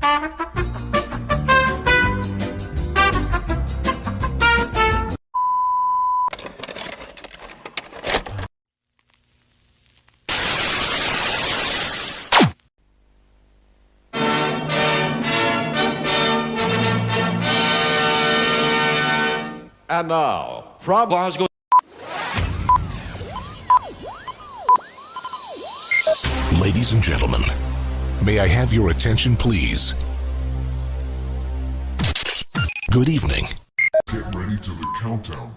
And now, from Glasgow. Ladies and gentlemen, may I have your attention, please? Good evening. Get ready to the countdown.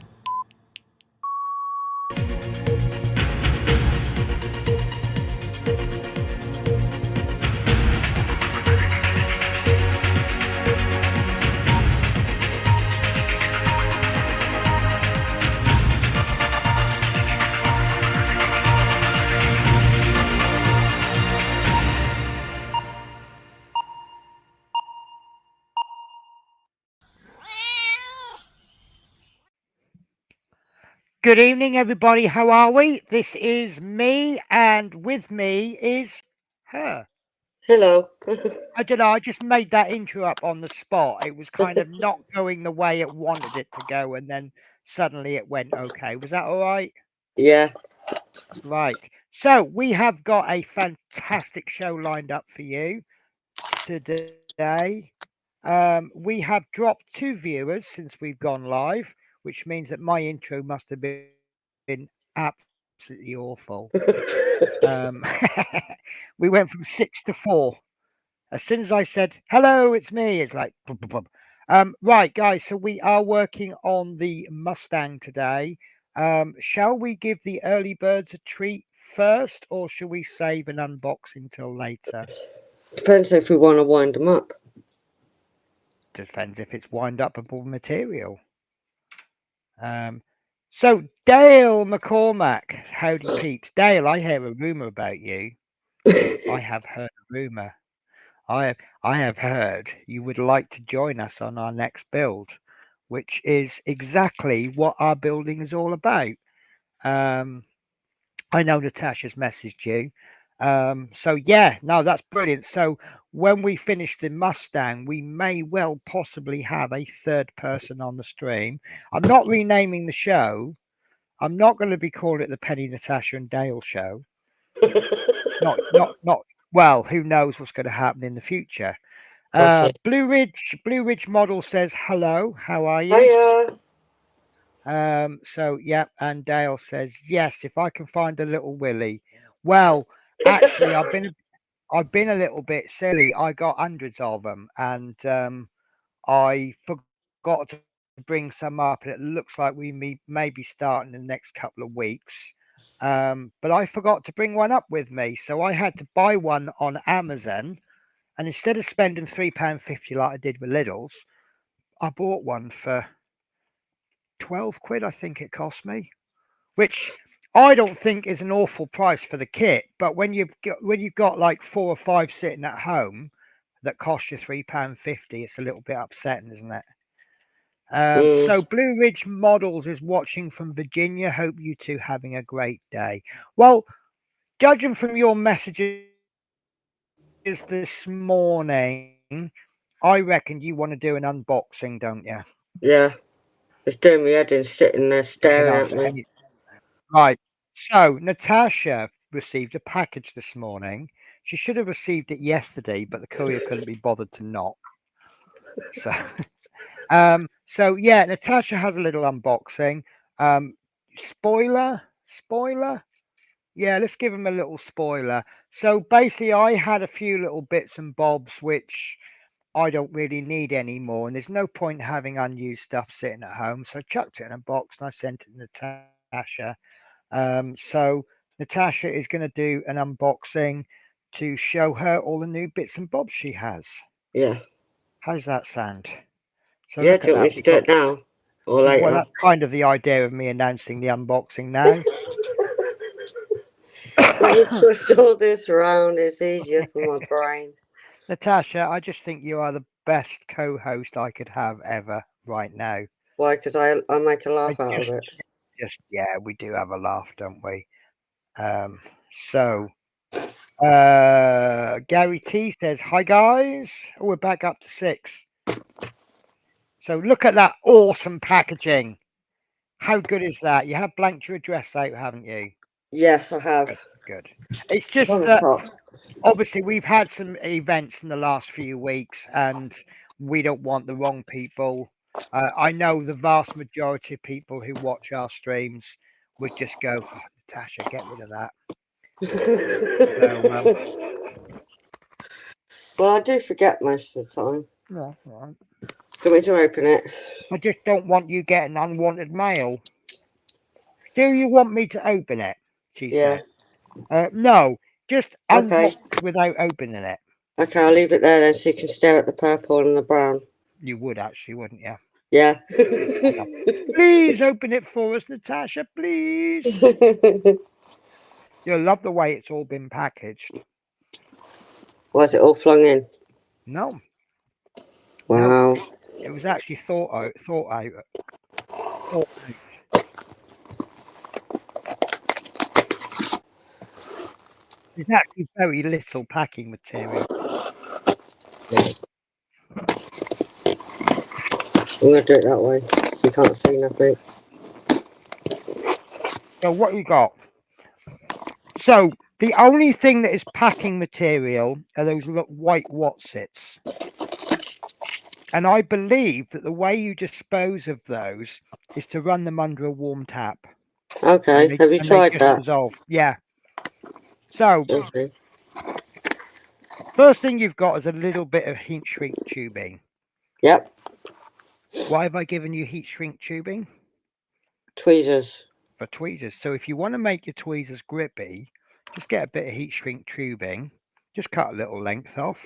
Good evening, everybody. How are we? This is me, and with me is her. Hello. I don't know. I just made that intro up on the spot. It was kind of not going the way it wanted it to go, and then suddenly it went okay. Was that all right? Yeah. Right. So we have got a fantastic show lined up for you today. We have dropped 2 viewers since we've gone live, which means that my intro must have been absolutely awful. We went from 6 to 4. As soon as I said, hello, it's me, it's like, bum, bum, bum. Right, guys, so we are working on the Mustang today. Shall we give the early birds a treat first, or shall we save an unboxing till later? Depends if we want to wind them up. Depends if it's wind-upable material. So Dale McCormack, howdy peeps. Dale, I hear a rumor about you. I have heard a rumor. I have heard you would like to join us on our next build, which is exactly what our building is all about. I know Natasha's messaged you. So yeah, no, that's brilliant. So when we finish the Mustang, we may well possibly have a third person on the stream. I'm not renaming the show. I'm not going to be calling it the Penny, Natasha and Dale show. Not. Well, who knows what's going to happen in the future? Okay. Blue Ridge model says hello. How are you? Hiya. So yeah, and Dale says yes. If I can find a little Willie. Well, actually, I've been a little bit silly. I got hundreds of them, and I forgot to bring some up. And it looks like we may be starting in the next couple of weeks. But I forgot to bring one up with me, so I had to buy one on Amazon. And instead of spending £3.50 like I did with Lidl's, I bought one for 12 quid, I think it cost me, which I don't think is an awful price for the kit. But when you've got like 4 or 5 sitting at home that cost you £3.50, it's a little bit upsetting, isn't it? So Blue Ridge Models is watching from Virginia. Hope you two having a great day. Well, judging from your messages this morning, I reckon you want to do an unboxing, don't you? Yeah. It's doing me head in sitting there staring at me. Right. So Natasha received a package this morning. She should have received it yesterday, but the courier couldn't be bothered to knock. So yeah, Natasha has a little unboxing. Spoiler. Yeah, let's give him a little spoiler. So basically, I had a few little bits and bobs which I don't really need anymore, and there's no point having unused stuff sitting at home. So I chucked it in a box and I sent it to Natasha. So Natasha is going to do an unboxing to show her all the new bits and bobs she has. Yeah. How's that sound? So yeah, do you want me to do it now or later? Well, that's kind of the idea of me announcing the unboxing now. Let me twist all this around. It's easier for my brain. Natasha, I just think you are the best co-host I could have ever right now. Why? Because I make a laugh out of it. Yeah, we do have a laugh, don't we? So Gary T says, "Hi guys." Oh, we're back up to 6. So look at that awesome packaging. How good is that? You have blanked your address out, haven't you? Yes, I have. Good, good. It's It's just on the that top. obviously we've had some events in the last few weeks, and we don't want the wrong people. I know the vast majority of people who watch our streams would just go, "Oh, Natasha, get rid of that." So, Well, I do forget most of the time. no, right. Do you want me to open it? I just don't want you getting unwanted mail. Do you want me to open it? She Yeah. said. No, just Okay. unbox it without opening it. Okay, I'll leave it there then so you can stare at the purple and the brown. You would actually, wouldn't you? Yeah. Please open it for us, Natasha, please. You'll love the way it's all been packaged. Was it all flung in? No, Wow. it was actually thought out. There's actually very little packing material. I'm going to do it that way so you can't see nothing. So what you got? So the only thing that is packing material are those white Watsits. And I believe that the way you dispose of those is to run them under a warm tap. Okay, have you And they tried just that? dissolve. Yeah. So Okay. first thing you've got is a little bit of heat shrink tubing. Yep. Why have I given you heat shrink tubing? Tweezers. For tweezers. So if you want to make your tweezers grippy, just get a bit of heat shrink tubing. Just cut a little length off,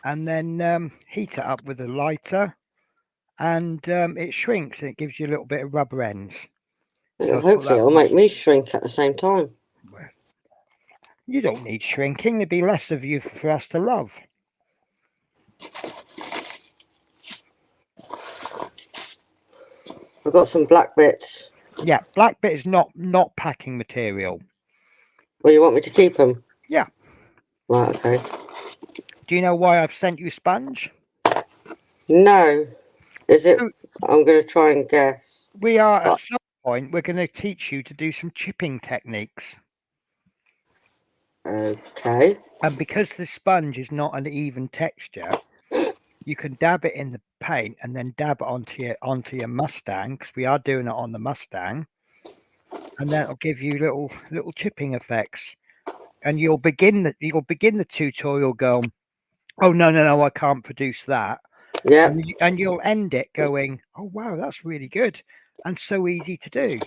and then heat it up with a lighter, and it shrinks and it gives you a little bit of rubber ends. So I thought Hopefully that it'll was, make me shrink at the same time. you don't need shrinking. There'd be less of you for us to love. I've got some black bits. Yeah, black bit is not packing material. Well, you want me to keep them? Yeah. Right, okay. Do you know why I've sent you sponge? No. Is it? So I'm going to try and guess. we are at some point, we're going to teach you to do some chipping techniques. Okay. And because the sponge is not an even texture, you can dab it in the paint and then dab it onto your Mustang, because we are doing it on the Mustang, and that'll give you little chipping effects. And you'll begin the tutorial going, "Oh no, I can't produce that," Yep. and you'll end it going, "Oh wow, that's really good and so easy to do."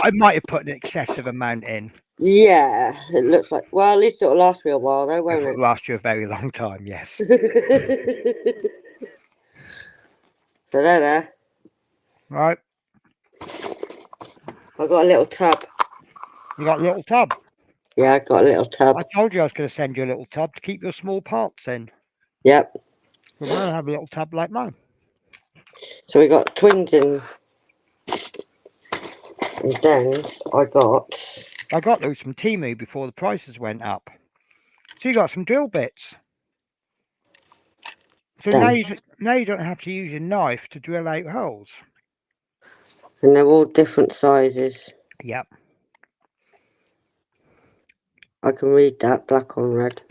I might have put an excessive amount in. Yeah, it looks like. Well, at least it'll last me a while, though, won't It'll it? last you a very long time, yes. So there. Right, I've got a little tub. you got a little tub. Yeah, I got a little tub. I told you I was going to send you a little tub to keep your small parts in. Yep. So now I have a little tub like mine. So we got twins in. And then I got those from Temu before the prices went up. So you got some drill bits. So now you don't have to use your knife to drill out holes. And they're all different sizes. Yep. I can read that, black on red.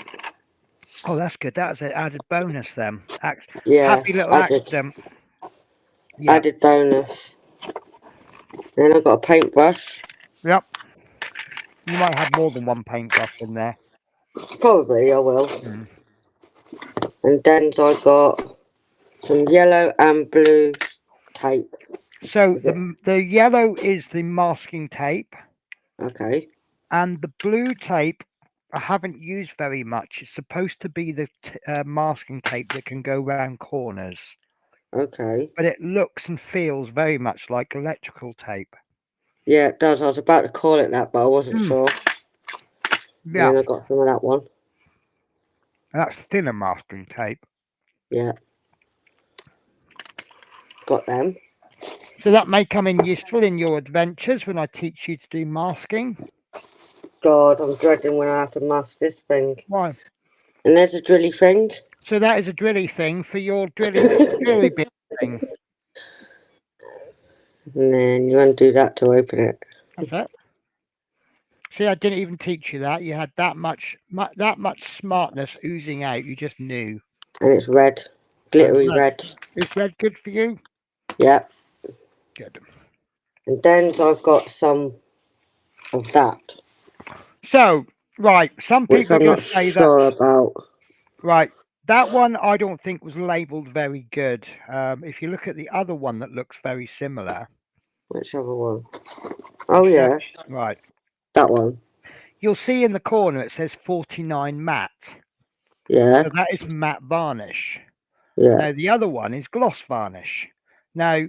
Oh, that's good. That's an added bonus then. Yeah, Happy little added, accident. Yep. added bonus. Then I've got a paintbrush. Yep. You might have more than one paintbrush in there. Probably I will. And then I got some yellow and blue tape. So the yellow is the masking tape. Okay. And the blue tape I haven't used very much. It's supposed to be the masking tape that can go round corners. Okay. But it looks and feels very much like electrical tape. Yeah, it does. I was about to call it that, but I wasn't sure. Yeah. And then I got some of that one. That's thinner masking tape. Yeah. Got them. So that may come in useful in your adventures when I teach you to do masking. God, I'm dreading when I have to mask this thing. Why? And there's a drilly thing. So that is a drilly thing for your drilly bit thing. And then you undo that to open it. That's it. See, I didn't even teach you that. You had that much smartness oozing out. You just knew. And it's red. Glittery red. Is red good for you? Yep. Good. And then I've got some of that. So, right, some Which people are I'm going not to say sure that. about. Right, that one I don't think was labelled very good. If you look at the other one that looks very similar. Which other one? Oh, yeah. Right. That one. You'll see in the corner it says 49 matte. Yeah. So that is matte varnish. Yeah. Now, the other one is gloss varnish. Now,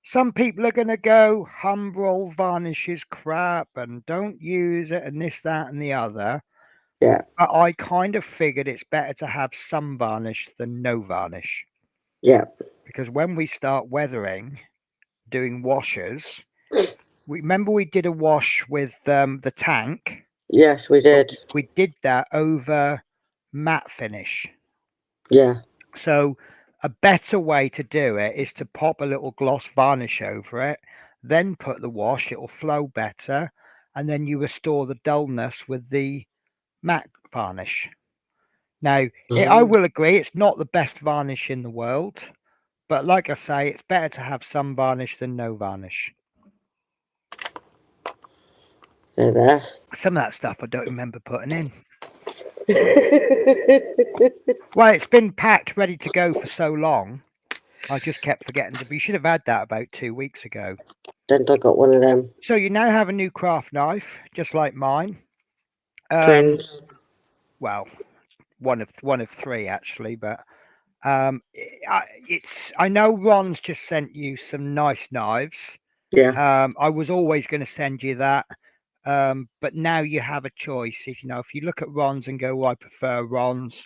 some people are going to go, Humbrol varnish is crap and don't use it and this, that, and the other. Yeah. But I kind of figured it's better to have some varnish than no varnish. Yeah. Because when we start weathering, doing washes, remember we did a wash with the tank? Yes, we did. We did that over matte finish. Yeah. So a better way to do it is to pop a little gloss varnish over it, then put the wash, it'll flow better, and then you restore the dullness with the matte varnish. Now, I will agree, it's not the best varnish in the world, but like I say, it's better to have some varnish than no varnish. There. Some of that stuff I don't remember putting in. Well, it's been packed, ready to go for so long. I just kept forgetting to. You should have had that about 2 weeks ago. Then I got one of them. So you now have a new craft knife, just like mine. Twins. Well, one of three actually, but I know Ron's just sent you some nice knives. Yeah. I was always going to send you that. But now you have a choice. If you look at Ron's and go, well, I prefer Ron's,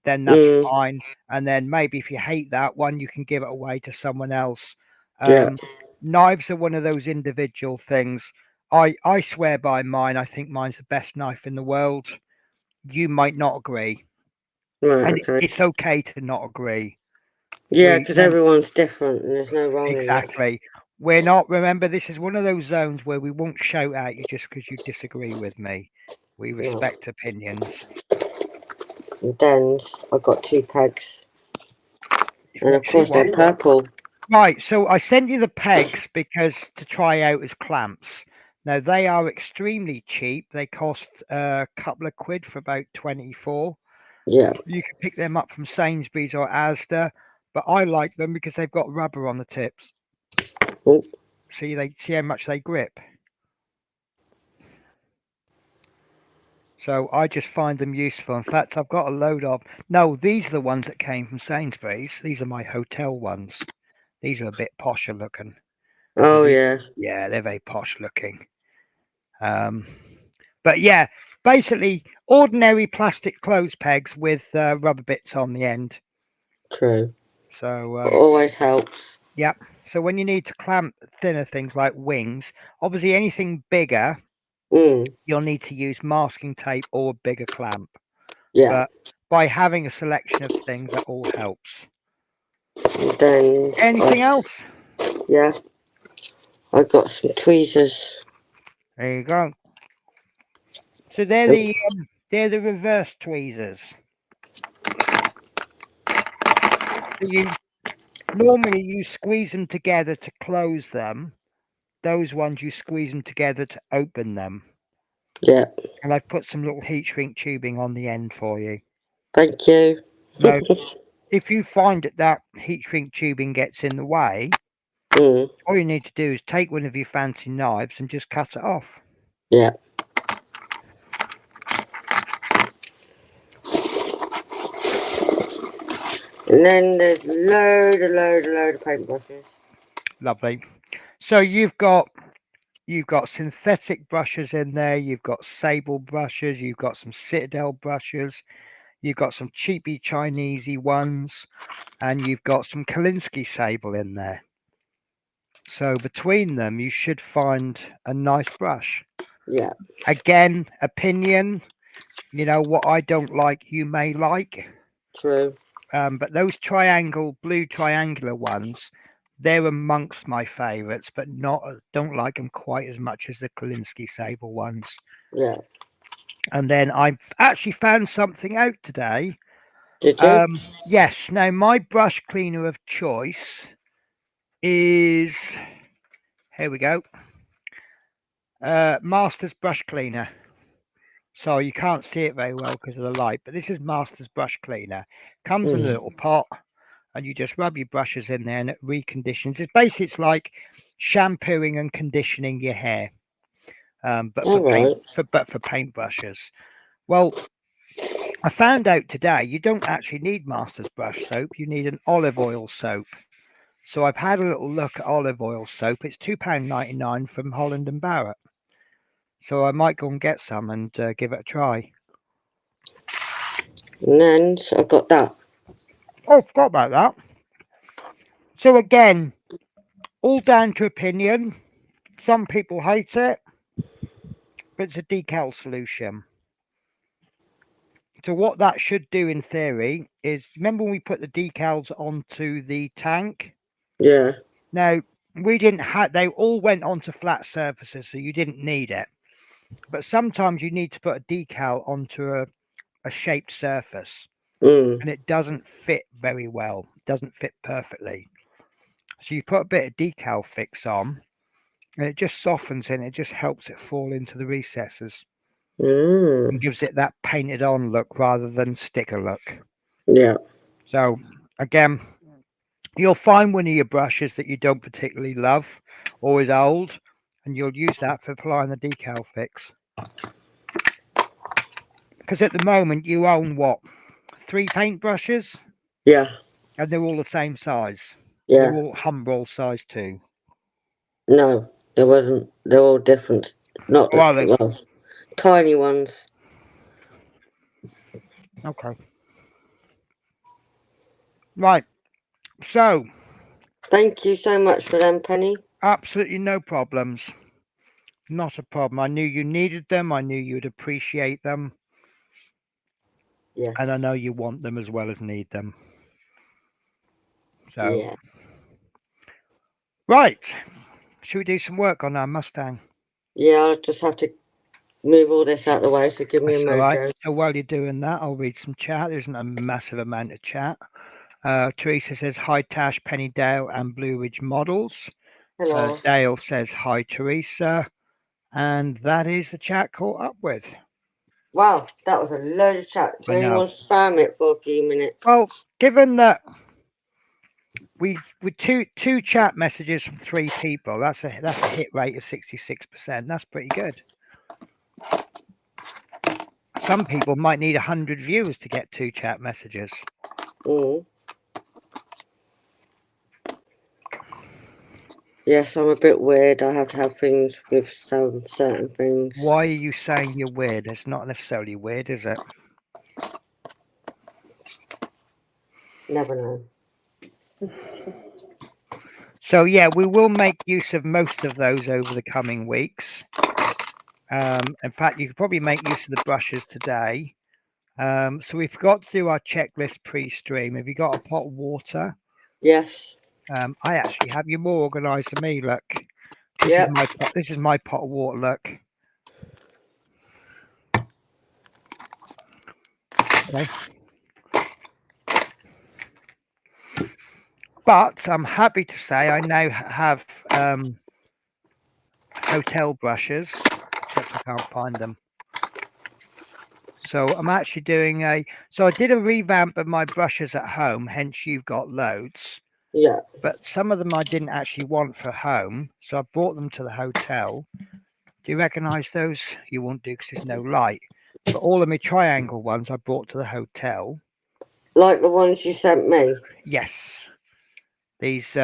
then that's fine. And then maybe if you hate that one, you can give it away to someone else. Yeah. Knives are one of those individual things. I swear by mine. I think mine's the best knife in the world. You might not agree. Right, And okay. it's okay to not agree. Yeah, because everyone's different and there's no wrong in it. Exactly. We're not, remember, this is one of those zones where we won't shout at you just because you disagree with me. We respect opinions. And then I've got 2 pegs. And of See course they're purple. Right, so I sent you the pegs because to try out as clamps. Now they are extremely cheap. They cost a couple of quid for about 24. Yeah. You can pick them up from Sainsbury's or Asda, but I like them because they've got rubber on the tips. Oh. See how much they grip. So I just find them useful. In fact, I've got a load of. No, these are the ones that came from Sainsbury's. These are my hotel ones. These are a bit posher looking. Oh, yeah. Yeah, they're very posh looking. But yeah, basically ordinary plastic clothes pegs with rubber bits on the end. True. So always helps. Yep. So when you need to clamp thinner things like wings, obviously anything bigger, you'll need to use masking tape or a bigger clamp. Yeah. But by having a selection of things, that all helps. And then Anything else? Yeah. I got some tweezers. There you go. So they're the reverse tweezers. So normally you squeeze them together to close them. Those ones you squeeze them together to open them. Yeah. And I've put some little heat shrink tubing on the end for you. Thank you. Now, if you find that heat shrink tubing gets in the way, all you need to do is take one of your fancy knives and just cut it off. Yeah. And then there's load of paintbrushes. Lovely. So you've got synthetic brushes in there. You've got sable brushes. You've got some Citadel brushes. You've got some cheapy Chinesey ones, and you've got some Kolinsky sable in there. So between them, you should find a nice brush. Yeah. Again, opinion. You know what I don't like, you may like. True. But those blue triangular ones, they're amongst my favourites, but don't like them quite as much as the Kolinsky Sable ones. Yeah. And then I actually found something out today. Did you? Yes. Now my brush cleaner of choice is, here we go, Masters brush cleaner. So you can't see it very well because of the light, but this is Masters brush cleaner. Comes in a little pot, and you just rub your brushes in there, and it reconditions. It's like shampooing and conditioning your hair, but All right. for paintbrushes. Well, I found out today you don't actually need Masters brush soap. You need an olive oil soap. So I've had a little look at olive oil soap. It's £2.99 from Holland and Barrett. So I might go and get some and give it a try. And then I got that. Oh, forgot about that. So again, all down to opinion. Some people hate it, but it's a decal solution. So what that should do in theory is, remember when we put the decals onto the tank? Yeah. Now, we didn't have, they all went onto flat surfaces, so you didn't need it. But sometimes you need to put a decal onto a shaped surface, and it doesn't fit very well. It doesn't fit perfectly. So you put a bit of decal fix on, and it just softens it, and it just helps it fall into the recesses and gives it that painted on look rather than sticker look. Yeah. So again, you'll find one of your brushes that you don't particularly love or is old, and you'll use that for applying the decal fix. Because at the moment you own what? 3 paintbrushes? Yeah. And they're all the same size. Yeah. They're all Humbrol size 2. No, there wasn't. They're all different. Not Oh, are they? well, tiny ones. Okay. Right. So, Thank you so much for them, Penny. absolutely no problems. Not a problem. I knew you needed them. I knew you'd appreciate them. Yes. And I know you want them as well as need them. So, Yeah. right. Should we do some work on our Mustang? Yeah, I'll just have to move all this out of the way, so give me That's a all mojo. right. So while you're doing that, I'll read some chat. There isn't a massive amount of chat. Teresa says, hi, Tash, Penny Dale, and Blue Ridge Models. Hello. Dale says, hi, Teresa. And that is the chat caught up with. Wow, that was a load of chat. I Can know. anyone spam it for a few minutes? Well, given that with two chat messages from 3 people, that's a hit rate of 66%. That's pretty good. Some people might need 100 viewers to get 2 chat messages. Yes, I'm a bit weird. I have to have things with some certain things. Why are you saying you're weird? It's not necessarily weird, is it? Never know. So yeah, we will make use of most of those over the coming weeks. In fact, you could probably make use of the brushes today. So we've got to do our checklist pre-stream. Have you got a pot of water? Yes. I actually have you more organised than me. Look, this Yep. is my pot. This is my pot of water. Look. Okay. But I'm happy to say I now have hotel brushes, except I can't find them. So I'm actually doing so I did a revamp of my brushes at home, hence you've got loads. Yeah. But some of them I didn't actually want for home, so I brought them to the hotel. Do you recognise those? You won't do because there's no light. But all of my triangle ones I brought to the hotel. Like the ones you sent me? Yes. These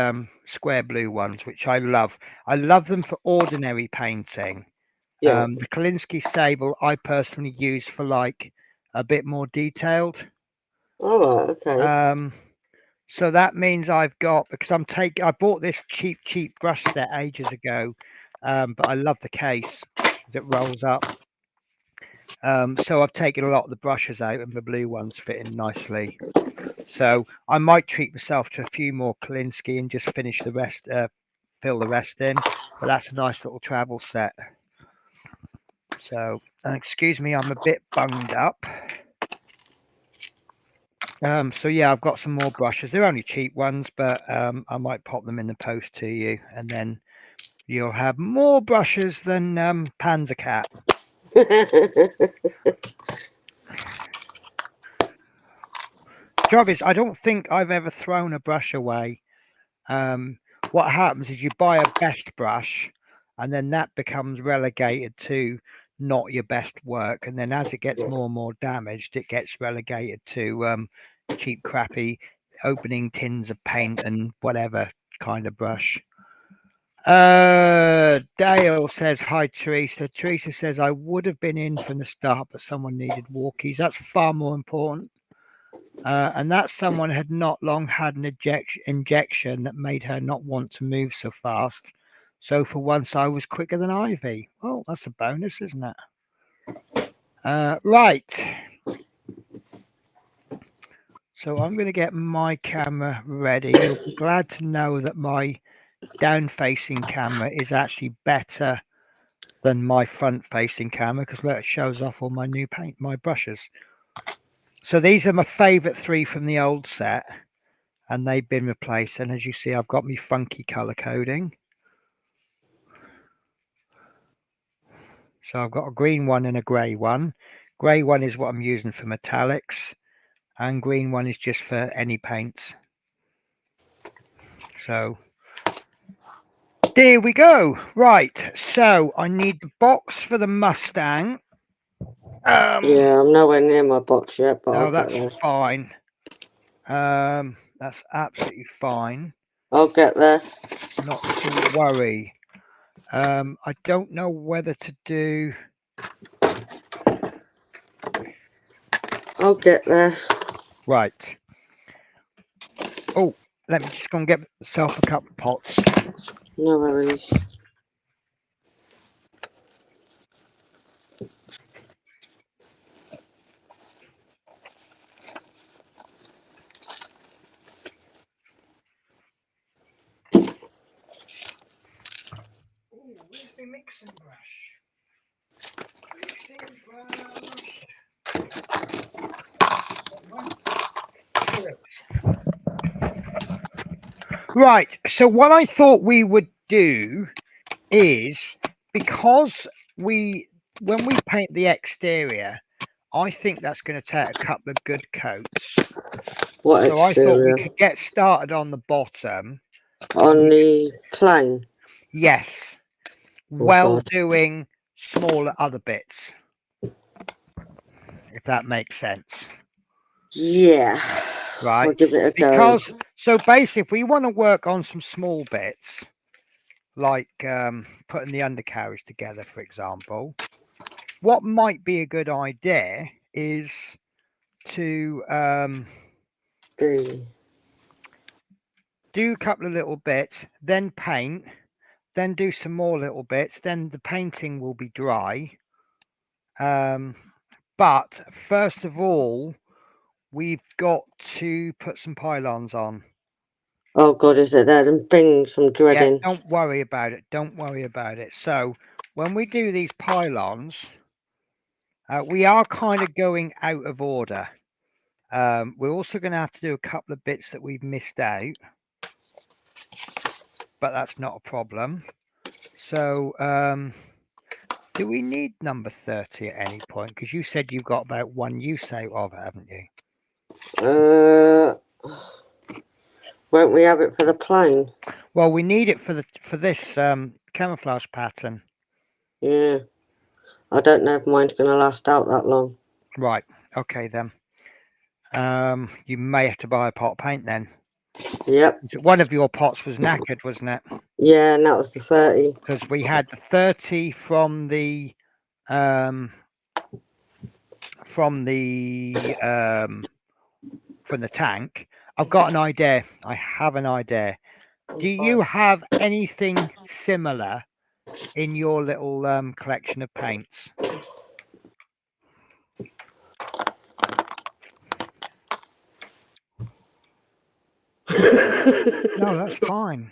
square blue ones, which I love. I love them for ordinary painting. Yeah. The Kolinsky Sable I personally use for like a bit more detailed. All right. Okay. So that means I've got, because I bought this cheap brush set ages ago, but I love the case as it rolls up. So I've taken a lot of the brushes out and the blue ones fit in nicely. So I might treat myself to a few more Kolinsky and just finish the rest, fill the rest in. But that's a nice little travel set. So excuse me, I'm a bit bunged up. So yeah, I've got some more brushes. They're only cheap ones, but I might pop them in the post to you, and then you'll have more brushes than Panzer Cat. Job is, I don't think I've ever thrown a brush away. What happens is you buy a best brush, and then that becomes relegated to not your best work, and then as it gets more and more damaged, it gets relegated to cheap, crappy opening tins of paint and whatever kind of brush. Dale says hi, Teresa. Teresa says I would have been in from the start, but someone needed walkies. That's far more important. And that someone had not long had an injection that made her not want to move so fast. So for once, I was quicker than Ivy. Well, that's a bonus, isn't it? Right. So I'm going to get my camera ready. You'll be glad to know that my down-facing camera is actually better than my front-facing camera because look, it shows off all my new paint, my brushes. So these are my favourite 3 from the old set, and they've been replaced. And as you see, I've got my funky colour coding. So I've got a green one and a grey one. Grey one is what I'm using for metallics, and green one is just for any paints. So there we go. Right, so I need the box for the Mustang. Yeah, I'm nowhere near my box yet, but I'll get that's there. fine. That's absolutely fine. I'll get there. Not to worry. I don't know whether to do. I'll get there. Right. Oh, let me just go and get myself a couple of pots. No worries. Where's my mixing brush? Mixing brush. Here it is. Right. So what I thought we would do is, because when we paint the exterior, I think that's going to take a couple of good coats. What so exterior? I thought we could get started on the bottom. On the plane? Yes. While doing smaller other bits. If that makes sense. Yeah. Right. I'll give it a go. So basically, if we want to work on some small bits, like putting the undercarriage together, for example, what might be a good idea is to do a couple of little bits, then paint, then do some more little bits, then the painting will be dry. But first of all, we've got to put some pylons on. Oh God, is it there? And things I'm dreading. Yeah, don't worry about it. Don't worry about it. So when we do these pylons, we are kind of going out of order. We're also going to have to do a couple of bits that we've missed out, but that's not a problem. So do we need number 30 at any point? Because you said you've got about one use out of it, haven't you? Won't we have it for the plane? Well, we need it for this camouflage pattern. Yeah. I don't know if mine's going to last out that long. Right. Okay, then. You may have to buy a pot of paint then. Yep. One of your pots was knackered, wasn't it? Yeah, and that was the 30. Because we had the 30 from the tank. I've got an idea. I have an idea. Do you have anything similar in your little collection of paints? No, that's fine.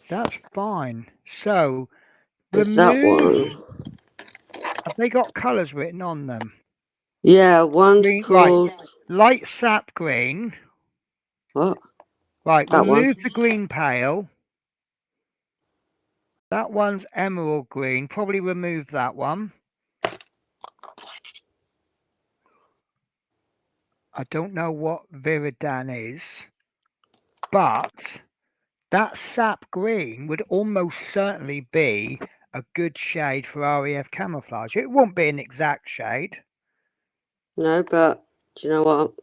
That's fine. So Is that remove. one? Have they got colours written on them? Yeah, one's Green, right. called Light sap green. what? Right. That one. Remove the green pale. That one's emerald green. Probably remove that one. I don't know what Viridan is, but that sap green would almost certainly be a good shade for REF camouflage. It won't be an exact shade. No, but do you know what?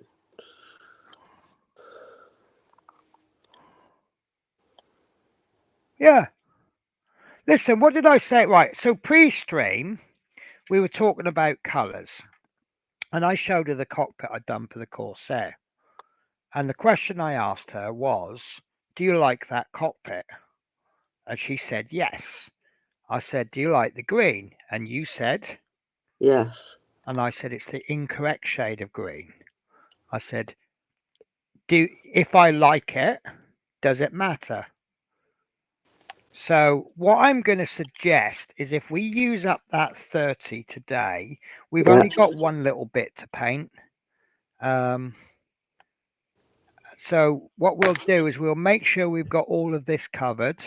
Yeah. Listen, what did I say? Right. So pre-stream, we were talking about colours. And I showed her the cockpit I'd done for the Corsair. And the question I asked her was, do you like that cockpit? And she said, yes. I said, do you like the green? And you said, Yes. and I said, it's the incorrect shade of green. I said, if I like it, does it matter? So what I'm going to suggest is if we use up that 30 today, we've only got one little bit to paint. So what we'll do is we'll make sure we've got all of this covered.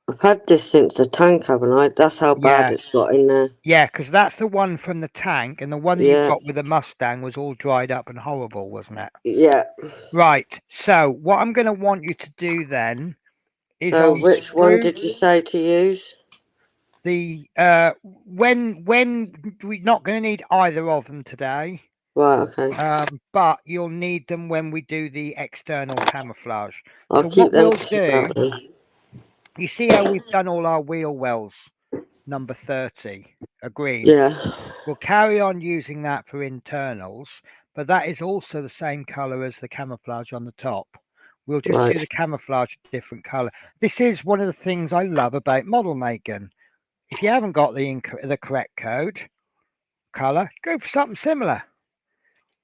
I've had this since the tank, haven't I? That's how bad Yeah. it's got in there. Yeah, because that's the one from the tank, and the one that you've Yeah. got with the Mustang was all dried up and horrible, wasn't it? Yeah. Right. So what I'm going to want you to do then is So on which one sprue did you say to use? the when we're not going to need either of them today. Right, okay. But you'll need them when we do the external camouflage. I'll So keep what them we'll to do, that then. you see how we've done all our wheel wells, number 30, a green. Yeah. We'll carry on using that for internals, but that is also the same color as the camouflage on the top. We'll just do the camouflage a different color. This is one of the things I love about model making. If you haven't got the correct color, go for something similar.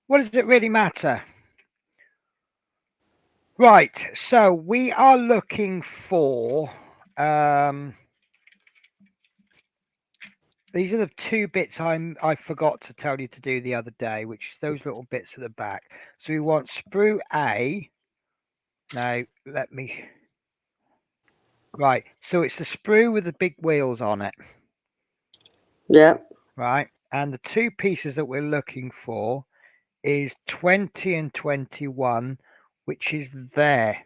What does it really matter? Right, so we are looking for these are the two bits I forgot to tell you to do the other day, which is those little bits at the back. So we want sprue A. Now let me. Right, so it's the sprue with the big wheels on it. Yeah. Right, and the two pieces that we're looking for is 20 and 21, which is there.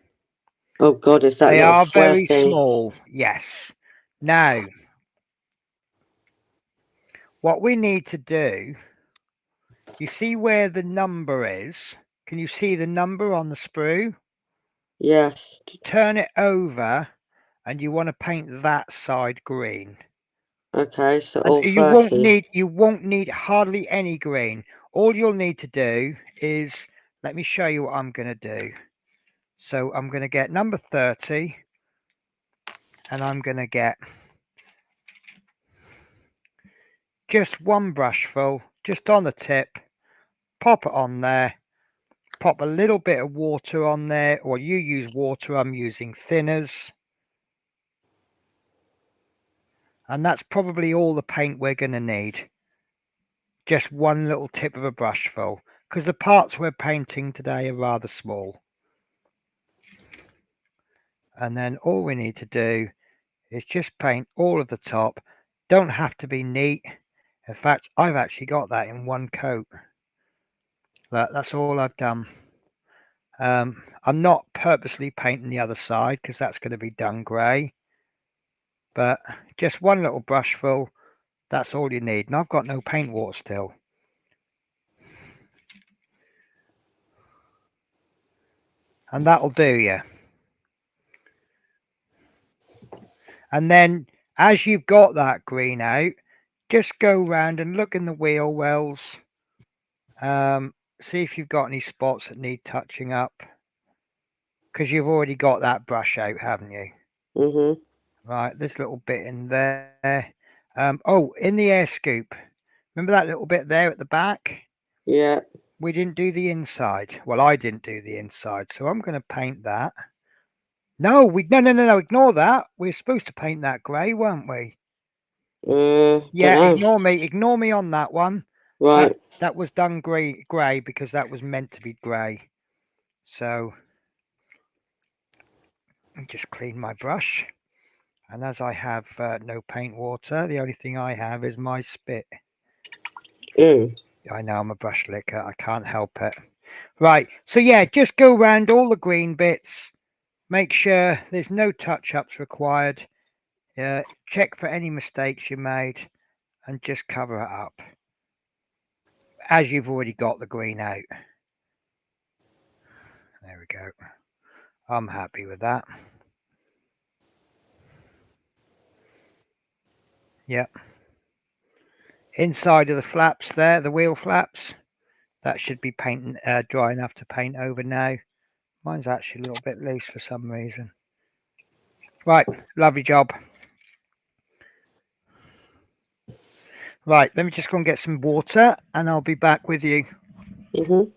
Oh God, it's that They little are square very thing. small. Yes. Now, what we need to do, you see where the number is? Can you see the number on the sprue? Yes. Turn it over and you want to paint that side green. Okay, so And all you won't need hardly any green. All you'll need to do is, let me show you what I'm going to do. So I'm going to get number 30 and I'm going to get just one brush full, just on the tip, pop it on there, pop a little bit of water on there, or you use water, I'm using thinners. And that's probably all the paint we're going to need. Just one little tip of a brush full, because the parts we're painting today are rather small. And then all we need to do is just paint all of the top. Don't have to be neat. In fact, I've actually got that in one coat. That's all I've done. I'm not purposely painting the other side because that's going to be done grey. But just one little brush full, that's all you need. And I've got no paint water still. And that'll do you. And then as you've got that green out, just go round and look in the wheel wells. See if you've got any spots that need touching up. because you've already got that brush out, haven't you? Mhm. Right, this little bit in there. Oh, in the air scoop. Remember that little bit there at the back? Yeah. We didn't do the inside. Well, I didn't do the inside, so I'm going to paint that. No, no. Ignore that. We're supposed to paint that grey, weren't we? Don't Yeah, know. ignore me. Ignore me on that one. Right. That was done grey because that was meant to be grey. So just clean my brush. And as I have no paint water, the only thing I have is my spit. I know I'm a brush licker. I can't help it. Right. So yeah, just go around all the green bits. Make sure there's no touch-ups required. Check for any mistakes you made and just cover it up. As you've already got the green out. There we go. I'm happy with that. Yep. Inside of the flaps there, the wheel flaps, that should be painting dry enough to paint over now. Mine's actually a little bit loose for some reason. Right, lovely job. Right, let me just go and get some water and I'll be back with you. Mhm.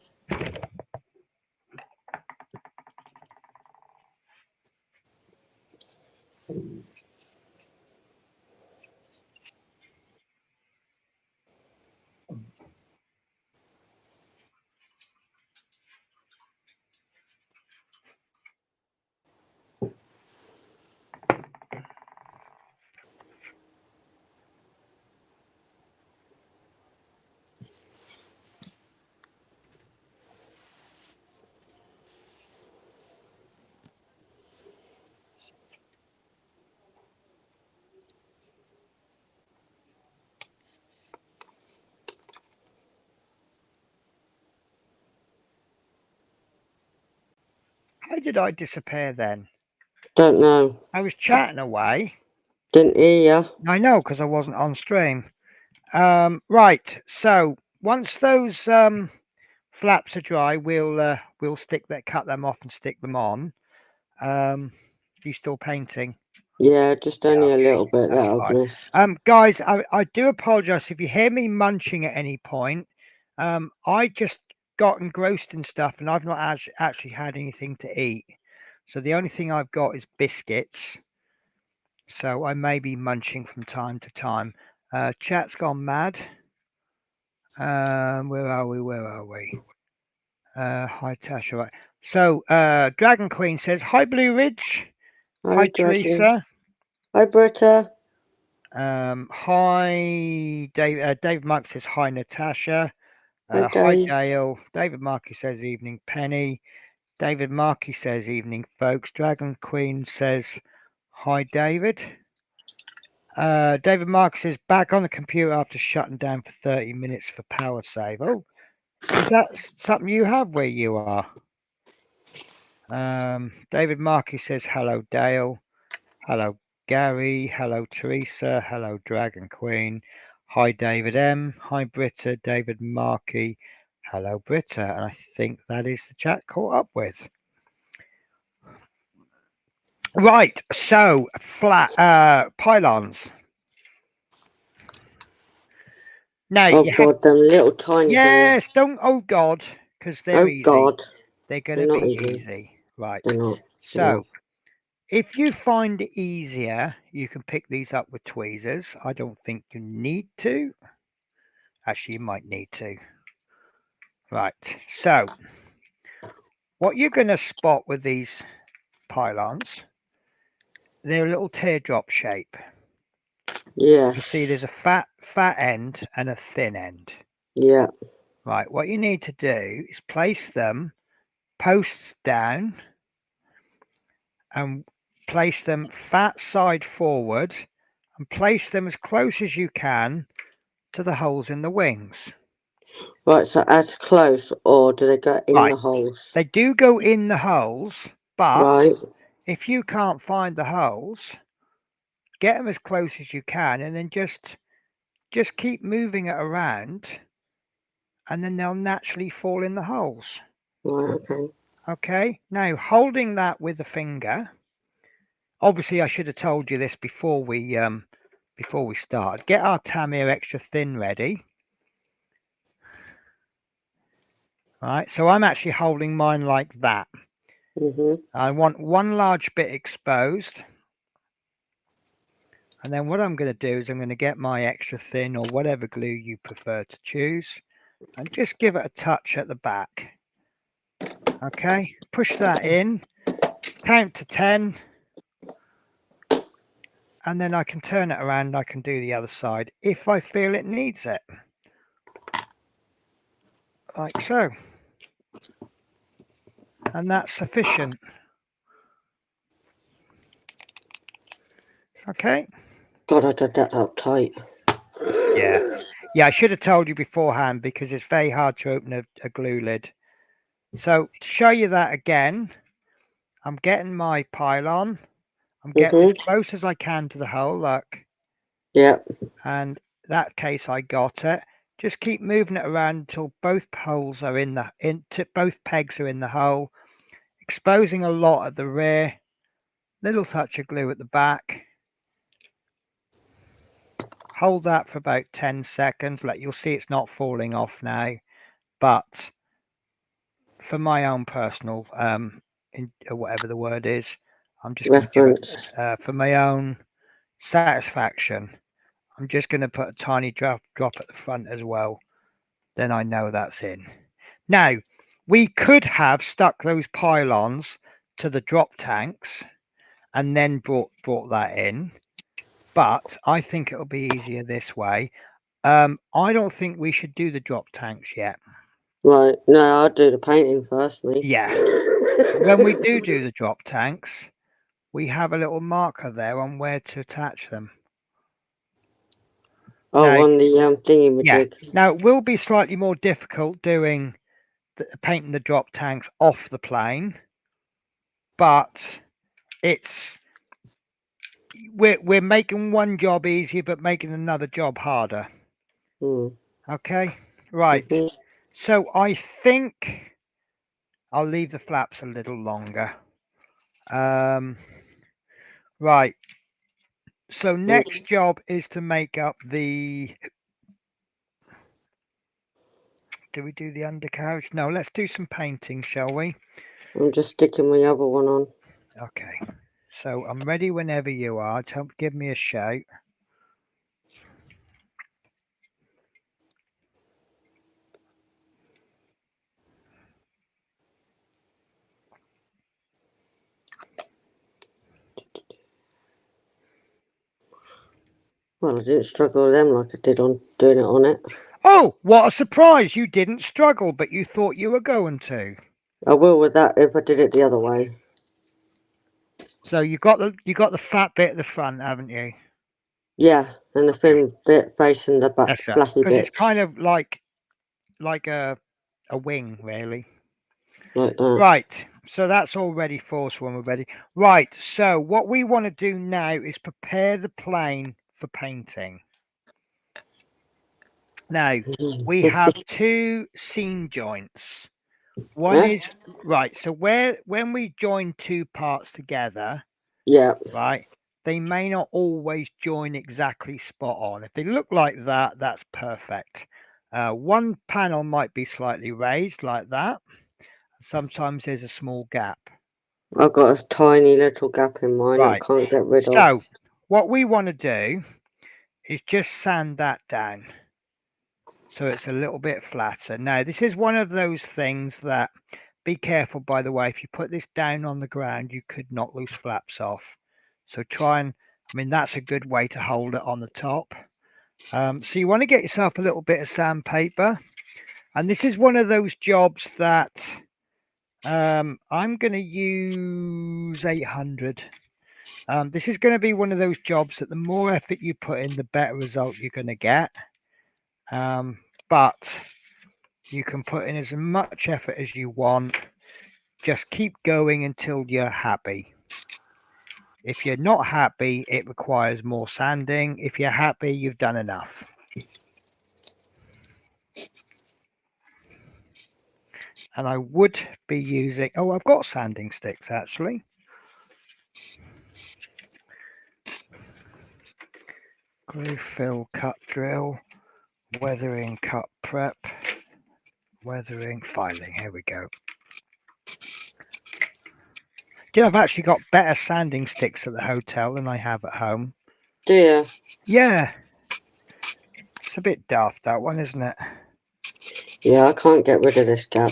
How did I disappear then? Don't know. I was chatting away. Didn't hear ya. I know, because I wasn't on stream. Right, so once those flaps are dry, we'll cut them off and stick them on. You still painting? Yeah, just only a Okay, little bit that that's I've fine. missed. Guys, I do apologize if you hear me munching at any point. I just got engrossed in stuff and I've not actually had anything to eat. So the only thing I've got is biscuits. So I may be munching from time to time. Chat's gone mad. Where are we? Hi Tasha. Right. So Dragon Queen says, "Hi Blue Ridge. Hi, Hi Dragon. Teresa. Hi, Britta. Hi Dave. Dave Mark says, "Hi Natasha. Hi, Hi Dave. Dale. David Markey says, "Evening Penny." David Markey says, "Evening folks." Dragon Queen says, "Hi David." David Mark says, "Back on the computer after shutting down for 30 minutes for power save." Oh, is that something you have where you are? David Markey says, "Hello Dale. Hello Gary. Hello Teresa. Hello Dragon Queen. Hi David M. Hi Britta. David Markey. Hello Britta." And I think that is the chat caught up with. Right, so pylons. Now Oh God, them little tiny things. yes, don't oh God, because they're Oh easy. God, They're they're gonna not be easy. easy. Right. They're not. They're So not. if you find it easier, you can pick these up with tweezers. I don't think you need to. Actually, you might need to. Right. So what you're gonna spot with these pylons, they're a little teardrop shape. Yes. You see, there's a fat end and a thin end. Yeah. Right, what you need to do is place them posts down and place them fat side forward and place them as close as you can to the holes in the wings. Right, so as close, or do they go in Right, the holes? they do go in the holes, but Right. if you can't find the holes, get them as close as you can and then just keep moving it around and then they'll naturally fall in the holes. Right, okay. Okay, now holding that with the finger. Obviously, I should have told you this before we start. Get our Tamir extra thin ready. Right, so I'm actually holding mine like that. I want one large bit exposed. And then what I'm going to do is I'm going to get my extra thin or whatever glue you prefer to choose and just give it a touch at the back. Okay, push that in, count to 10, and then I can turn it around. I can do the other side if I feel it needs it. Like so. And that's sufficient. Okay. God, I did that up tight. Yeah. Yeah, I should have told you beforehand because it's very hard to open a glue lid. So to show you that again, I'm getting my pylon. I'm getting as close as I can to the hole, look. Yeah. And that case I got it. Just keep moving it around until both holes are both pegs are in the hole, exposing a lot at the rear, little touch of glue at the back. Hold that for about 10 seconds. You'll see it's not falling off now, but for my own personal whatever the word is, I'm just going to give it for my own satisfaction. I'm just going to put a tiny drop at the front as well. Then I know that's in. Now, we could have stuck those pylons to the drop tanks and then brought that in, but I think it'll be easier this way. I don't think we should do the drop tanks yet. Right. No, I'll do the painting first, mate. Yeah. When we do the drop tanks, we have a little marker there on where to attach them. Oh, now, on the thingy-majig. Yeah. Now, it will be slightly more difficult doing painting the drop tanks off the plane, but we're making one job easier, but making another job harder. Okay, right. So I think I'll leave the flaps a little longer. Right. So next job is to make up the. Do we do the undercarriage? No, let's do some painting, shall we? I'm just sticking my other one on. Okay. So I'm ready whenever you are. Give me a shout. Well, I didn't struggle with them like I did on doing it on it. Oh, what a surprise! You didn't struggle, but you thought you were going to. I will with that if I did it the other way. So you got the fat bit at the front, haven't you? Yeah, and the thin bit facing the back, That's right. fluffy Because bit. it's kind of like a wing, really. Like that. Right. So that's all ready for us when we're ready. Right. So what we want to do now is prepare the plane for painting. Now we have two seam joints. One is right. So when we join two parts together, yeah, right, they may not always join exactly spot on. If they look like that, that's perfect. One panel might be slightly raised like that. Sometimes there's a small gap. I've got a tiny little gap in mine Right. I can't get rid of. So what we want to do is just sand that down so it's a little bit flatter. Now, this is one of those things that, be careful, by the way, if you put this down on the ground, you could knock loose flaps off. So that's a good way to hold it on the top. So you want to get yourself a little bit of sandpaper. And this is one of those jobs that I'm going to use 800. This is going to be one of those jobs that the more effort you put in, the better result you're going to get. But you can put in as much effort as you want. Just keep going until you're happy. If you're not happy, it requires more sanding. If you're happy, you've done enough. And I would be using, oh, I've got sanding sticks actually. Glue fill cut drill, weathering cut prep, weathering filing. Here we go. Do you know, I've actually got better sanding sticks at the hotel than I have at home. Do you? Yeah. It's a bit daft, that one, isn't it? Yeah, I can't get rid of this gap.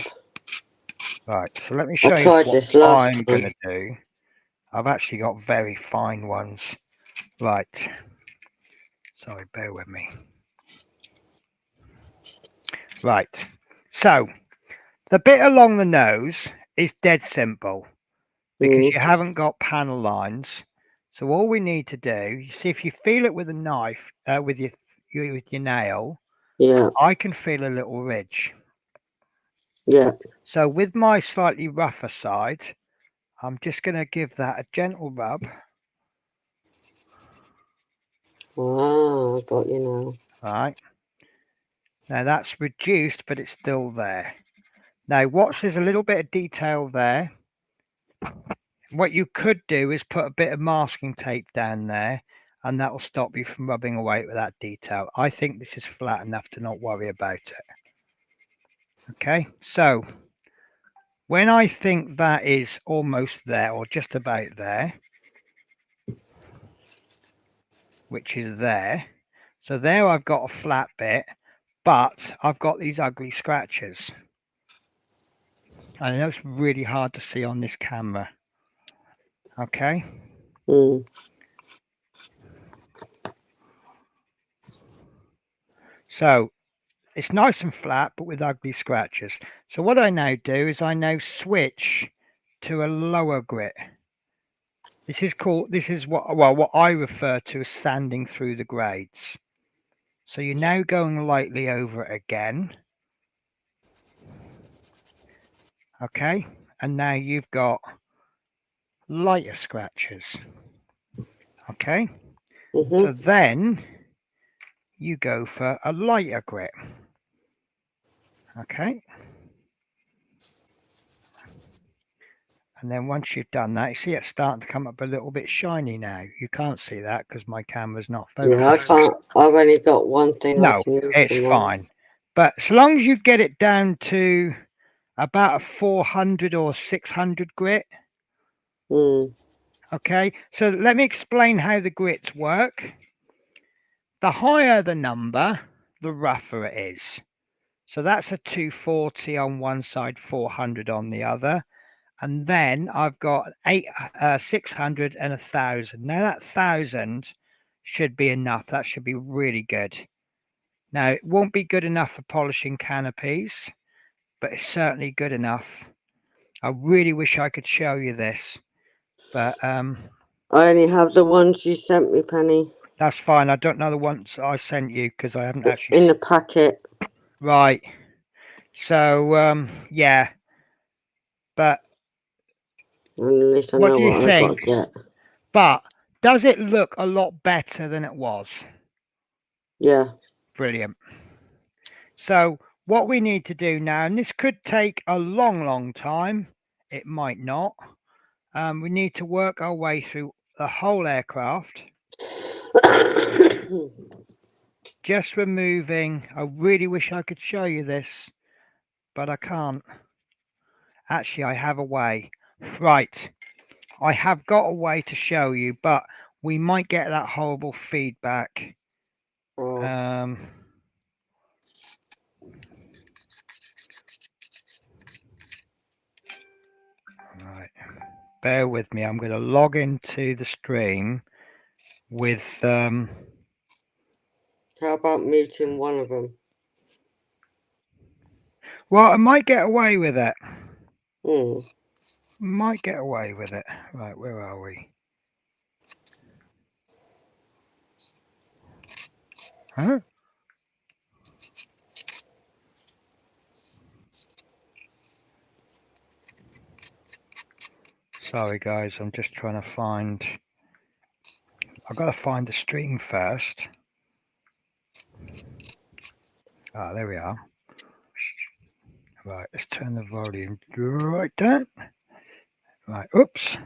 Right, so let me show you tried what this last I'm time. going to do. I've actually got very fine ones. Right. Sorry, bear with me. Right. So, the bit along the nose is dead simple because you haven't got panel lines. So all we need to do, you see, if you feel it with a knife, with your nail, Yeah, I can feel a little ridge. yeah. So with my slightly rougher side, I'm just going to give that a gentle rub. Wow, I got you now. Right. Now that's reduced, but it's still there. Now watch, there's a little bit of detail there. What you could do is put a bit of masking tape down there, and that will stop you from rubbing away with that detail. I think this is flat enough to not worry about it. Okay, so when I think that is almost there or just about there, which is there, so there I've got a flat bit, but I've got these ugly scratches. I know it's really hard to see on this camera. Okay. So it's nice and flat, but with ugly scratches. So what I now do is I now switch to a lower grit. This is what I refer to as sanding through the grades. So you're now going lightly over it again. Okay. And now you've got lighter scratches. Okay. So then you go for a lighter grit. Okay. And then once you've done that, you see it's starting to come up a little bit shiny now. You can't see that because my camera's not focused. Yeah, I can't. I've only got one thing I No, can use. it's fine. But so long as you get it down to about a 400 or 600 grit. Okay, so let me explain how the grits work. The higher the number, the rougher it is. So that's a 240 on one side, 400 on the other. And then I've got 600 and 1,000. Now that 1,000 should be enough. That should be really good. Now it won't be good enough for polishing canopies, but it's certainly good enough. I really wish I could show you this, but I only have the ones you sent me, Penny. that's fine. I don't know the ones I sent you because I haven't actually in the packet. Right. So yeah, but At least I what know do you what I've got think? to get. But does it look a lot better than it was? Yeah. Brilliant. So what we need to do now, and this could take a long time, it might not. We need to work our way through the whole aircraft. Just removing, I really wish I could show you this, but I can't. Actually, I have a way. Right. I have got a way to show you, but we might get that horrible feedback. Right. Bear with me. I'm going to log into the stream with How about muting one of them? Well, I might get away with it. Might get away with it. Right, where are we? Huh? Sorry guys, I'm just trying to find, I've got to find the stream first. Ah, there we are. Right, let's turn the volume right down. Right, oops.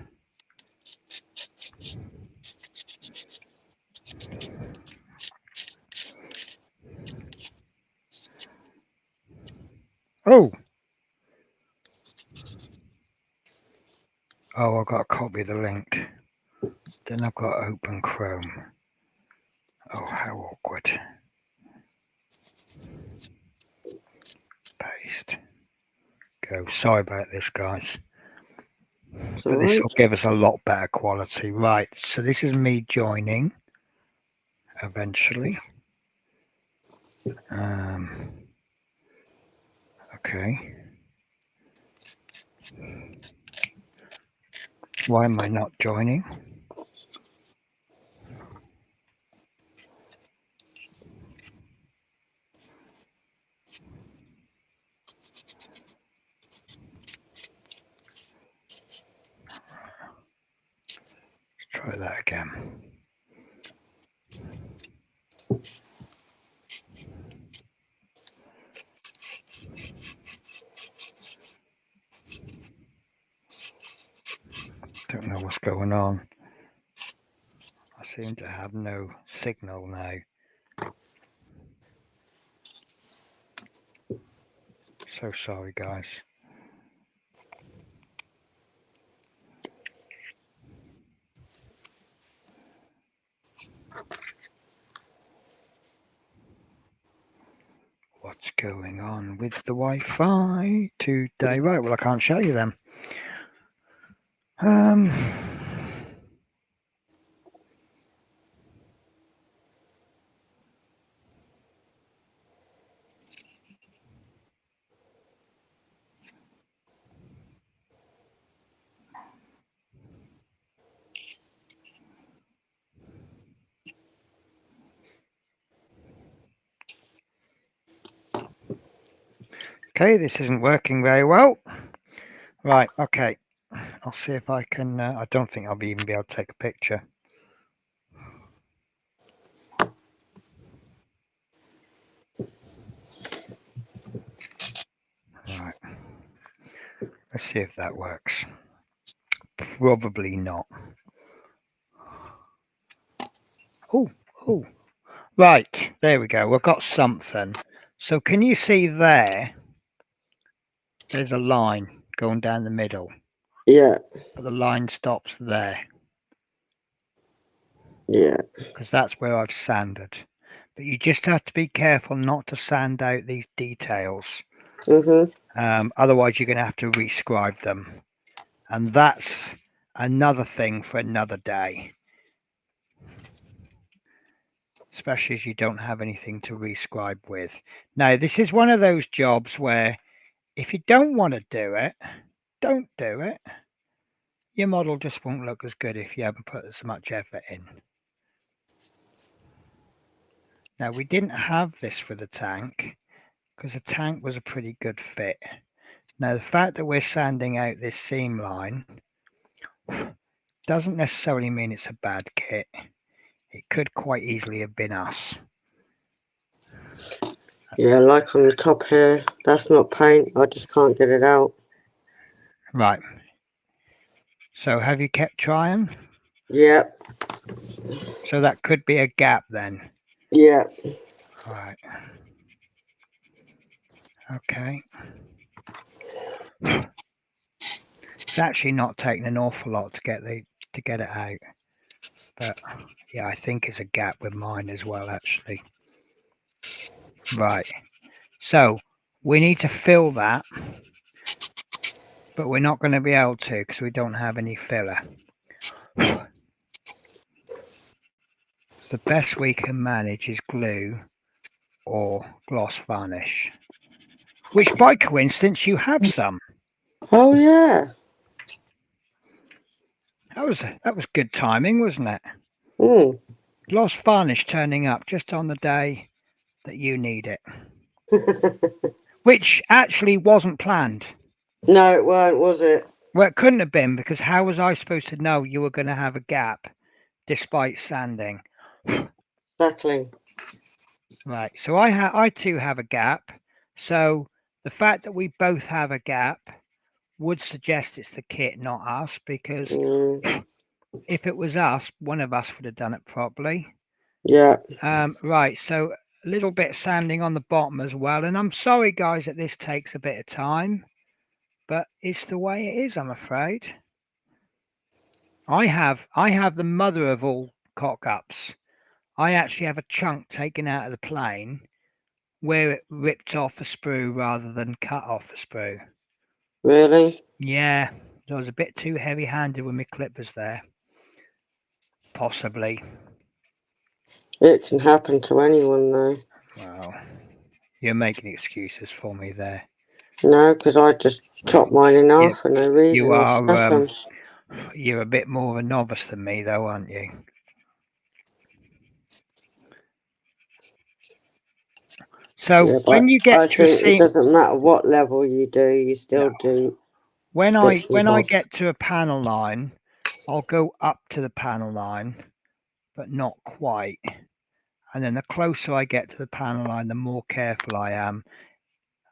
Oh, I've got to copy the link. Then I've got to open Chrome. Oh, how awkward. Paste. Go. Sorry about this, guys. It's But this alright. will give us a lot better quality. Right, so this is me joining eventually. Okay. Why am I not joining? Let's try that again. Don't know what's going on. I seem to have no signal now. So sorry, guys. What's going on with the Wi-Fi today? Right, well, I can't show you them. Okay, this isn't working very well. Right, okay. I'll see if I can. I don't think I'll even be able to take a picture. Right. Let's see if that works. Probably not. Oh. Right, there we go. We've got something. So can you see there? There's a line going down the middle. Yeah. But the line stops there. Yeah. Because that's where I've sanded. But you just have to be careful not to sand out these details. Otherwise, you're going to have to rescribe them. And that's another thing for another day. Especially as you don't have anything to rescribe with. Now, this is one of those jobs where if you don't want to do it, don't do it. Your model just won't look as good if you haven't put as much effort in. Now, we didn't have this for the tank because the tank was a pretty good fit. Now, the fact that we're sanding out this seam line doesn't necessarily mean it's a bad kit. It could quite easily have been us. Yeah, like on the top here, that's not paint. I just can't get it out. Right. So have you kept trying? Yep. So that could be a gap then. Yep. Right. Okay. It's actually not taking an awful lot to get it out. But yeah, I think it's a gap with mine as well, actually. Right. So we need to fill that, but we're not going to be able to because we don't have any filler. The best we can manage is glue or gloss varnish, which by coincidence you have some. Oh yeah. That was good timing, wasn't it? Gloss varnish turning up just on the day that you need it. Which actually wasn't planned. No, it weren't, was it? Well, it couldn't have been, because how was I supposed to know you were going to have a gap despite sanding? Exactly. Right, so I too have a gap. So the fact that we both have a gap would suggest it's the kit, not us, because if it was us, one of us would have done it properly. Yeah. Right, so a little bit sanding on the bottom as well. And I'm sorry, guys, that this takes a bit of time, but it's the way it is, I'm afraid. I have the mother of all cock-ups. I actually have a chunk taken out of the plane where it ripped off a sprue rather than cut off a sprue. Really? Yeah, I was a bit too heavy-handed with my clippers there. Possibly. It can happen to anyone, though. Well, you're making excuses for me there. No, because I just chopped mine in half for no reason. You and are. stuck 'em. You're a bit more of a novice than me, though, aren't you? So Yeah, when you get I to a think it scene, doesn't matter what level you do, you still do. when bits and I bobs. get to a panel line, I'll go up to the panel line, but not quite. And then the closer I get to the panel line, the more careful I am.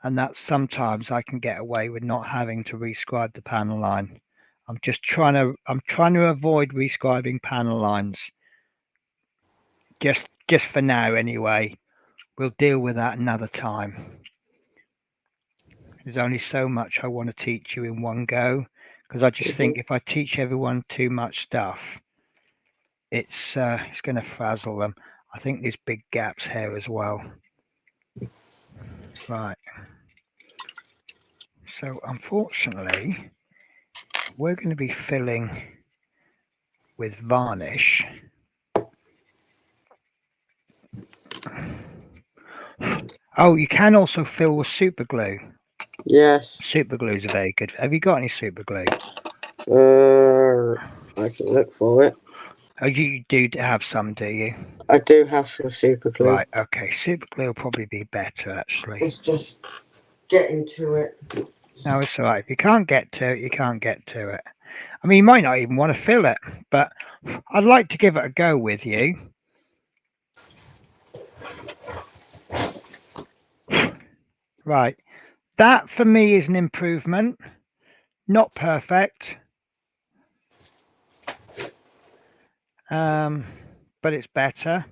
And that sometimes I can get away with not having to rescribe the panel line. I'm trying to avoid rescribing panel lines. Just for now anyway. We'll deal with that another time. There's only so much I want to teach you in one go, because I just think if I teach everyone too much stuff, it's going to frazzle them. I think there's big gaps here as well. Right. So unfortunately, we're going to be filling with varnish. Oh, you can also fill with super glue. Yes. Super glues are very good. Have you got any super glue? I can look for it. Oh, you do have some, do you? I do have some super glue. Right, okay. Super glue will probably be better, actually. It's just getting to it. No, it's all right. If you can't get to it, you can't get to it. I mean, you might not even want to fill it, but I'd like to give it a go with you. Right. That, for me, is an improvement. Not perfect. But it's better.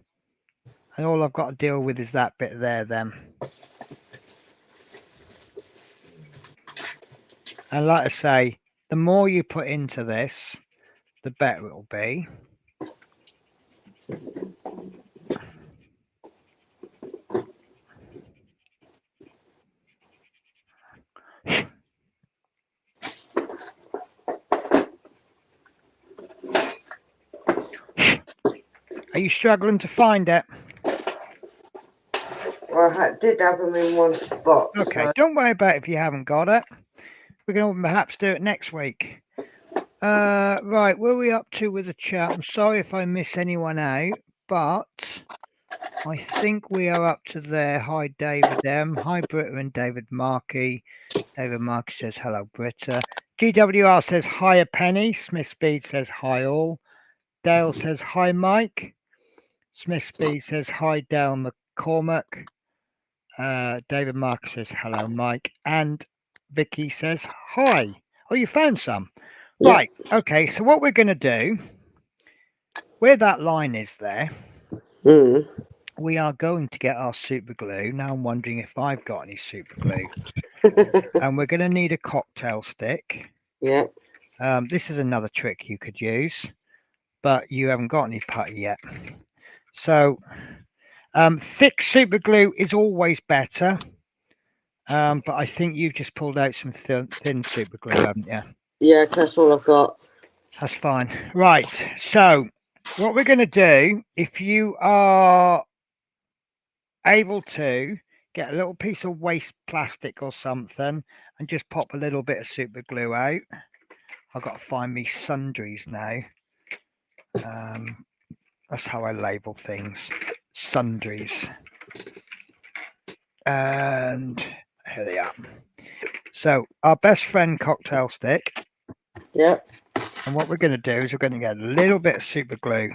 And all I've got to deal with is that bit there then. And like I say, the more you put into this, the better it'll be. Are you struggling to find it? Well, I did have them in one spot. Okay, So. don't worry about it if you haven't got it. We can perhaps do it next week. Right, where are we up to with the chat? I'm sorry if I miss anyone out, but I think we are up to there. Hi, David M. Hi, Britta and David Markey. David Markey says hello, Britta. GWR says hi, a penny. Smith Speed says hi, all. Dale says hi, Mike. Smith Speed says hi, Dale McCormack. David Markey says hello, Mike. And Vicky says hi. Oh, you found some. Yep. Right. Okay. So what we're going to do, where that line is there, we are going to get our super glue. Now I'm wondering if I've got any super glue. And we're going to need a cocktail stick. Yep. This is another trick you could use, but you haven't got any putty yet. So thick super glue is always better. But I think you've just pulled out some thin super glue, haven't you? Yeah, that's all I've got. That's fine. Right. So what we're going to do, if you are able to, get a little piece of waste plastic or something and just pop a little bit of super glue out. I've got to find me sundries now. That's how I label things. Sundries. And here they are. So our best friend cocktail stick. Yep. And what we're going to do is we're going to get a little bit of super glue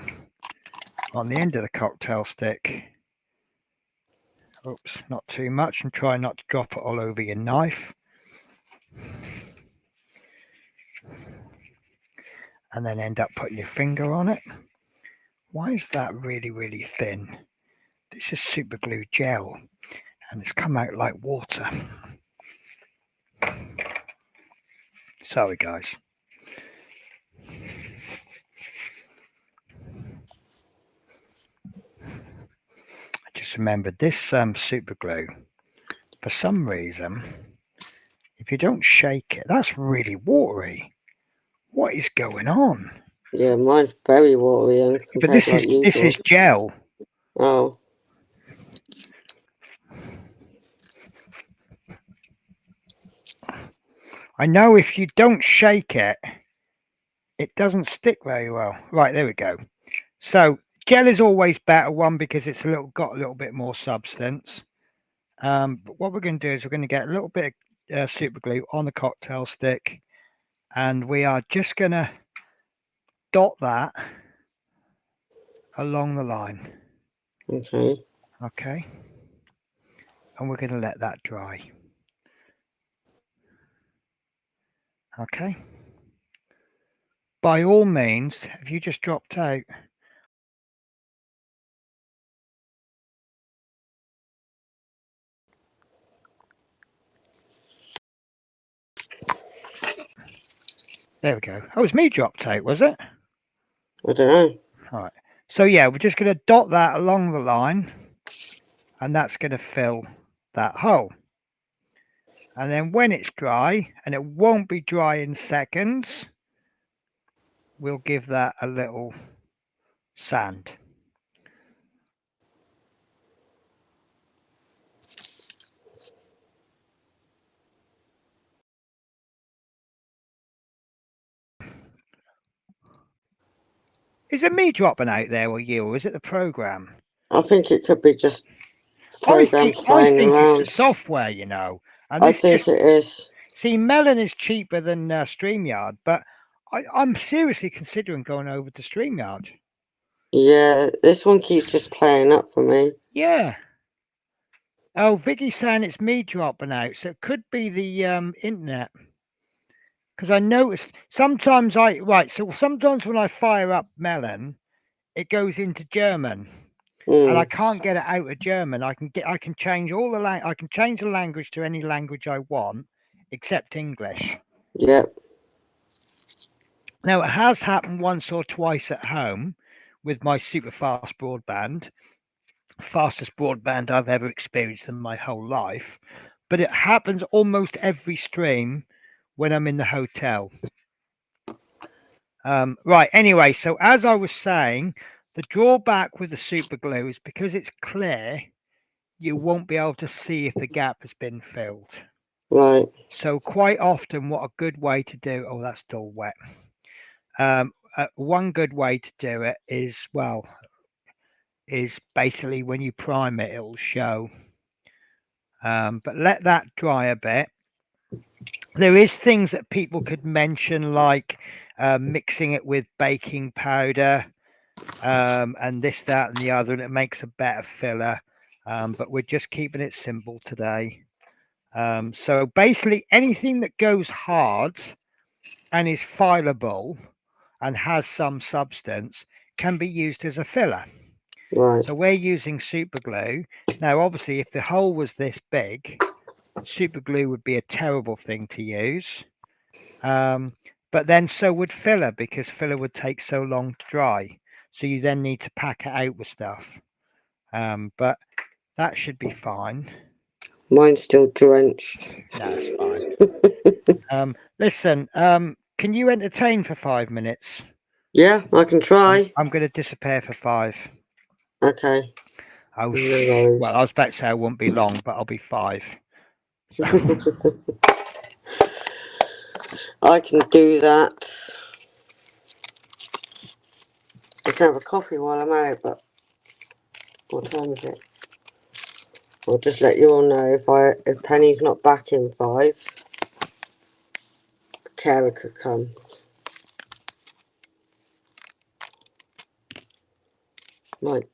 on the end of the cocktail stick. Oops, not too much, and try not to drop it all over your knife. And then end up putting your finger on it. Why is that really, really thin? This is super glue gel, and it's come out like water. Sorry, guys. I just remembered this super glue. For some reason, if you don't shake it, that's really watery. What is going on? Yeah, mine's very watery and But compared to like usual. this is gel. Oh. I know if you don't shake it, it doesn't stick very well. Right, there we go. So gel is always better, one, because it's got a little bit more substance. But what we're going to do is we're going to get a little bit of super glue on the cocktail stick, and we are just going to dot that along the line. Okay. Okay. And we're going to let that dry. Okay. By all means, if you just dropped out. There we go. Oh, it was me dropped out, was it? I don't know. All right. So yeah, we're just going to dot that along the line, and that's going to fill that hole. And then when it's dry, and it won't be dry in seconds, we'll give that a little sand. Is it me dropping out there, or you, or is it the program? I think it could be just I programs think playing around. it's the software, you know. And I this think it is. See, Melon is cheaper than StreamYard, but I'm seriously considering going over to StreamYard. Yeah, this one keeps just playing up for me. Yeah. Oh, Vicky's saying it's me dropping out, so it could be the internet. Because I noticed sometimes sometimes when I fire up Melon, it goes into German, and I can't get it out of German. I can change I can change the language to any language I want, except English. Yep. Now, it has happened once or twice at home with my super fast broadband, fastest broadband I've ever experienced in my whole life. But it happens almost every stream when I'm in the hotel. Right. Anyway, so as I was saying, the drawback with the super glue is because it's clear, you won't be able to see if the gap has been filled. Right. So quite often, what a good way to do, oh, that's still wet. One good way to do it is basically when you prime it, it'll show. But let that dry a bit. There is things that people could mention, like mixing it with baking powder, and this, that, and the other, and it makes a better filler. But we're just keeping it simple today. So basically, anything that goes hard and is fileable and has some substance can be used as a filler. Right. So we're using super glue. Now, obviously, if the hole was this big, super glue would be a terrible thing to use. But then so would filler, because filler would take so long to dry. So you then need to pack it out with stuff. But that should be fine. Mine's still drenched. That's fine. Listen, can you entertain for 5 minutes? Yeah, I can try. I'm going to disappear for 5. Okay. Well, No worries. I was about to say I won't be long, but I'll be 5. So. I can do that. I can have a coffee while I'm out, but what time is it? I'll just let you all know if Penny's not back in 5, Kara could come. Mike.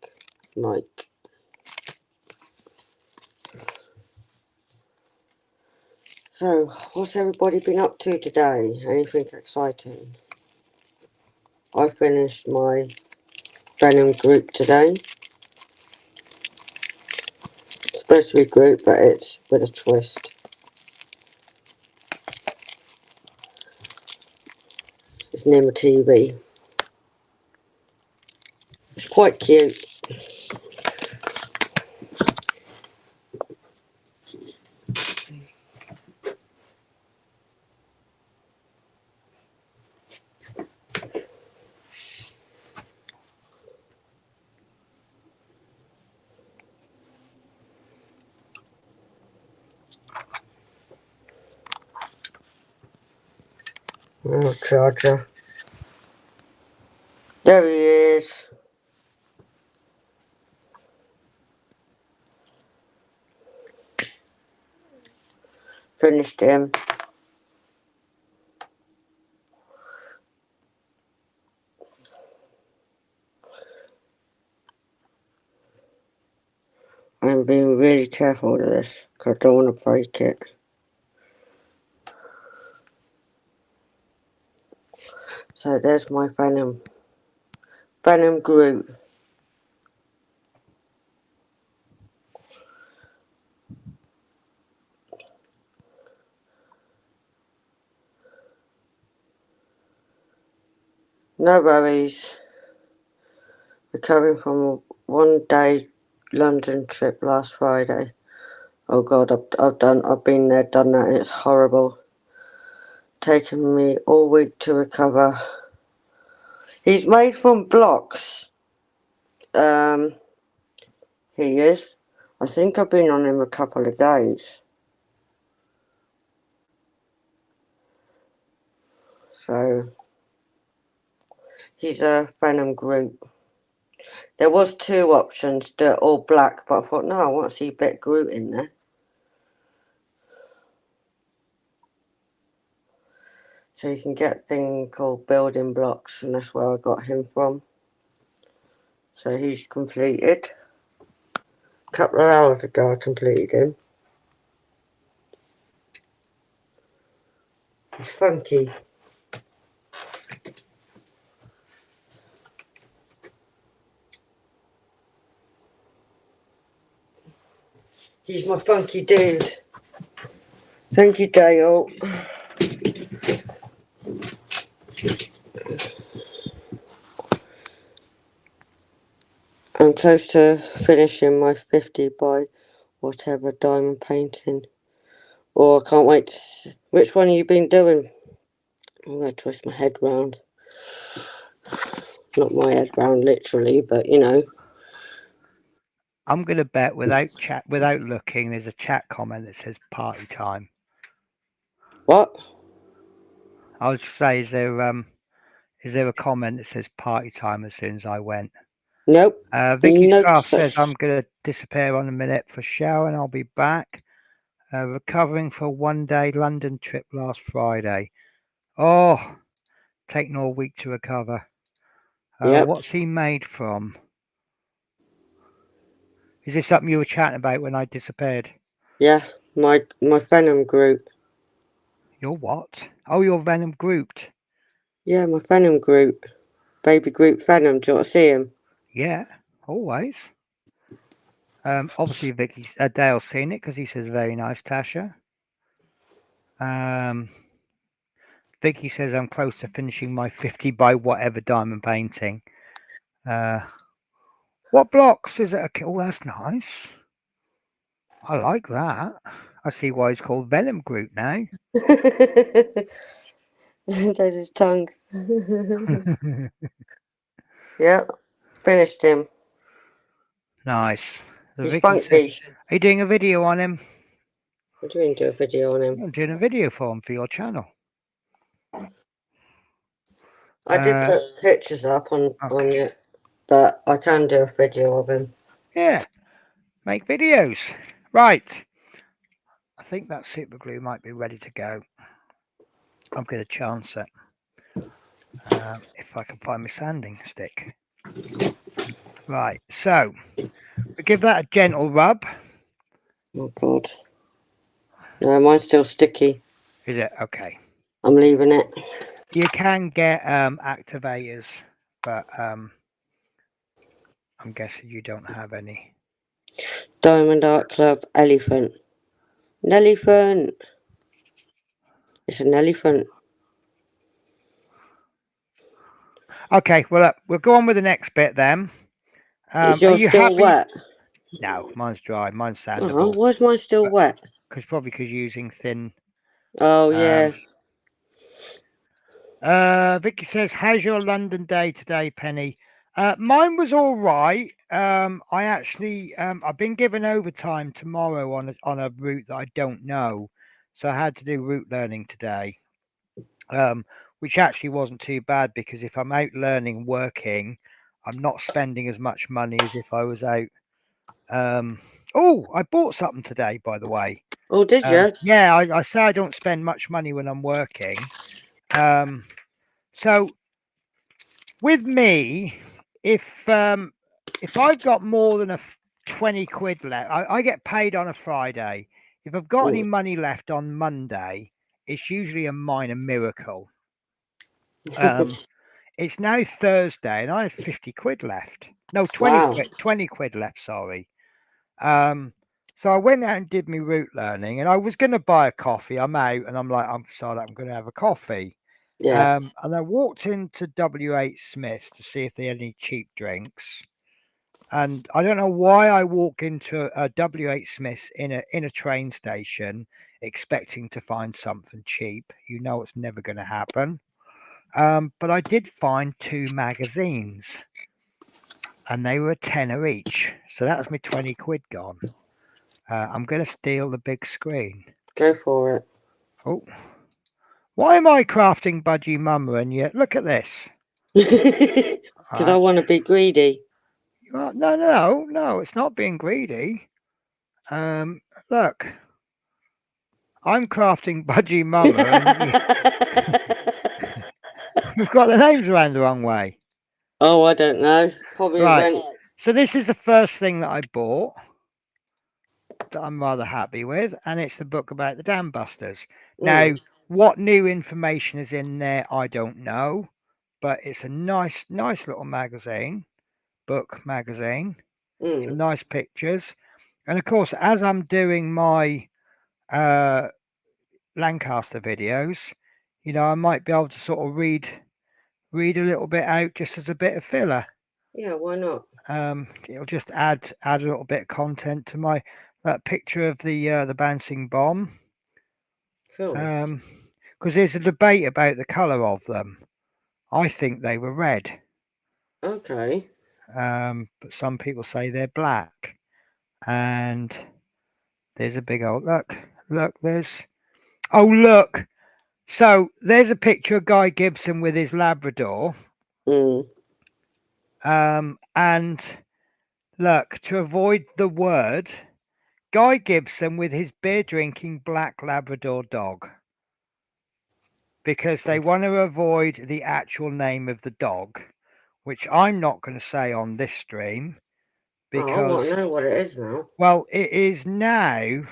So, what's everybody been up to today? Anything exciting? I finished my Venom group today. It's supposed to be group, but it's with a twist. It's near my TV. It's quite cute. Oh, charger. There he is. Finished him. I'm being really careful with this because I don't want to break it. So there's my Venom group. No worries. Recovering from a one-day London trip last Friday. Oh God, I've been there, done that, and it's horrible. Taking me all week to recover. He's made from blocks. He is. I think I've been on him a couple of days. So he's a Venom group. There was two options, they're all black, but I thought, no, I want to see a bit of Groot in there. So you can get a thing called building blocks, and that's where I got him from. So he's completed. A couple of hours ago I completed him. He's funky. He's my funky dude. Thank you, Dale. I'm close to finishing my 50 by whatever diamond painting. Or I can't wait to see. Which one have you been doing? I'm going to twist my head round. Not my head round literally, but you know. I'm going to bet without looking, there's a chat comment that says party time. What? I would say, is there a comment that says party time as soon as I went? Nope. Vicky No Craft such. says, I'm going to disappear on a minute for shower and I'll be back. Recovering for a one-day London trip last Friday. Oh, taking all week to recover. Yep. What's he made from? Is this something you were chatting about when I disappeared? Yeah, my Venom group. Your what? Oh, your Venom grouped. Yeah, my Venom group. Baby group Venom, do you want to see him? Yeah, always. Obviously, Dale's seen it because he says, very nice, Tasha. Vicky says, I'm close to finishing my 50 by whatever diamond painting. What blocks is it? Oh, that's nice. I like that. I see why it's called Venom Group now. There's his tongue. Yep, finished him. Nice. So He's Vicky says, funky. are you doing a video on him? What do you mean do a video on him? I'm doing a video for him for your channel. I did put pictures up on Okay. it, but I can do a video of him. Yeah, make videos. Right. I think that super glue might be ready to go. I'm going to chance it. If I can find my sanding stick. Right, so we give that a gentle rub. Oh God. No, mine's still sticky. Is it? Okay. I'm leaving it. You can get activators, but I'm guessing you don't have any. Diamond Art Club elephant. An elephant. It's an elephant. Okay, well, we'll go on with the next bit then. Is Are yours you still happy? wet? No, mine's dry. Mine's Oh, sandable. why's mine still wet? Probably because using thin. Oh, yeah. Vicky says, "How's your London day today, Penny?" Mine was all right. I actually, I've been given overtime tomorrow on a route that I don't know, so I had to do route learning today. Which actually wasn't too bad because if I'm out learning, working, I'm not spending as much money as if I was out. Oh, I bought something today, by the way. Oh, did you? Yeah, I say I don't spend much money when I'm working. So with me, if I've got more than 20 quid left, I get paid on a Friday. If I've got any money left on Monday, it's usually a minor miracle. It's now Thursday and I had 50 quid left. No, 20 Wow. quid, 20 quid left, sorry. So I went out and did my route learning and I was going to buy a coffee. I'm out and I'm like, I'm sorry, I'm going to have a coffee. Yeah. And I walked into W.H. Smith's to see if they had any cheap drinks. And I don't know why I walk into a W.H. Smith's in a train station expecting to find something cheap. You know it's never going to happen. But I did find 2 magazines and they were a tenner each. So that was my 20 quid gone. I'm going to steal the big screen. Go for it. Oh, why am I crafting Budgie Mama and yet look at this? Because I want to be greedy. No, it's not being greedy. Look, I'm crafting Budgie Mama and we've got the names around the wrong way. Oh, I don't know. Probably Right. went. So this is the first thing that I bought that I'm rather happy with, and it's the book about the Dam Busters. Now, what new information is in there, I don't know, but it's a nice little magazine, book magazine. Some nice pictures, and of course, as I'm doing my Lancaster videos, you know, I might be able to sort of read a little bit out just as a bit of filler. Yeah, why not? It'll just add a little bit of content to my that picture of the bouncing bomb. Cool. Because there's a debate about the colour of them. I think they were red. Okay. But some people say they're black. And there's a big old look. Look. So there's a picture of Guy Gibson with his Labrador. And look, to avoid the word, Guy Gibson with his beer drinking black Labrador dog. Because they want to avoid the actual name of the dog, which I'm not going to say on this stream. Because I want to know what it is now. Well, it is now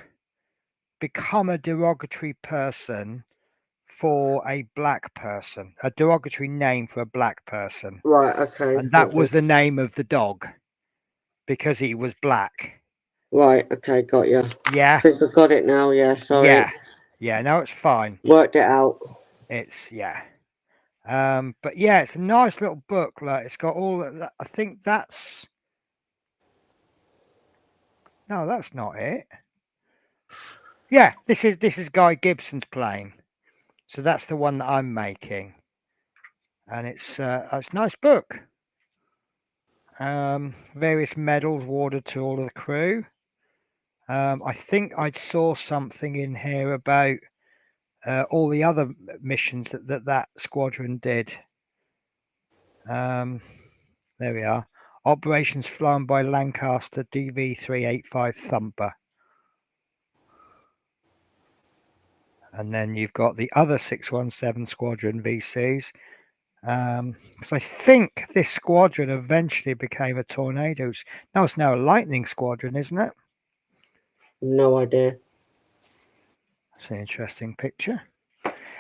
become a derogatory person for a black person, a derogatory name for a black person. Right, okay. And that was the name of the dog because he was black. Right, okay, got you. Yeah. I think I got it now, yeah, sorry. Yeah, no, it's fine. Worked it out. Yeah. But yeah, it's a nice little book. Like it's got all that. I think that's. No, that's not it. Yeah, this is Guy Gibson's plane. So that's the one that I'm making. And it's a nice book. Various medals awarded to all of the crew. I think I saw something in here about all the other missions that squadron did. There we are. Operations flown by Lancaster DV385 Thumper. And then you've got the other 617 squadron VCs. Because I think this squadron eventually became a Tornadoes. No, it's now a Lightning squadron, isn't it? No idea. It's an interesting picture.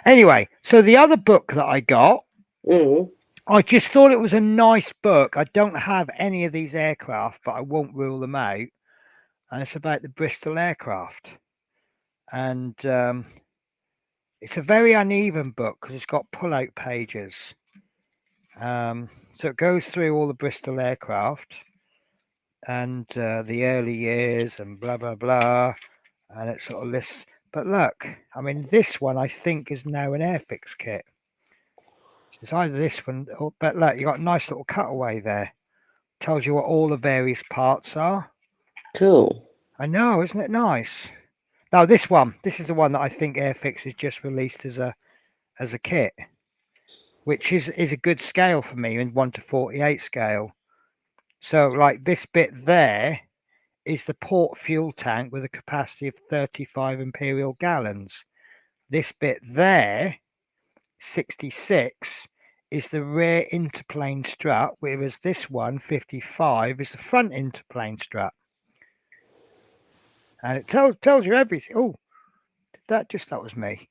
Anyway, so the other book that I got, Mm. I just thought it was a nice book. I don't have any of these aircraft, but I won't rule them out. And it's about the Bristol aircraft. And it's a very uneven book because it's got pull-out pages. So it goes through all the Bristol aircraft and the early years and blah, blah, blah. And it sort of lists. But look, I mean, this one I think is now an Airfix kit. It's either this one, or, but look, you got a nice little cutaway there. Tells you what all the various parts are. Cool. I know, isn't it nice? Now this is the one that I think Airfix has just released as a kit, which is a good scale for me in 1:48 scale. So like this bit there is the port fuel tank with a capacity of 35 imperial gallons. This bit there, 66, is the rear interplane strut, whereas this one, 55, is the front interplane strut. And it tells you everything. Oh, that was me.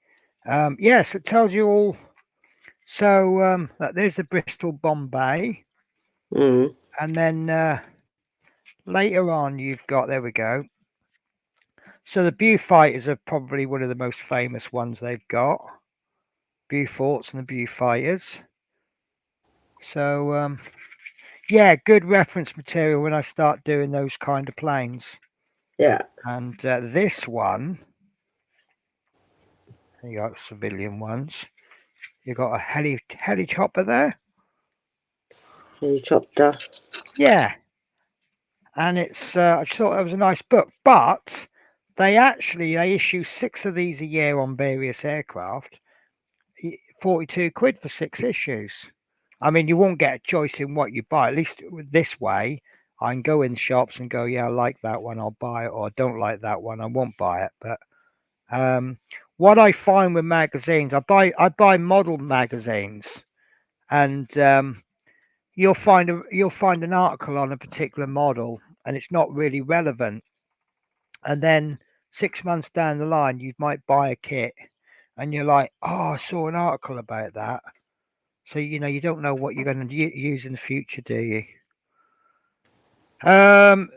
Yes, it tells you all. So there's the Bristol Bombay, Mm. and then later on you've got, there we go. So the Beaufighters are probably one of the most famous ones they've got. Beauforts and the Beaufighters. So yeah, good reference material when I start doing those kind of planes. Yeah. And this one, you got civilian ones. You got a heli chopper there. Helicopter. Yeah, and it's I just thought that was a nice book, but they issue 6 of these a year on various aircraft. 42 quid for 6 issues. I mean, you won't get a choice in what you buy. At least this way, I can go in shops and go, yeah, I like that one, I'll buy it, or I don't like that one, I won't buy it. But what I find with magazines, I buy model magazines, and you'll find an article on a particular model, and it's not really relevant. And then 6 months down the line, you might buy a kit, and you're like, oh, I saw an article about that. So you don't know what you're going to use in the future, do you? So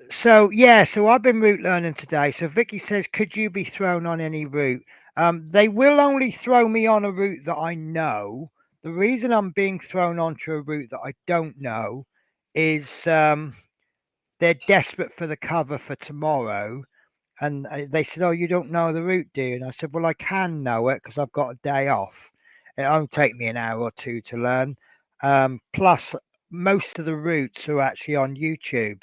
I've been route learning today. So Vicky says, could you be thrown on any route? They will only throw me on a route that I know. The reason I'm being thrown onto a route that I don't know is they're desperate for the cover for tomorrow. And they said, oh, you don't know the route, do you? And I said, well, I can know it because I've got a day off. It won't take me an hour or two to learn. Plus, most of the routes are actually on YouTube.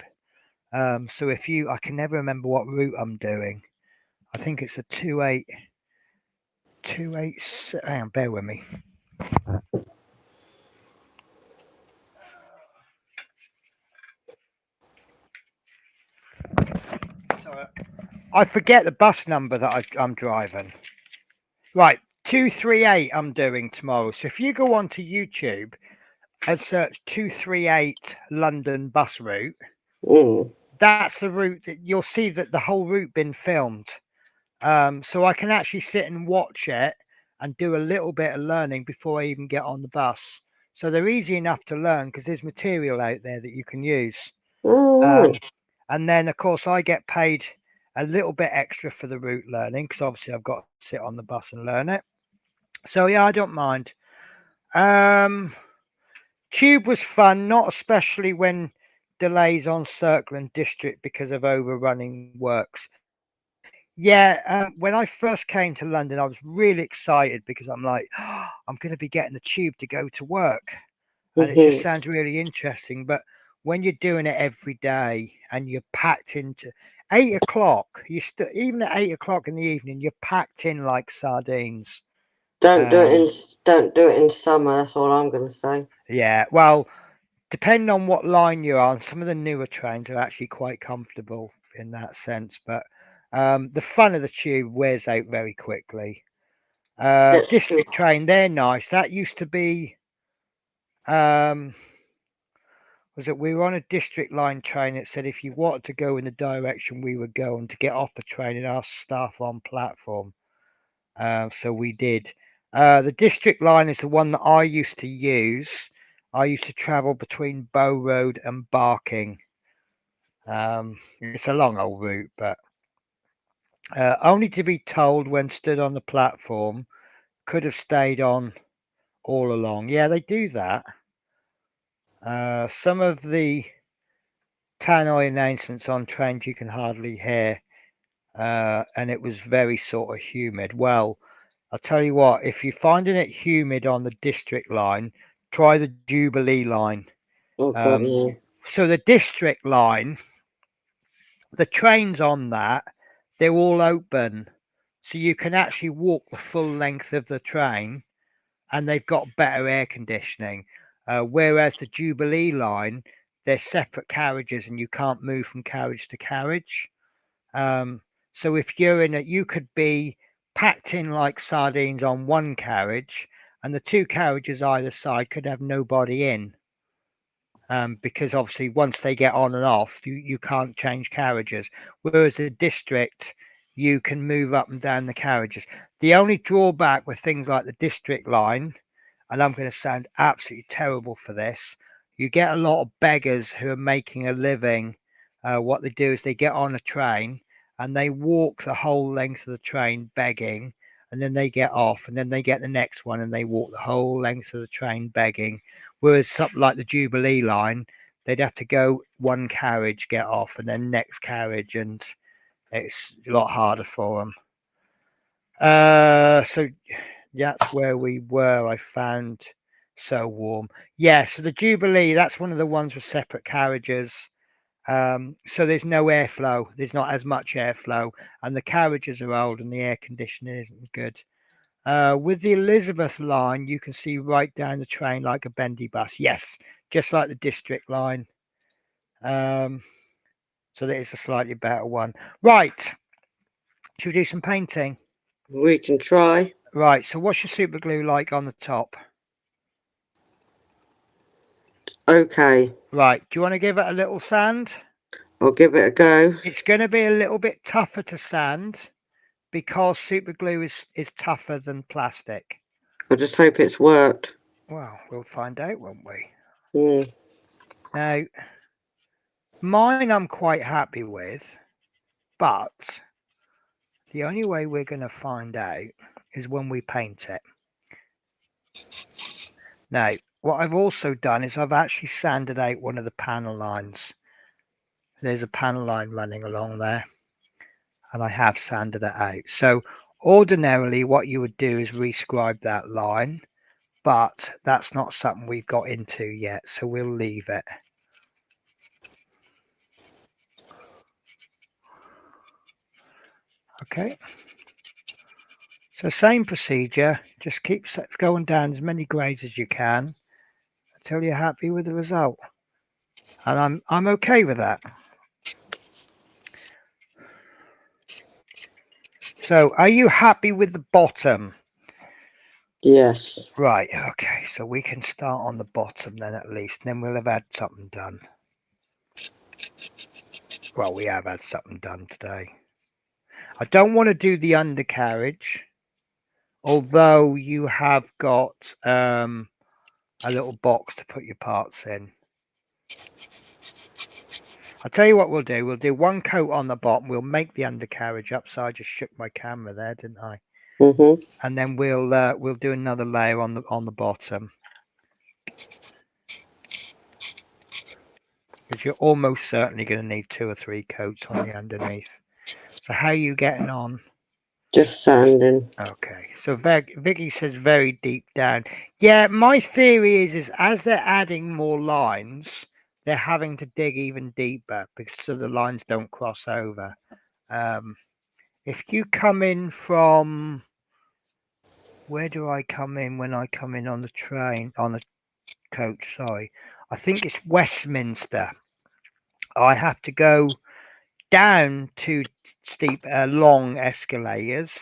So I can never remember what route I'm doing. I think it's a 28. Hang on, bear with me. So I forget the bus number that I'm driving. Right, 238 I'm doing tomorrow. So if you go onto YouTube and search 238 London bus route, that's the route that you'll see that the whole route been filmed. So I can actually sit and watch it and do a little bit of learning before I even get on the bus. So they're easy enough to learn because there's material out there that you can use. And then, of course, I get paid a little bit extra for the route learning because obviously I've got to sit on the bus and learn it. So, yeah, I don't mind. Tube was fun, not especially when delays on Circle and District because of overrunning works. Yeah, when I first came to London, I was really excited because I'm like, oh, I'm going to be getting the tube to go to work. And it just sounds really interesting. But when you're doing it every day and you're packed into 8 o'clock, even at 8 o'clock in the evening, you're packed in like sardines. Don't do it in summer. That's all I'm going to say. Yeah, well, depending on what line you're on, some of the newer trains are actually quite comfortable in that sense. But the fun of the tube wears out very quickly. District train, they're nice. That used to be. Was it we were on a district line train that said if you wanted to go in the direction we were going to get off the train and ask staff on platform. So we did. The district line is the one that I used to use. I used to travel between Bow Road and Barking. It's a long old route, but only to be told when stood on the platform, could have stayed on all along. Yeah, they do that. Some of the tannoy announcements on trains you can hardly hear, and it was very sort of humid. Well, I'll tell you what, if you're finding it humid on the district line, try the Jubilee line. Oh God, yeah. So the district line, the trains on that, they're all open. So you can actually walk the full length of the train, and they've got better air conditioning. Whereas the Jubilee line, they're separate carriages and you can't move from carriage to carriage. So if you're in it, you could be packed in like sardines on one carriage, and the two carriages either side could have nobody in. Because obviously once they get on and off, you can't change carriages. Whereas the district, you can move up and down the carriages. The only drawback with things like the district line, and I'm going to sound absolutely terrible for this, you get a lot of beggars who are making a living. What they do is they get on a train and they walk the whole length of the train begging, and then they get off, and then they get the next one and they walk the whole length of the train begging. Whereas something like the Jubilee line, they'd have to go one carriage, get off, and then next carriage, and it's a lot harder for them. So that's where we were. I found so warm. Yeah, so the Jubilee, that's one of the ones with separate carriages. So there's no airflow. There's not as much airflow, and the carriages are old, and the air conditioning isn't good. With the Elizabeth line, you can see right down the train like a bendy bus. Yes, just like the district line. So that is a slightly better one. Right. Should we do some painting? We can try. Right. So what's your super glue like on the top? Okay. Right. Do you want to give it a little sand? I'll give it a go. It's going to be a little bit tougher to sand because super glue is tougher than plastic. I just hope it's worked. Well, we'll find out, won't we? Mm. Now, mine I'm quite happy with, but the only way we're going to find out is when we paint it. Now, what I've also done is I've actually sanded out one of the panel lines. There's a panel line running along there, and I have sanded it out. So ordinarily what you would do is rescribe that line, but that's not something we've got into yet, so we'll leave it. Okay. So same procedure, just keep going down as many grades as you can until you're happy with the result. And I'm okay with that. So are you happy with the bottom? Yes. Right, okay, so we can start on the bottom then at least, and then we'll have had something done. Well, we have had something done today. I don't want to do the undercarriage, although you have got a little box to put your parts in. I'll tell you what we'll do. We'll do one coat on the bottom. We'll make the undercarriage up. So I just shook my camera there, didn't I? Mm-hmm. And then we'll do another layer on the bottom. Because you're almost certainly going to need 2 or 3 coats on the underneath. So how are you getting on? Just sanding. Okay. So Vicky says very deep down. Yeah, my theory is as they're adding more lines, they're having to dig even deeper because so the lines don't cross over. If you come in from, where do I come in when I come in on the train, on the coach? Sorry, I think it's Westminster. I have to go down to steep, long escalators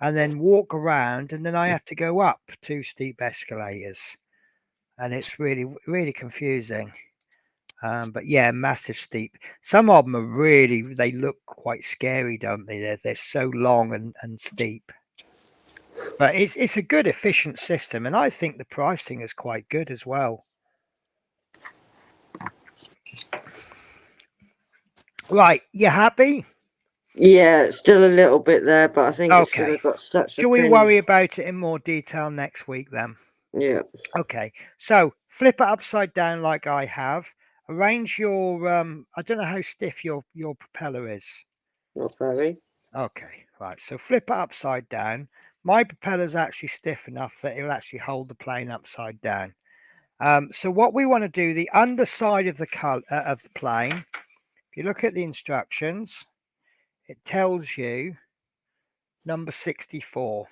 and then walk around, and then I have to go up 2 steep escalators, and it's really, really confusing. But yeah, massive steep. Some of them are really, they look quite scary, don't they? They're so long and steep. But it's a good, efficient system, and I think the pricing is quite good as well. Right, you happy? Yeah, it's still a little bit there, but I think it's because Okay. I've got such a Shall we thin. worry about it in more detail next week then? Yeah, Okay. So flip it upside down like I have. Arrange your I don't know how stiff your propeller is. not very. Okay, right. So flip it upside down. My propeller's actually stiff enough that it'll actually hold the plane upside down. So what we want to do, the underside of the plane, if you look at the instructions, it tells you number 64.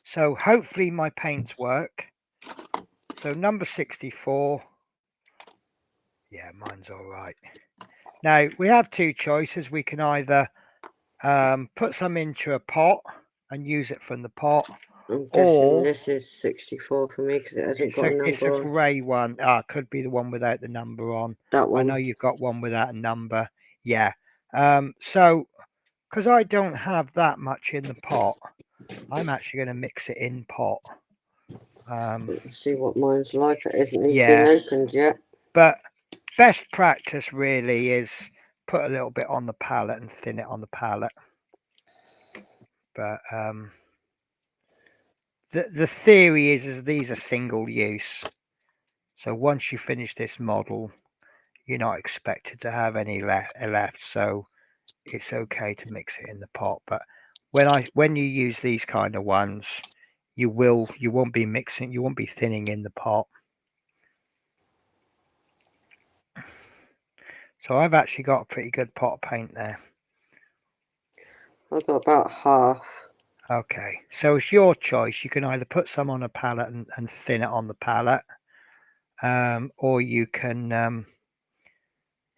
So hopefully my paints work. So number 64. Yeah, mine's all right. Now we have two choices. We can either put some into a pot and use it from the pot, I'm guessing or this is 64 for me because it hasn't got a it's a number on. grey one. Ah, could be the one without the number on. That I know one. you've got one without a number. Yeah. So because I don't have that much in the pot, I'm actually going to mix it in pot. Let's see what mine's like. It hasn't even been Yeah, opened yet. but best practice really is put a little bit on the palette and thin it on the palette. But the theory is these are single use. So once you finish this model, you're not expected to have any left. So it's okay to mix it in the pot. But when you use these kind of ones, you won't be mixing, you won't be thinning in the pot. So I've actually got a pretty good pot of paint there. I've got about half. Okay, so it's your choice. You can either put some on a palette and thin it on the palette, or you can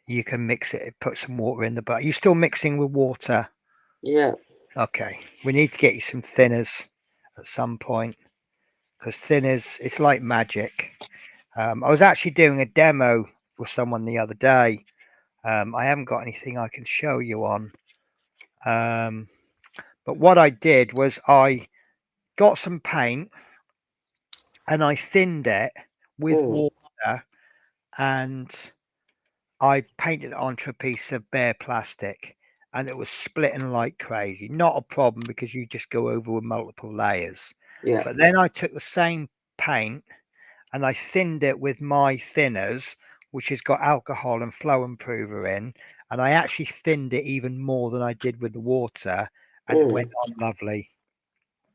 mix it, put some water in the butt. You're still mixing with water. Yeah. Okay, we need to get you some thinners at some point, because thinners, it's like magic. I was actually doing a demo with someone the other day. I haven't got anything I can show you on. But what I did was I got some paint and I thinned it with water, and I painted it onto a piece of bare plastic, and it was splitting like crazy. Not a problem because you just go over with multiple layers. Yeah. But then I took the same paint and I thinned it with my thinners, which has got alcohol and flow improver in, and I actually thinned it even more than I did with the water, and it went on lovely.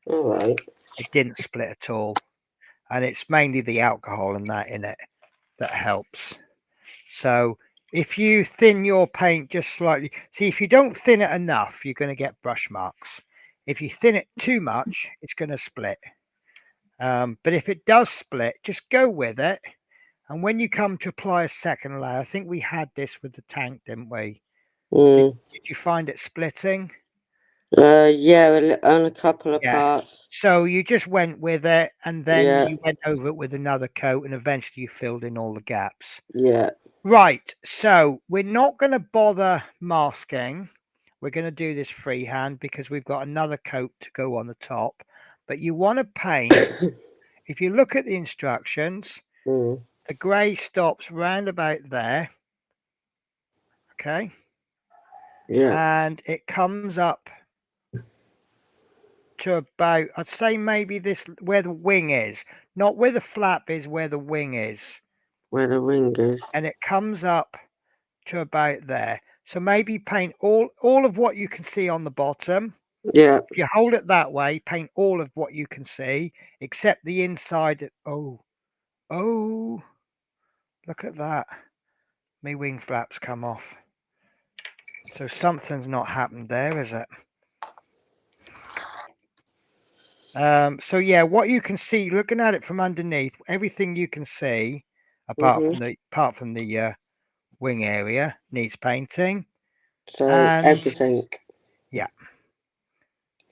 All right. It didn't split at all, and it's mainly the alcohol and that in it that helps. So if you thin your paint just slightly, see, if you don't thin it enough, you're going to get brush marks. If you thin it too much, it's going to split. But if it does split, just go with it. And when you come to apply a second layer, I think we had this with the tank, didn't we? Did you find it splitting? Yeah, on a couple of Yeah. parts. So you just went with it, and then Yeah. you went over it with another coat, and eventually you filled in all the gaps. Yeah. Right. So we're not going to bother masking. We're going to do this freehand because we've got another coat to go on the top. But you want to paint, if you look at the instructions, the grey stops round about there. Okay. Yeah. And it comes up to about, I'd say maybe this, where the wing is, not where the flap is, where the wing is. Where the wing is. And it comes up to about there. So maybe paint all of what you can see on the bottom. Yeah. If you hold it that way, paint all of what you can see, except the inside. Oh, look at that. My wing flaps come off. So something's not happened there, is it? So yeah, what you can see, looking at it from underneath, everything you can see, apart from the wing area, needs painting. So And everything. yeah,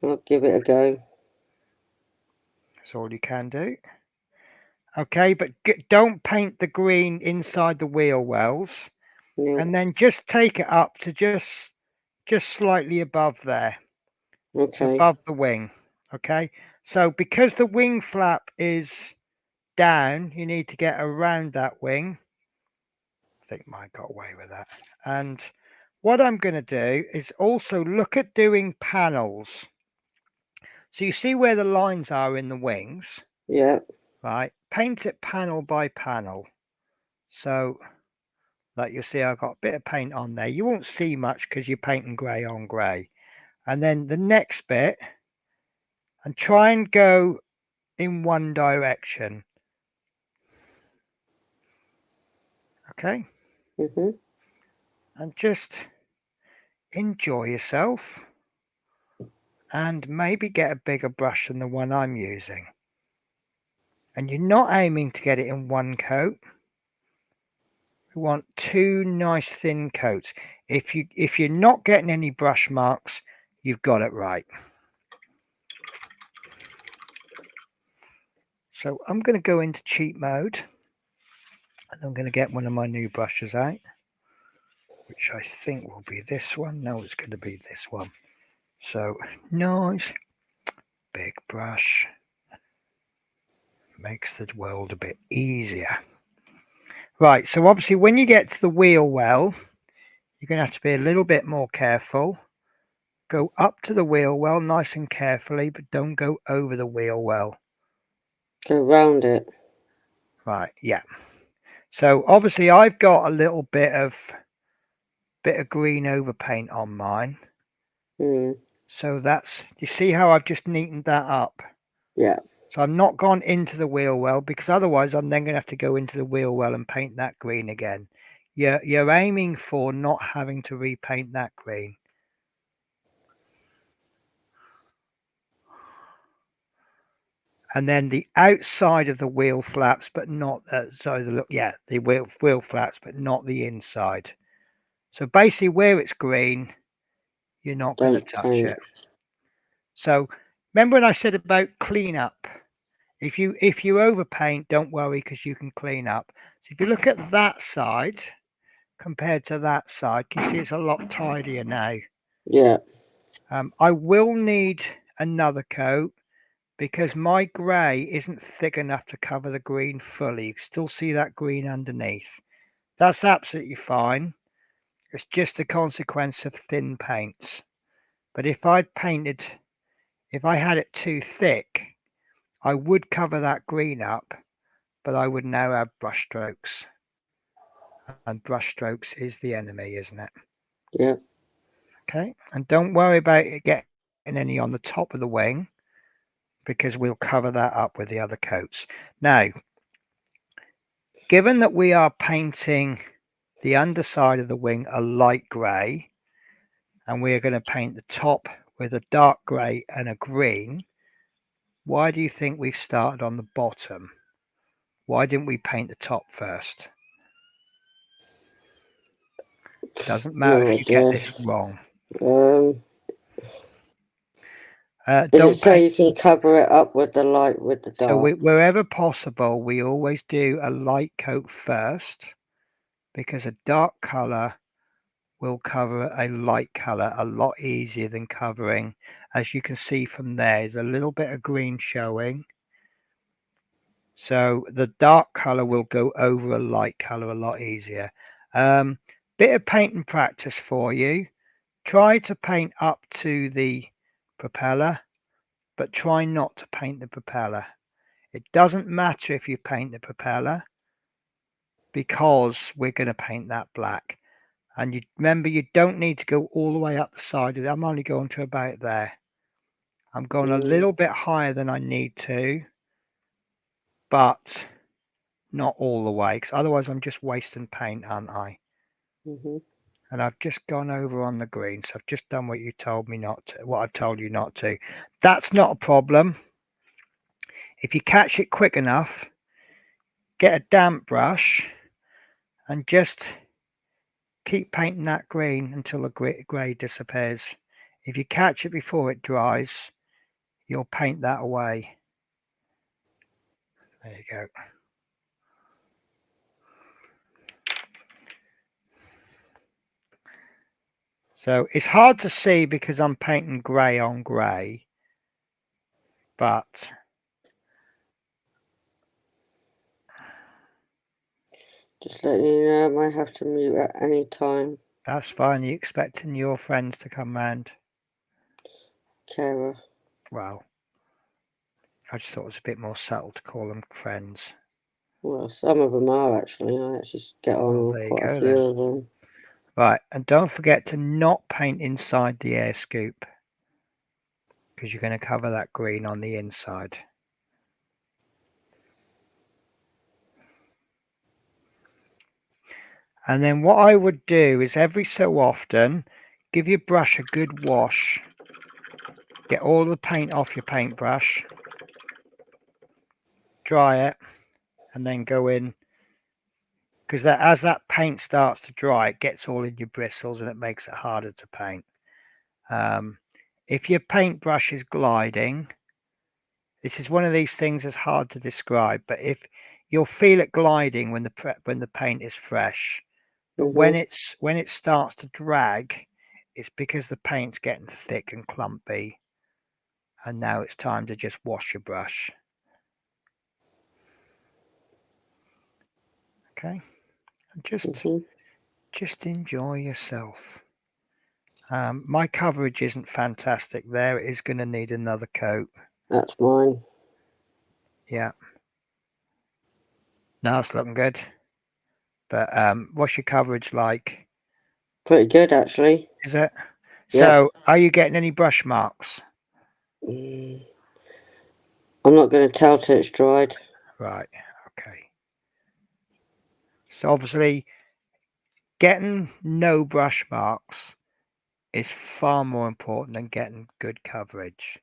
I'll give it a go. that's all you can do. Okay, but don't paint the green inside the wheel wells, and then just take it up to just slightly above there, Okay. above the wing. Okay, so because the wing flap is down, you need to get around that wing. I think mine got away with that. And what I'm going to do is also look at doing panels. So you see where the lines are in the wings, Yeah. right? Paint it panel by panel. So like you'll see, I've got a bit of paint on there. You won't see much because you're painting grey on grey. And then the next bit, and try and go in one direction. Okay? Mhm. And just enjoy yourself and maybe get a bigger brush than the one I'm using. And you're not aiming to get it in one coat. We want two nice thin coats. If you're not getting any brush marks, you've got it right. So I'm going to go into cheat mode, and I'm going to get one of my new brushes out, which I think will be this one. No, it's going to be this one. So nice big brush makes the world a bit easier. Right, so obviously when you get to the wheel well, you're going to have to be a little bit more careful. Go up to the wheel well nice and carefully, but don't go over the wheel well. Go round it. Right, yeah. So obviously I've got a little bit of green overpaint on mine. Mm. So that's, you see how I've just neatened that up? Yeah. So I'm not gone into the wheel well, because otherwise I'm then going to have to go into the wheel well and paint that green again. You're aiming for not having to repaint that green. And then the outside of the wheel flaps, but not the wheel flaps, but not the inside. So basically, where it's green, you're not going to Don't touch paint. it. So remember when I said about clean up? If you overpaint, don't worry, because you can clean up. So if you look at that side compared to that side, you can see it's a lot tidier now. Yeah. I will need another coat, because my grey isn't thick enough to cover the green fully. You can still see that green underneath. That's absolutely fine. It's just a consequence of thin paints. But if I had it too thick, I would cover that green up, but I would now have brush strokes. And brush strokes is the enemy, isn't it? Yeah. Okay, and don't worry about it getting any on the top of the wing, because we'll cover that up with the other coats. Now, given that we are painting the underside of the wing a light grey, and we are going to paint the top with a dark grey and a green, why do you think we've started on the bottom? Why didn't we paint the top first? Doesn't matter No if you get idea. this wrong. Is it Don't so paint. you can cover it up with the light with the So dark? wherever possible, we always do a light coat first, because a dark colour will cover a light colour a lot easier than covering. As you can see from there, there's a little bit of green showing. So the dark colour will go over a light colour a lot easier. Bit of paint and practice for you. Try to paint up to the propeller, but try not to paint the propeller. It doesn't matter if you paint the propeller, because we're going to paint that black. And you remember, you don't need to go all the way up the side of it. I'm only going to about there. I'm going a little bit higher than I need to, but not all the way, because otherwise I'm just wasting paint, aren't I? Mhm. And I've just gone over on the green, so I've just done what you told me not to, what I've told you not to. That's not a problem. If you catch it quick enough, get a damp brush and just keep painting that green until the grey disappears. If you catch it before it dries, you'll paint that away. There you go. So it's hard to see because I'm painting grey on grey, but Just letting you know, I might have to mute at any time. that's fine. You expecting your friends to come round? Kara. Well, I just thought it was a bit more subtle to call them friends. Well, some of them are actually. I actually get on Well, with there you quite a go few then. of them. Right, and don't forget to not paint inside the air scoop, because you're going to cover that green on the inside. And then what I would do is every so often give your brush a good wash. Get all the paint off your paintbrush, dry it, and then go in, because as that paint starts to dry, it gets all in your bristles and it makes it harder to paint. If your paintbrush is gliding, this is one of these things that's hard to describe, but if you'll feel it gliding when the paint is fresh, but when it starts to drag, it's because the paint's getting thick and clumpy, and now it's time to just wash your brush. Okay, and just enjoy yourself. My coverage isn't fantastic there. It is going to need another coat. That's mine. Yeah. Now it's looking good. But what's your coverage like? Pretty good, actually. Is it? Yep. So, are you getting any brush marks? I'm not going to tell till it's dried. Right. Okay. So obviously, getting no brush marks is far more important than getting good coverage,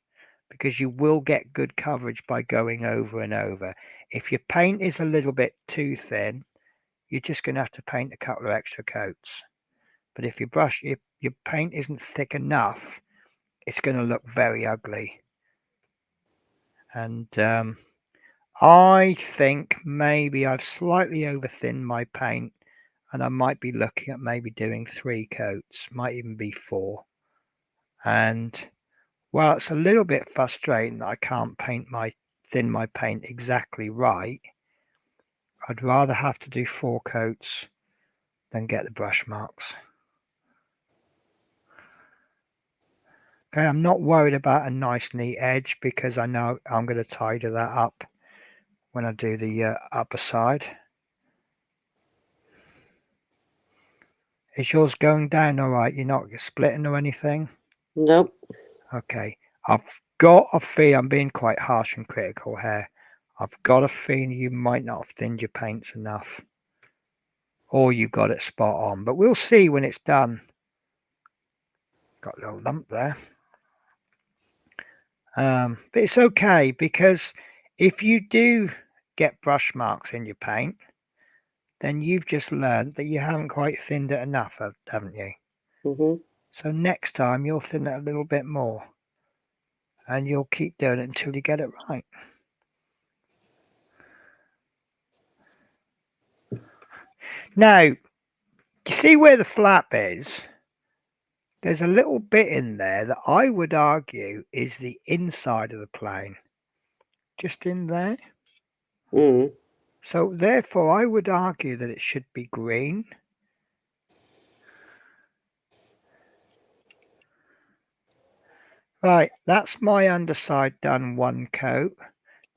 because you will get good coverage by going over and over. If your paint is a little bit too thin, you're just going to have to paint a couple of extra coats. But if your paint isn't thick enough, it's going to look very ugly. And I think maybe I've slightly over-thinned my paint, and I might be looking at maybe doing 3 coats, might even be 4. And well, it's a little bit frustrating that I can't thin my paint exactly right. I'd rather have to do 4 coats than get the brush marks. Okay, I'm not worried about a nice neat edge, because I know I'm going to tidy that up when I do the upper side. Is yours going down all right? You're not splitting or anything? Nope. Okay. I've got a feeling, I'm being quite harsh and critical here. I've got a feeling you might not have thinned your paints enough, or you got it spot on. But we'll see when it's done. Got a little lump there. But it's okay, because if you do get brush marks in your paint, then you've just learned that you haven't quite thinned it enough, haven't you? So next time you'll thin it a little bit more, and you'll keep doing it until you get it right. Now, you see where the flap is? There's a little bit in there that I would argue is the inside of the plane. Just in there. So therefore, I would argue that it should be green. Right, that's my underside done 1 coat.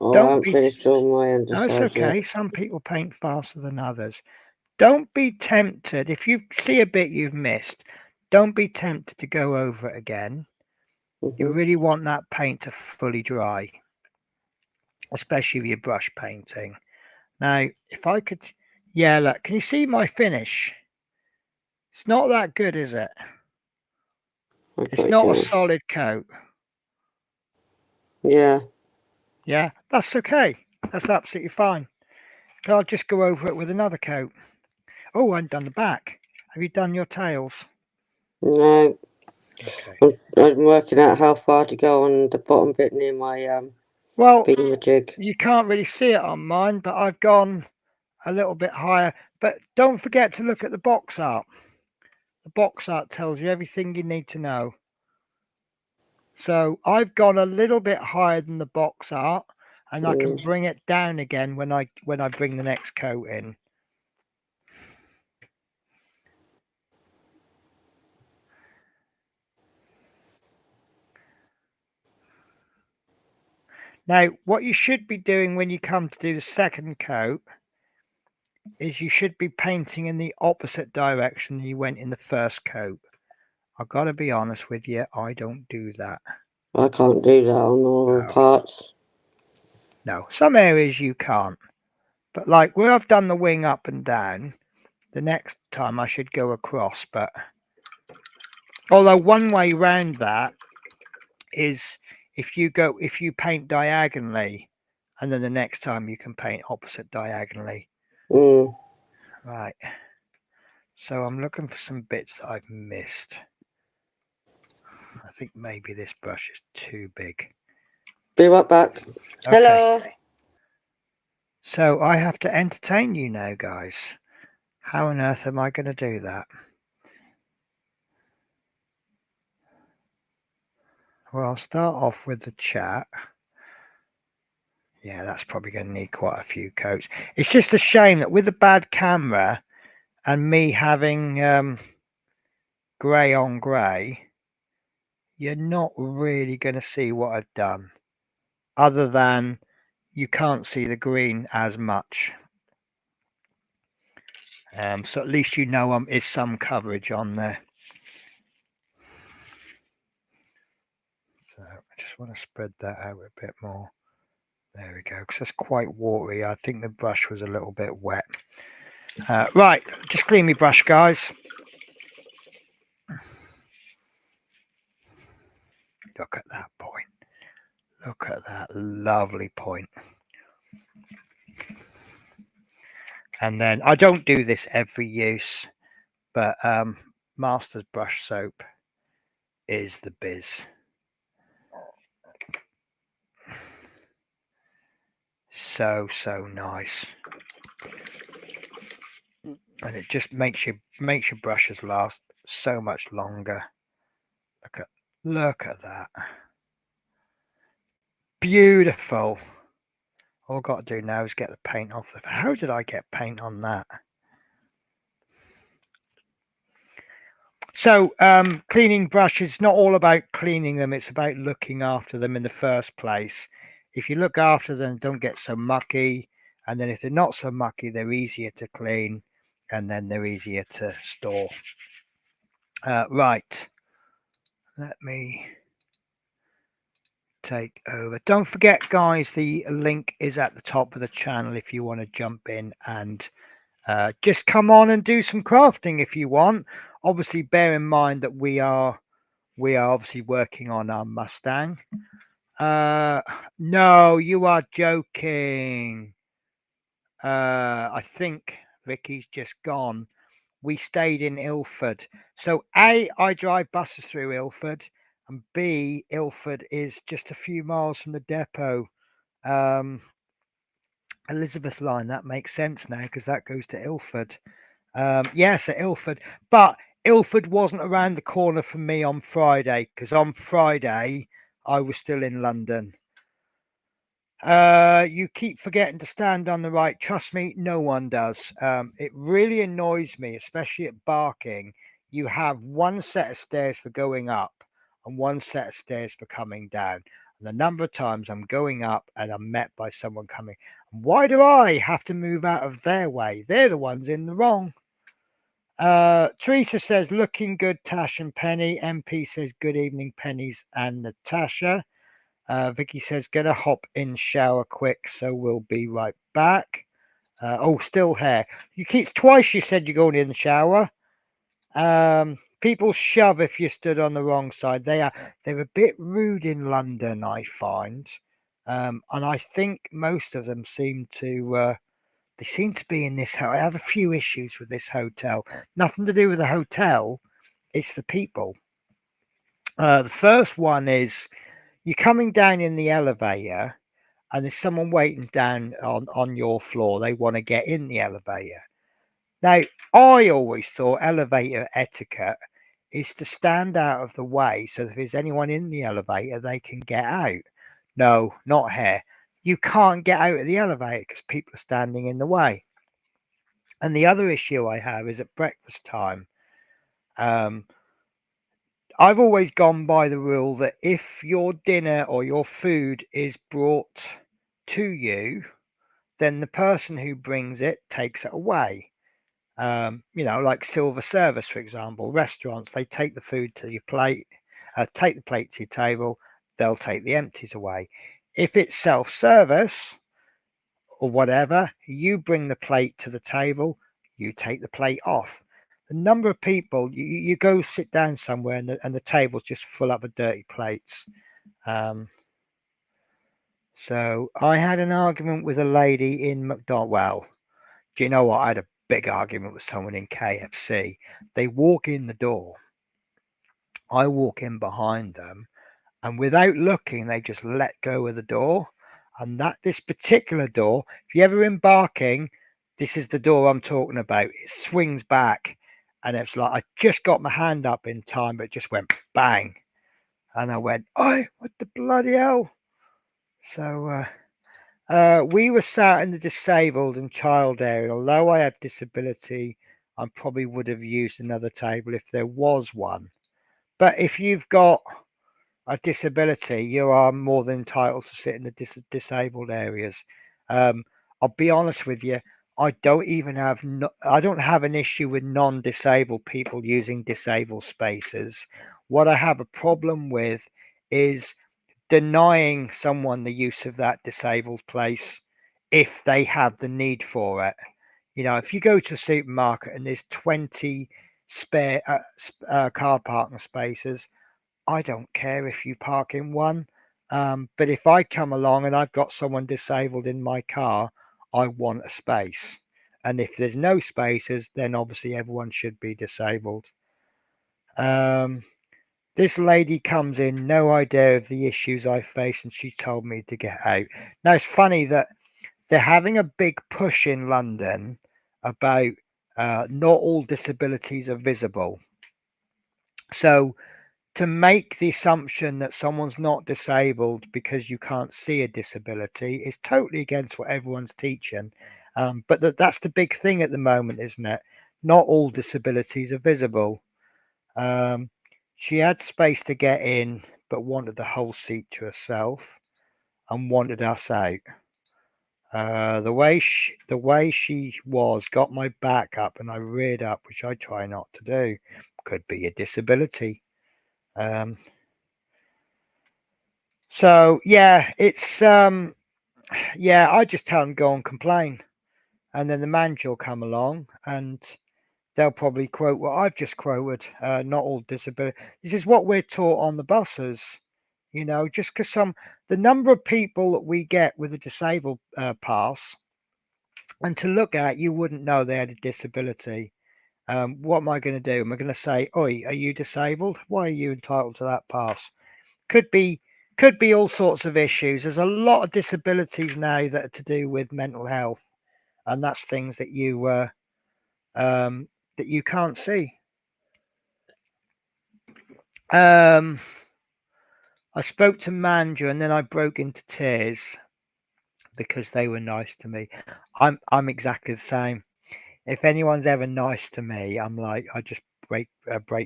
Oh, I Don't haven't be finished all my No, underside it's okay. yet. Some people paint faster than others. Don't be tempted. If you see a bit you've missed, don't be tempted to go over it again. You really want that paint to fully dry, especially with your brush painting. Now, if I could, yeah, look, can you see my finish? It's not that good, is it? It's not a solid coat. Yeah. Yeah, that's okay. That's absolutely fine. I'll just go over it with another coat. Oh, I haven't done the back. Have you done your tails? No. Okay. I'm working out how far to go on the bottom bit near my Well, jig. you can't really see it on mine, but I've gone a little bit higher. But don't forget to look at the box art. The box art tells you everything you need to know. So I've gone a little bit higher than the box art, and I can bring it down again when I bring the next coat in. Now, what you should be doing when you come to do the second coat is you should be painting in the opposite direction you went in the first coat. I've got to be honest with you, I don't do that. I can't do that on all parts. No, some areas you can't. But like where I've done the wing up and down, the next time I should go across. But although one way round that is if you paint diagonally, and then the next time you can paint opposite diagonally. Right. So I'm looking for some bits that I've missed. I think maybe this brush is too big. Be right back. Okay. Hello. So I have to entertain you now, guys. How on earth am I going to do that? Well, I'll start off with the chat. Yeah, that's probably going to need quite a few coats. It's just a shame that with a bad camera and me having grey on grey, you're not really going to see what I've done. Other than you can't see the green as much. So at least you know is some coverage on there. So I just want to spread that out a bit more. There we go, because that's quite watery. I think the brush was a little bit wet. Right, just clean my brush, guys. Look at that point. Look at that lovely point. And then I don't do this every use, but Master's brush soap is the biz. So nice. And it just makes your brushes last so much longer. Look at that. Beautiful. All I've got to do now is get the paint off. How did I get paint on that? So cleaning brushes, not all about cleaning them. It's about looking after them in the first place. If you look after them, don't get so mucky. And then if they're not so mucky, they're easier to clean. And then they're easier to store. Right. Let me take over. Don't forget, guys, the link is at the top of the channel if you want to jump in and just come on and do some crafting if you want. Obviously, bear in mind that we are obviously working on our Mustang. No, you are joking. I think Vicky's just gone. We stayed in Ilford. So A, I drive buses through Ilford, and B, Ilford is just a few miles from the depot. Elizabeth line, that makes sense now because that goes to Ilford. Yes, at Ilford. But Ilford wasn't around the corner from me on Friday because on Friday I was still in London. You keep forgetting to stand on the right. Trust me, no one does. It really annoys me, especially at Barking. You have one set of stairs for going up and one set of stairs for coming down. And the number of times I'm going up and I'm met by someone coming. Why do I have to move out of their way? They're the ones in the wrong. Teresa says, looking good, Tash and Penny. MP says, good evening, Pennies and Natasha. Vicky says, gonna hop in shower quick, so we'll be right back. Still hair. It's twice you said you're going in the shower. People shove if you stood on the wrong side. They're a bit rude in London, I find. And I think most of them seem to be in this hotel. I have a few issues with this hotel. Nothing to do with the hotel. It's the people. The first one is you're coming down in the elevator and there's someone waiting down on your floor. They want to get in the elevator. Now, I always thought elevator etiquette is to stand out of the way so that if there's anyone in the elevator, they can get out. No, not here. You can't get out of the elevator because people are standing in the way. And the other issue I have is at breakfast time. I've always gone by the rule that if your dinner or your food is brought to you, then the person who brings it takes it away. Like silver service, for example, restaurants, they take the food to your plate, take the plate to your table, they'll take the empties away. If it's self-service or whatever, you bring the plate to the table, you take the plate off. The number of people, you go sit down somewhere and the table's just full up of dirty plates. So I had an argument with a lady in McDonald's. Well, do you know what? I had a big argument with someone in KFC. They walk in the door. I walk in behind them, and without looking, they just let go of the door. And this particular door, if you're ever embarking, this is the door I'm talking about. It swings back, and it's like I just got my hand up in time, but it just went bang, and I went, "Oh, what the bloody hell!" So we were sat in the disabled and child area. Although I have disability, I probably would have used another table if there was one. But if you've got a disability, you are more than entitled to sit in the disabled areas. I'll be honest with you. I don't have an issue with non-disabled people using disabled spaces. What I have a problem with is denying someone the use of that disabled place if they have the need for it. If you go to a supermarket and there's 20 spare car parking spaces, I don't care if you park in one. But if I come along and I've got someone disabled in my car, I want a space. And if there's no spaces, then obviously everyone should be disabled. This lady comes in, no idea of the issues I face, and she told me to get out. Now, it's funny that they're having a big push in London about not all disabilities are visible. So to make the assumption that someone's not disabled because you can't see a disability is totally against what everyone's teaching. But that's the big thing at the moment, isn't it? Not all disabilities are visible. She had space to get in, but wanted the whole seat to herself and wanted us out. The way she was got my back up and I reared up, which I try not to do. Could be a disability. So yeah, it's I just tell them go and complain, and then the manager will come along and they'll probably quote what I've just quoted. Not all disability. This is what we're taught on the buses. Just because the number of people that we get with a disabled pass, and to look at, you wouldn't know they had a disability. What am I going to do? Am I going to say, "Oi, are you disabled? Why are you entitled to that pass?" Could be all sorts of issues. There's a lot of disabilities now that are to do with mental health, and that's things that you can't see. I spoke to manager and then I broke into tears because they were nice to me. I'm exactly the same. If anyone's ever nice to me, I'm like I just break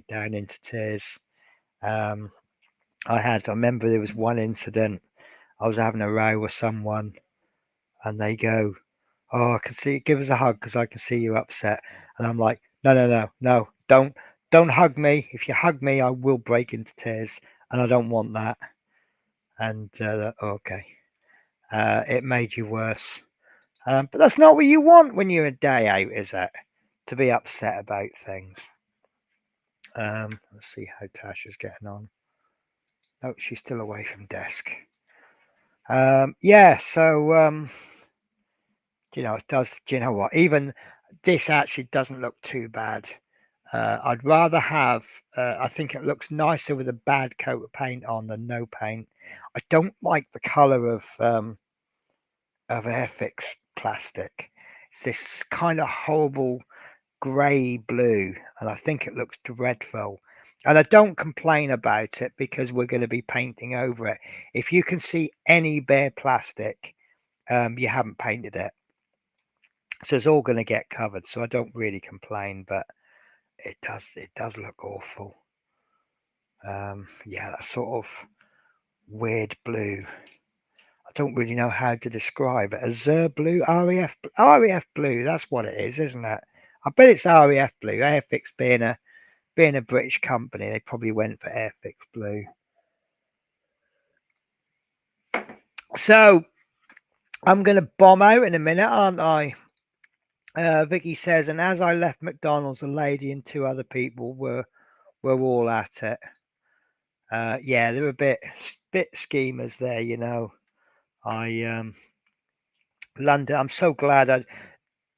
down into tears. I remember there was one incident. I was having a row with someone, and they go, "Oh, I can see. Give us a hug because I can see you upset." And I'm like, "No, don't hug me. If you hug me, I will break into tears, and I don't want that." And okay, it made you worse. But that's not what you want when you're a day out, is it? To be upset about things. Let's see how Tasha's getting on. Oh, she's still away from desk. Yeah, so it does. Do you know what? Even this actually doesn't look too bad. I'd rather have. I think it looks nicer with a bad coat of paint on than no paint. I don't like the color of Airfix plastic. It's this kind of horrible grey blue, and I think it looks dreadful. And I don't complain about it because we're going to be painting over it. If you can see any bare plastic, you haven't painted it. So it's all going to get covered. So I don't really complain, but it does look awful. Yeah, that sort of weird blue. I don't really know how to describe it. Azure blue, REF blue. That's what it is, isn't it? I bet it's REF blue. Airfix being a British company, they probably went for Airfix blue. So I'm going to bomb out in a minute, aren't I? Vicky says, and as I left McDonald's, a lady and two other people were all at it. Yeah, they're a bit schemers there, you know. London. I'm so glad.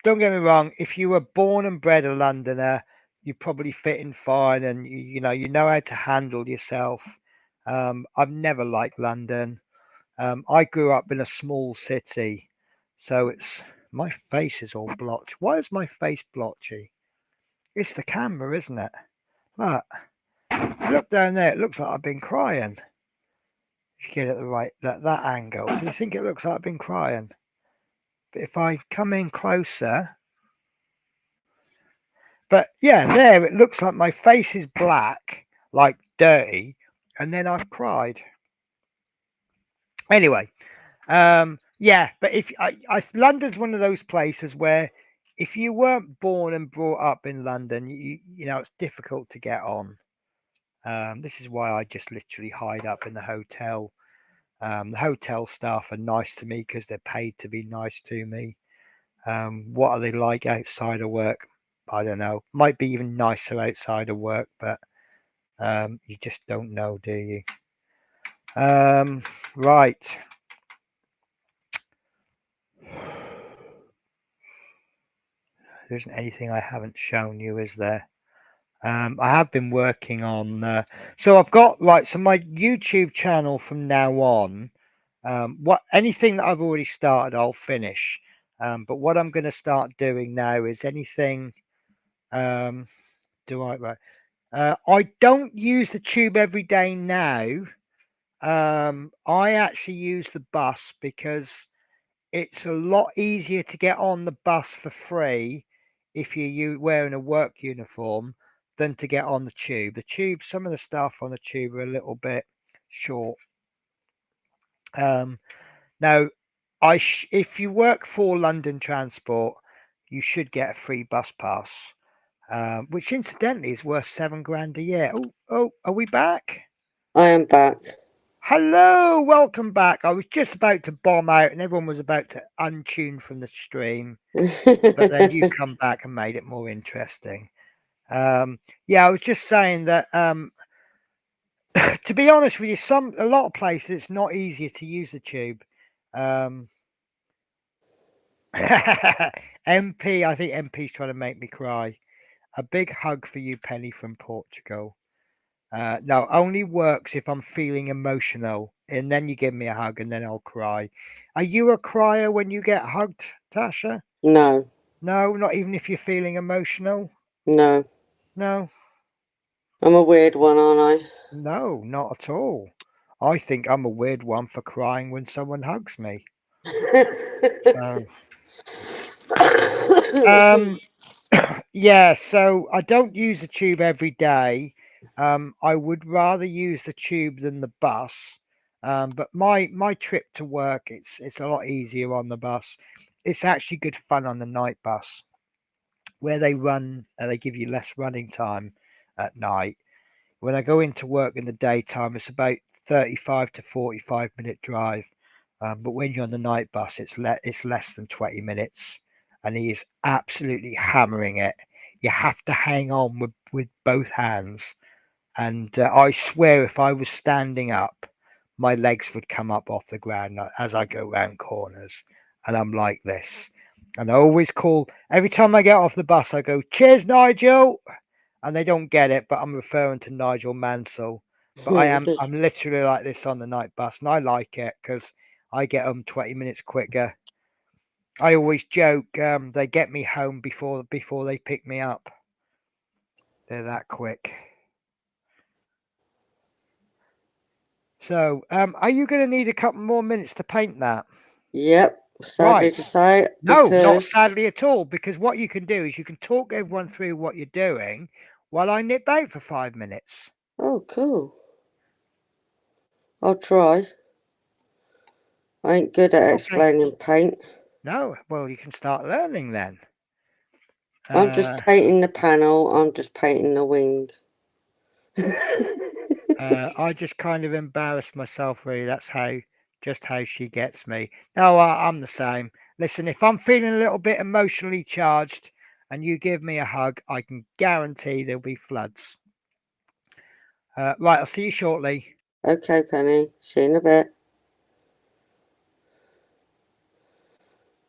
Don't get me wrong. If you were born and bred a Londoner, you probably fit in fine, and you know how to handle yourself. I've never liked London. I grew up in a small city, so my face is all blotched. Why is my face blotchy? It's the camera, isn't it? Look, look down there. It looks like I've been crying. If you get it the right that angle, do you think it looks like I've been crying? But if I come in closer, but yeah, there it looks like my face is black, like dirty, and then I've cried. Anyway, yeah, but if London's one of those places where if you weren't born and brought up in London, you know it's difficult to get on. This is why I just literally hide up in the hotel. The hotel staff are nice to me because they're paid to be nice to me. What are they like outside of work? I don't know. Might be even nicer outside of work, but you just don't know, do you? Right. There isn't anything I haven't shown you, is there? I have been working on. So I've got so my YouTube channel from now on. Anything that I've already started, I'll finish. But what I'm going to start doing now is anything. Do I right? I don't use the tube every day now. I actually use the bus because it's a lot easier to get on the bus for free if you're wearing a work uniform than to get on the tube. The tube, some of the stuff on the tube are a little bit short. Now, if you work for London Transport, you should get a free bus pass, which incidentally is worth £7 a year. Oh, are we back? I am back. Hello, welcome back. I was just about to bomb out and everyone was about to untune from the stream, but then you come back and made it more interesting. Yeah, I was just saying that to be honest with you, a lot of places it's not easier to use the tube. MP, I think MP's trying to make me cry. A big hug for you, Penny from Portugal. No, only works if I'm feeling emotional, and then you give me a hug, and then I'll cry. Are you a crier when you get hugged, Tasha? No. No, not even if you're feeling emotional. No. No. I'm a weird one, aren't I? No, not at all. I think I'm a weird one for crying when someone hugs me. So, yeah, so I don't use the tube every day. I would rather use the tube than the bus. But my trip to work, it's a lot easier on the bus. It's actually good fun on the night bus, where they give you less running time at night. When I go into work in the daytime, it's about 35 to 45-minute drive. But when you're on the night bus, it's less than 20 minutes, and he is absolutely hammering it. You have to hang on with both hands, and I swear if I was standing up, my legs would come up off the ground as I go round corners, and I'm like this. And I always call every time I get off the bus. I go, "Cheers, Nigel," and they don't get it, but I'm referring to Nigel Mansell. But I'm literally like this on the night bus, and I like it because I get home 20 minutes quicker. I always joke they get me home before they pick me up. They're that quick. So, are you going to need a couple more minutes to paint that? Yep, sadly Right. to say, No, not because... sadly at all, because what you can do is you can talk everyone through what you're doing while I nip out for 5 minutes. Oh, cool. I'll try. I ain't good at Okay. explaining paint. No, well, you can start learning then. I'm just painting the panel. I'm just painting the wing. I just kind of embarrassed myself, really. That's just how she gets me. No, I'm the same. Listen, if I'm feeling a little bit emotionally charged and you give me a hug, I can guarantee there'll be floods. Right, I'll see you shortly. Okay, Penny. See you in a bit.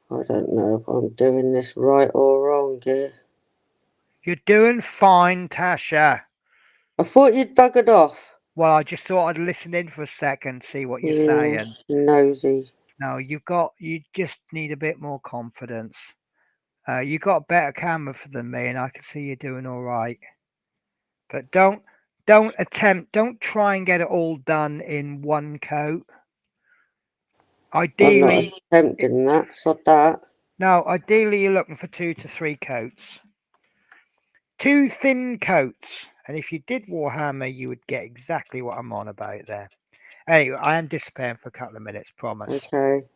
I don't know if I'm doing this right or wrong here. You're doing fine, Tasha. I thought you'd buggered off. Well, I just thought I'd listen in for a second, see what you're Yeah, saying. nosy. No, you just need a bit more confidence. You got a better camera than me, and I can see you're doing all right. But don't try and get it all done in one coat. I'm not Ideally, attempting that. Sod that. no, ideally you're looking for 2 to 3 coats. 2 thin coats. And if you did Warhammer, you would get exactly what I'm on about there. Anyway, I am disappearing for a couple of minutes, promise. Okay.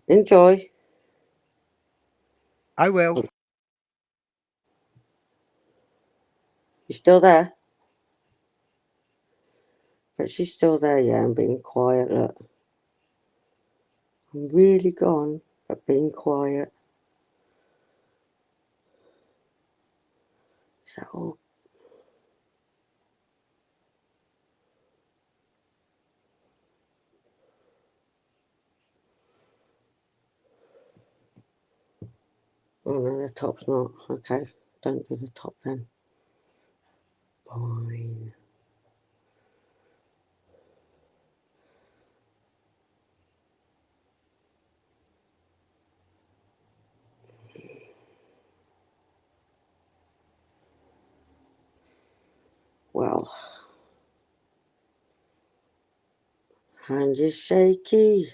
Enjoy. I will. You still there? But she's still there, yeah, and being quiet, look. I'm really gone, but being quiet. Is that all? Oh no, the top's not. Okay, don't do the top then. Fine. Well, hand is shaky.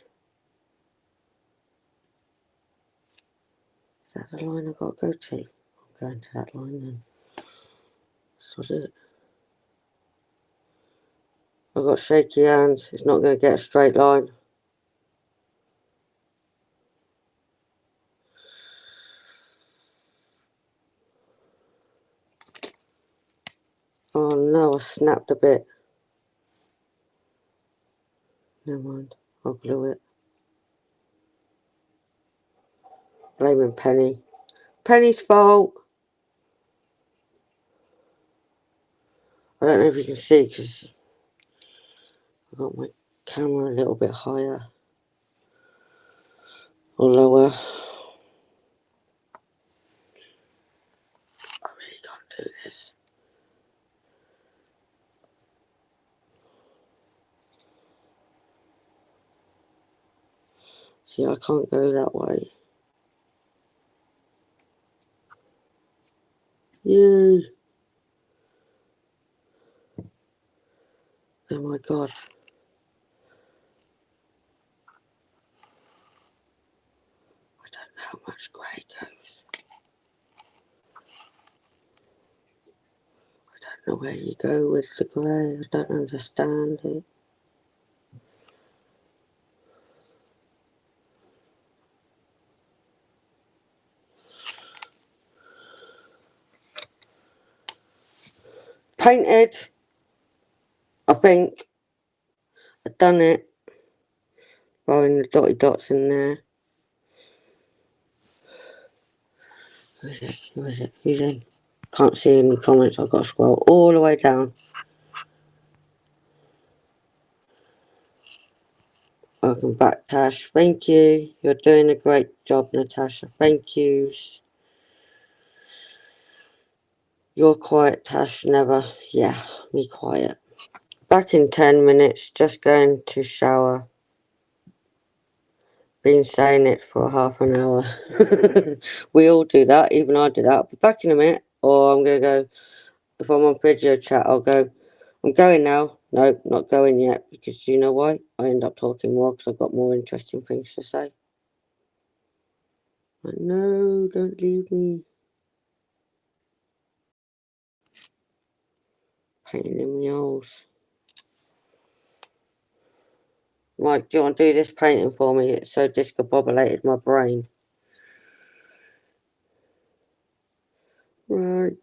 Is that the line I've got to go to? I'm going to that line then. Sod it. I've got shaky hands. It's not going to get a straight line. Oh no, I snapped a bit. Never mind. I'll glue it. Blaming Penny. Penny's fault. I don't know if you can see because I've got my camera a little bit higher or lower. I really can't do this. See, I can't go that way. Yay! Oh my god. I don't know how much grey goes. I don't know where you go with the grey. I don't understand it. Painted. I think. I've done it. Throwing the dotty dots in there. Who is it? Who is it? Who's in? Can't see any comments. I've got to scroll all the way down. Welcome back, Tash. Thank you. You're doing a great job, Natasha. Thank you. You're quiet, Tash. Never. Yeah, me quiet. Back in 10 minutes. Just going to shower. Been saying it for half an hour. We all do that. Even I do that. I'll be back in a minute. Or I'm going to go. If I'm on video chat, I'll go. I'm going now. No, not going yet, because you know why? I end up talking more because I've got more interesting things to say. But no, don't leave me. Pain in the arse. Right, do you want to do this painting for me? It's so discombobulated my brain. Right.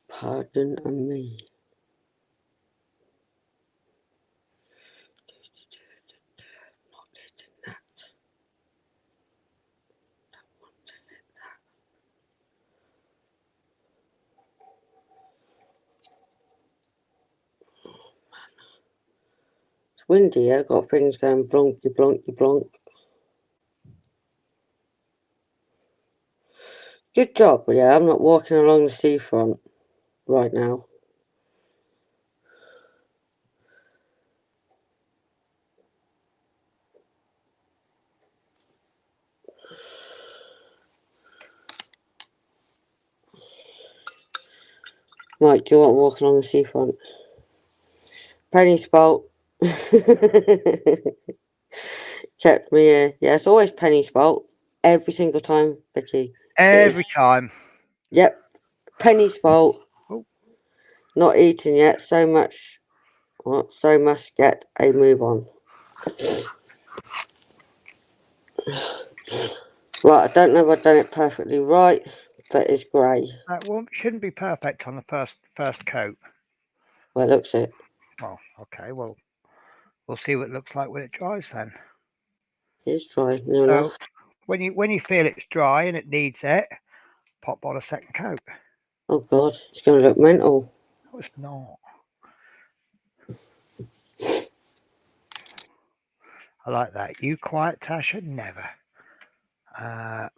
Pardon me. Not getting that. Don't want to get that. Oh man. It's windy, I've got things going blonky blonky blonk. Good job, yeah, I'm not walking along the seafront right now. Right, do you want to walk along the seafront? Penny's fault. Kept me here. Yeah, it's always Penny's fault. Every single time, Vicky. Every time. Yep, Penny's fault. Oh. Not eating yet. So much. Well, so must get a move on. Right, I don't know if I've done it perfectly right, but it's grey. Well, it shouldn't be perfect on the first coat. Well, it looks it. Oh, okay. Well, we'll see what it looks like when it dries then. It's dry. Near So enough. when you feel it's dry and it needs it, pop on a second coat. Oh God, it's going to look mental. No, it's not. I like that. You quiet, Tasha? Never.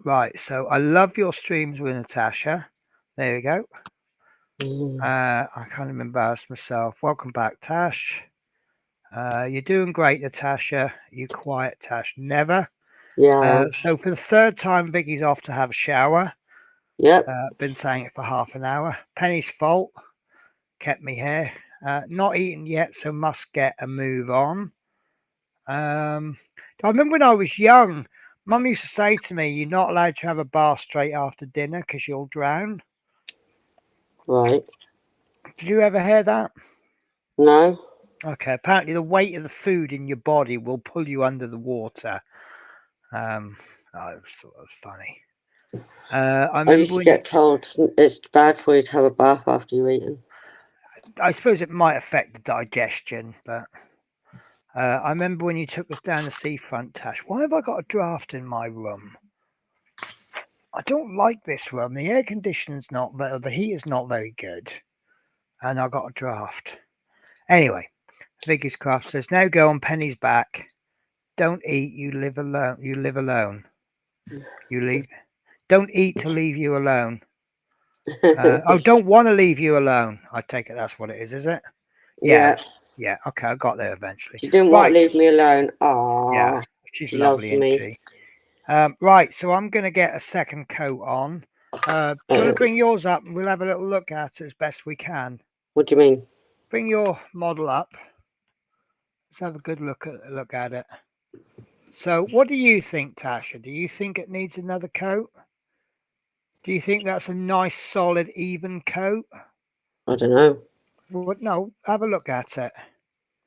Right, so I love your streams with Natasha. There you go. I can't even embarrass myself. Welcome back, Tash. You're doing great, Natasha. You quiet, Tash. Never. Yeah. So for the third time, Biggie's off to have a shower. Yep. Been saying it for half an hour. Penny's fault. Kept me here. Not eaten yet, so must get a move on. I remember when I was young, Mum used to say to me, "You're not allowed to have a bath straight after dinner because you'll drown." Right. Did you ever hear that? No. Okay. Apparently, the weight of the food in your body will pull you under the water. I thought that was funny. I I used remember to when get told it's bad for you to have a bath after you've eaten. I suppose it might affect the digestion, but I remember when you took us down the seafront, Tash. Why have I got a draft in my room? I don't like this room. The air conditioning's not, the heat is not very good, and I got a draft. Anyway, Vicky's Craft says, "Now go on Penny's back. Don't eat. You live alone. You live alone. You leave. Don't eat to leave you alone. Don't want to leave you alone. I take it that's what it is it? Yeah, Yeah. yeah. Okay, I got there eventually. She didn't want Right. to leave me alone. Yeah, Ah, she's she loves lovely, isn't me. she? Right, so I'm going to get a second coat on. Do you want to bring yours up and we'll have a little look at it as best we can? What do you mean? Bring your model up. Let's have a good look at it. So, what do you think, Tasha? Do you think it needs another coat? Do you think that's a nice, solid, even coat? I don't know. Well, no, have a look at it.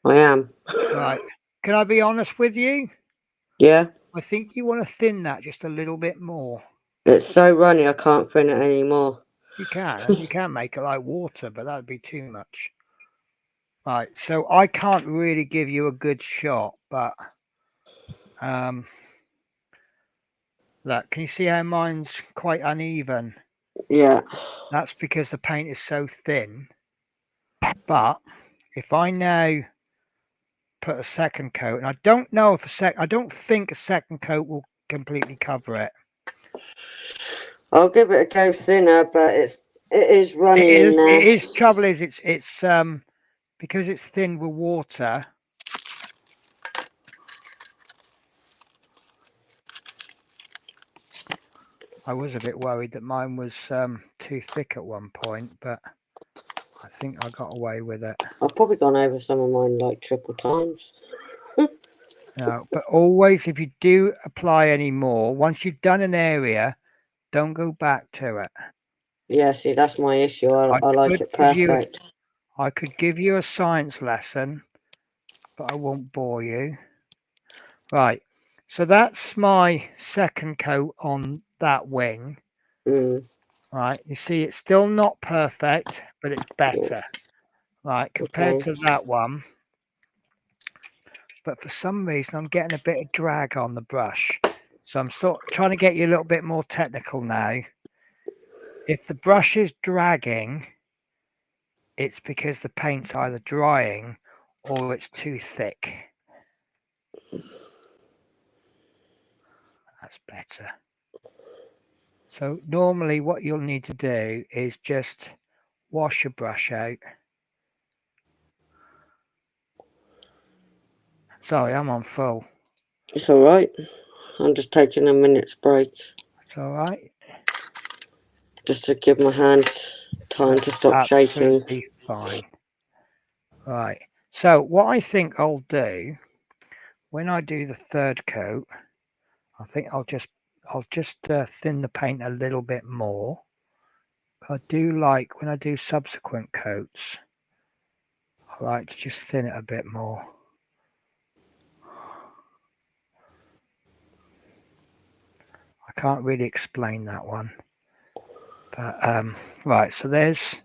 I am. Right. Can I be honest with you? Yeah. I think you want to thin that just a little bit more. It's so runny I can't thin it anymore. You can make it like water, but that'd be too much. Right, so I can't really give you a good shot, but look, can you see how mine's quite uneven? Yeah. That's because the paint is so thin. But if I now put a second coat, and I don't know if I don't think a second coat will completely cover it. I'll give it a go thinner, but it is runny in It there. is. Trouble is, it's because it's thin with water. I was a bit worried that mine was too thick at one point, but I think I got away with it. I've probably gone over some of mine like triple times. No, but always, if you do apply any more, once you've done an area, don't go back to it. Yeah, see, that's my issue. I like it perfect. I could give you a science lesson, but I won't bore you. Right, so that's my second coat on that wing. Mm. Right, you see, it's still not perfect, but it's better. Right, compared Okay. to that one. But for some reason, I'm getting a bit of drag on the brush. So I'm sort of trying to get you a little bit more technical now. If the brush is dragging, it's because the paint's either drying or it's too thick. That's better. So normally what you'll need to do is just wash your brush out. Sorry, I'm on full. It's alright. I'm just taking a minute's break. It's all right. Just to give my hands time to stop shaking. Absolutely fine. Right. So what I think I'll do when I do the third coat, I think I'll just thin the paint a little bit more. I do like when I do subsequent coats, I like to just thin it a bit more. I can't really explain that one. But right, so there's,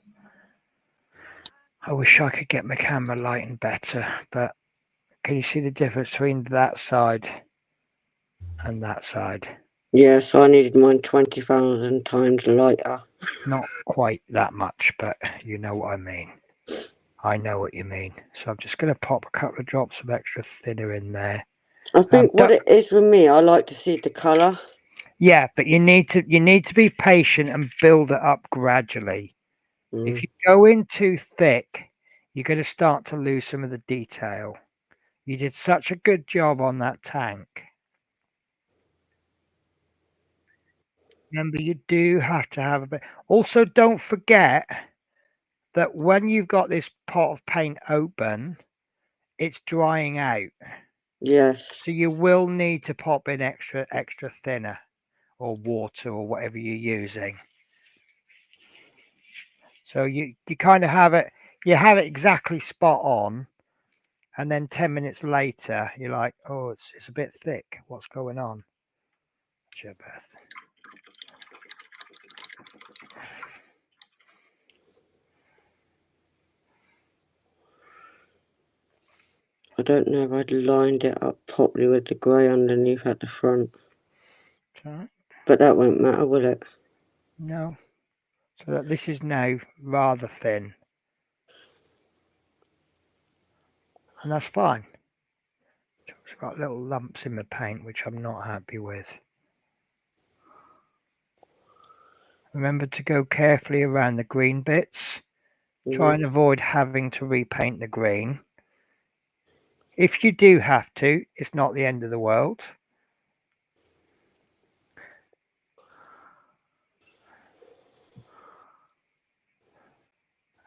I wish I could get my camera lighting better, but can you see the difference between that side and that side? Yes, I needed mine 20,000 times lighter. Not quite that much, but you know what I mean. I know what you mean. So I'm just going to pop a couple of drops of extra thinner in there. I think what it is with me, I like to see the colour. Yeah, but you need to be patient and build it up gradually. If you go in too thick, you're going to start to lose some of the detail. You did such a good job on that tank. Remember, you do have to have a bit. Also, don't forget that when you've got this pot of paint open, it's drying out. Yes. So you will need to pop in extra thinner or water or whatever you're using. So you kind of have it, you have it exactly spot on, and then 10 minutes later you're like, oh, it's a bit thick. What's going on? Jebeth. I don't know if I'd lined it up properly with the grey underneath at the front. Right. But that won't matter, will it? No. So that this is now rather thin. And that's fine. It's got little lumps in the paint, which I'm not happy with. Remember to go carefully around the green bits. Try and avoid having to repaint the green. If you do have to, it's not the end of the world.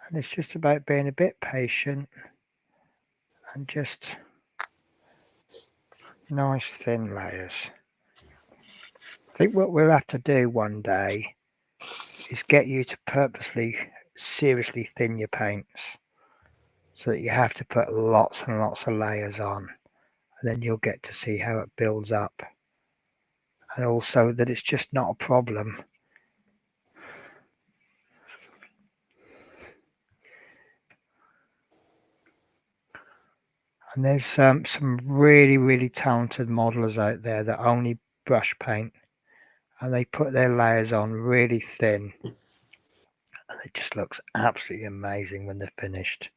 And it's just about being a bit patient and just nice thin layers. I think what we'll have to do one day is get you to purposely, seriously thin your paints so that you have to put lots and lots of layers on. And then you'll get to see how it builds up. And also that it's just not a problem. And there's some really, really talented modelers out there that only brush paint, and they put their layers on really thin, and it just looks absolutely amazing when they're finished.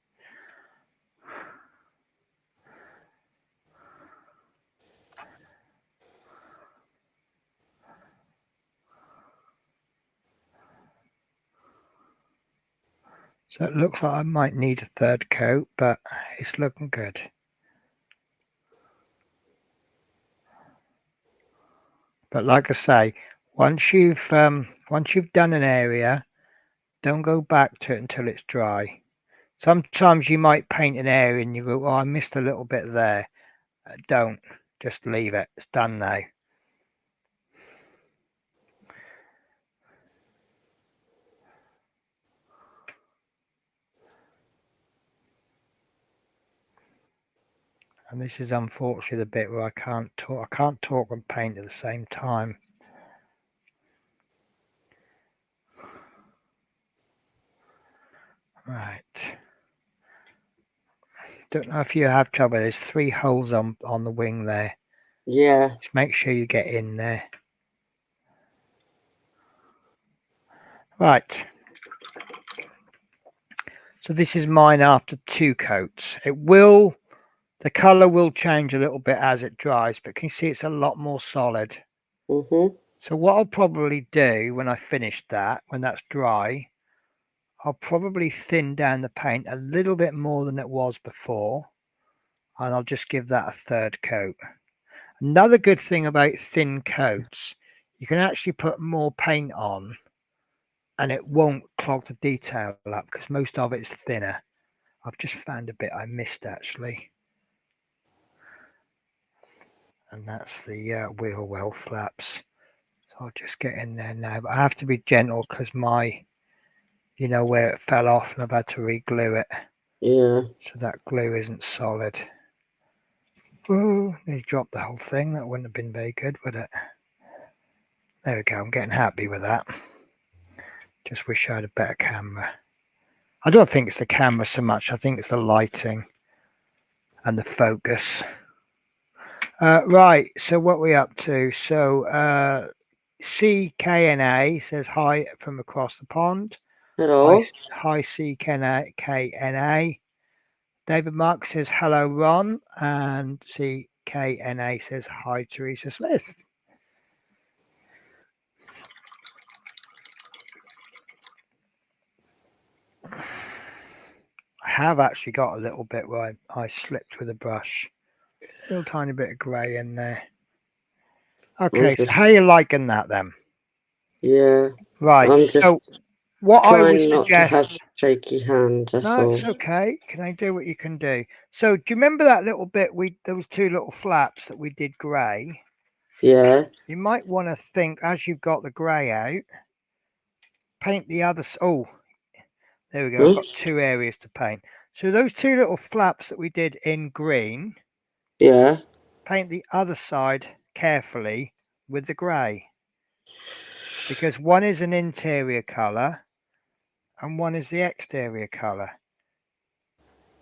So it looks like I might need a third coat, but it's looking good. But like I say, once you've done an area, don't go back to it until it's dry. Sometimes you might paint an area and you go, "Oh, I missed a little bit there." Don't. Just leave it. It's done now. And this is unfortunately the bit where I can't talk. I can't talk and paint at the same time. Right. Don't know if you have trouble. There's 3 holes on the wing there. Yeah. Just make sure you get in there. Right. So this is mine after 2 coats. The color will change a little bit as it dries, but can you see it's a lot more solid? Mhm. So what I'll probably do when I finish that, when that's dry, I'll probably thin down the paint a little bit more than it was before, and I'll just give that a third coat. Another good thing about thin coats, you can actually put more paint on and it won't clog the detail up because most of it's thinner. I've just found a bit I missed actually. And that's the wheel well flaps. So I'll just get in there now, but I have to be gentle because where it fell off and I've had to re-glue it. Yeah. So that glue isn't solid. Oh, nearly dropped the whole thing. That wouldn't have been very good, would it? There we go. I'm getting happy with that. Just wish I had a better camera. I don't think it's the camera so much. I think it's the lighting and the focus. Right. So what are we up to? So CKNA says hi from across the pond. Hello. Hi CKNA. David Mark says hello, Ron. And CKNA says hi, Teresa Smith. I have actually got a little bit where I slipped with a brush. A little tiny bit of grey in there. Okay, so how are you liking that then? Yeah. Right, I'm just so what I would trying not to suggest... have shaky hands, that's No, all. it's okay. Can I do what you can do? So do you remember that little bit, those 2 little flaps that we did grey? Yeah. You might want to think, as you've got the grey out, paint the other... Oh, there we go. I've got 2 areas to paint. So those 2 little flaps that we did in green, Yeah. paint the other side carefully with the grey. Because one is an interior colour and one is the exterior colour.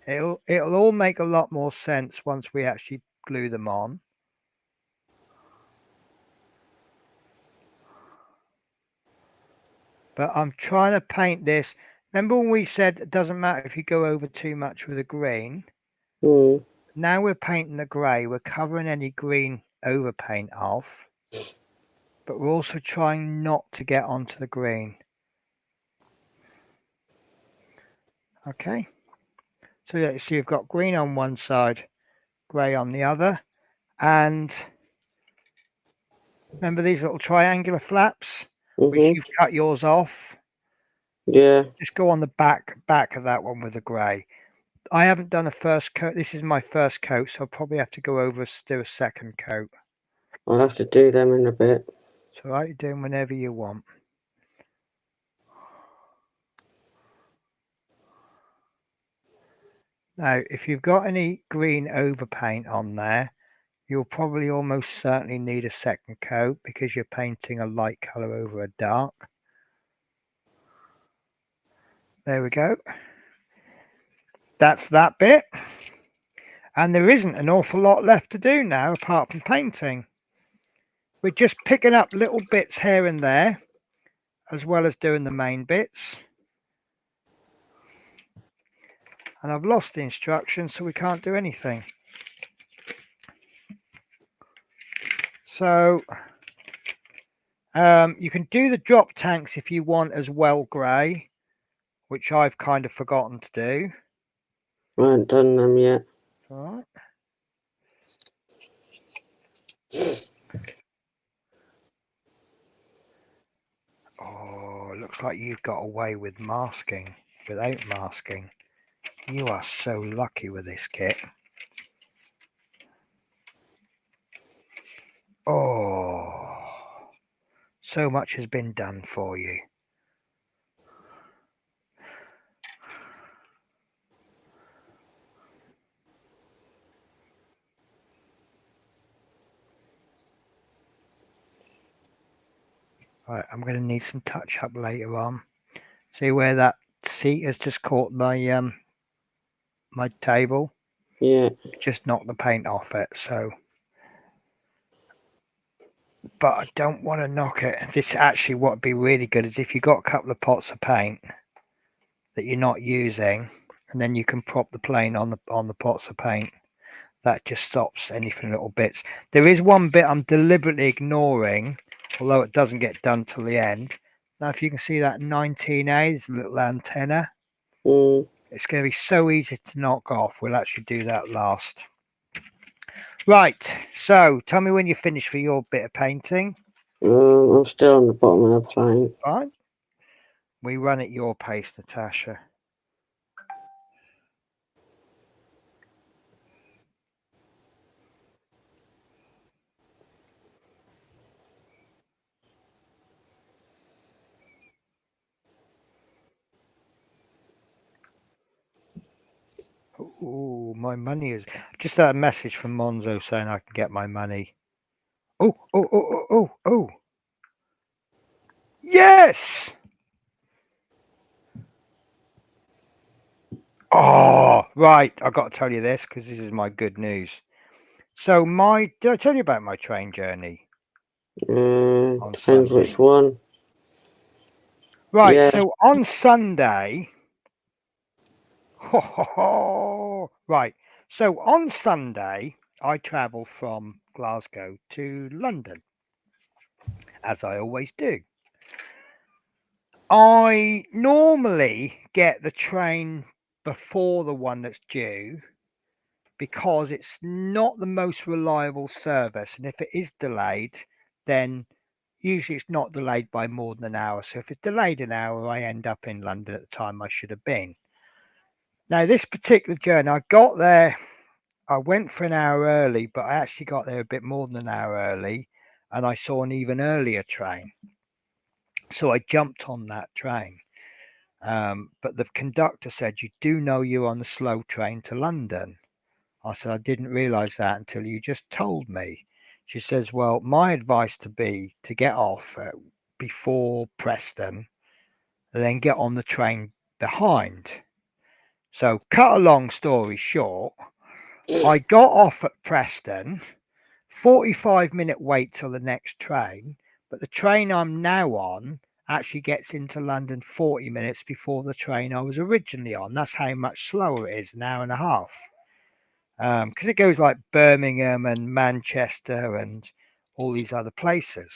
It'll all make a lot more sense once we actually glue them on. But I'm trying to paint this. Remember when we said it doesn't matter if you go over too much with the green? Mm. Now we're painting the grey. We're covering any green overpaint off. But we're also trying not to get onto the green. Okay. So yeah, you see you've got green on one side, grey on the other. And remember these little triangular flaps, which Mhm. you've cut yours off? Yeah. Just go on the back of that one with the grey. I haven't done a first coat. This is my first coat, so I'll probably have to go over do a second coat. I'll have to do them in a bit. It's all right, you're doing whenever you want. Now, if you've got any green overpaint on there, you'll probably almost certainly need a second coat because you're painting a light colour over a dark. There we go. That's that bit. And there isn't an awful lot left to do now apart from painting. We're just picking up little bits here and there as well as doing the main bits. And I've lost the instructions, so we can't do anything. So you can do the drop tanks if you want as well grey, which I've kind of forgotten to do. I haven't done them yet. All right. Oh, looks like you've got away with masking without masking. You are so lucky with this kit. Oh, so much has been done for you. Right, I'm going to need some touch up later on. See where that seat has just caught my my table? Yeah. Just knocked the paint off it, so. But I don't want to knock it. This actually, what would be really good is if you got a couple of pots of paint that you're not using, and then you can prop the plane on the pots of paint. That just stops anything little bits. There is one bit I'm deliberately ignoring, although it doesn't get done till the end. Now, if you can see that 19A, this little antenna, it's going to be so easy to knock off. We'll actually do that last. Right, so tell me when you're finished for your bit of painting. I'm still on the bottom of the plane. Fine. We run at your pace, Natasha. Oh, my money is just a message from Monzo saying I can get my money. Oh. Yes! Oh, right. I've got to tell you this because this is my good news. So did I tell you about my train journey? On Depends Sunday? which one. Right, Yeah. so on Sunday, right. So on Sunday, I travel from Glasgow to London, as I always do. I normally get the train before the one that's due because it's not the most reliable service. And if it is delayed, then usually it's not delayed by more than an hour. So if it's delayed an hour, I end up in London at the time I should have been. Now, this particular journey, I got there, I went for an hour early, but I actually got there a bit more than an hour early, and I saw an even earlier train. So I jumped on that train. But the conductor said, "You do know you're on the slow train to London?" I said, "I didn't realise that until you just told me." She says, "Well, my advice to be to get off before Preston, and then get on the train behind." So, cut a long story short, I got off at Preston, 45-minute wait till the next train, but the train I'm now on actually gets into London 40 minutes before the train I was originally on. That's how much slower it is, an hour and a half. Because it goes like Birmingham and Manchester and all these other places.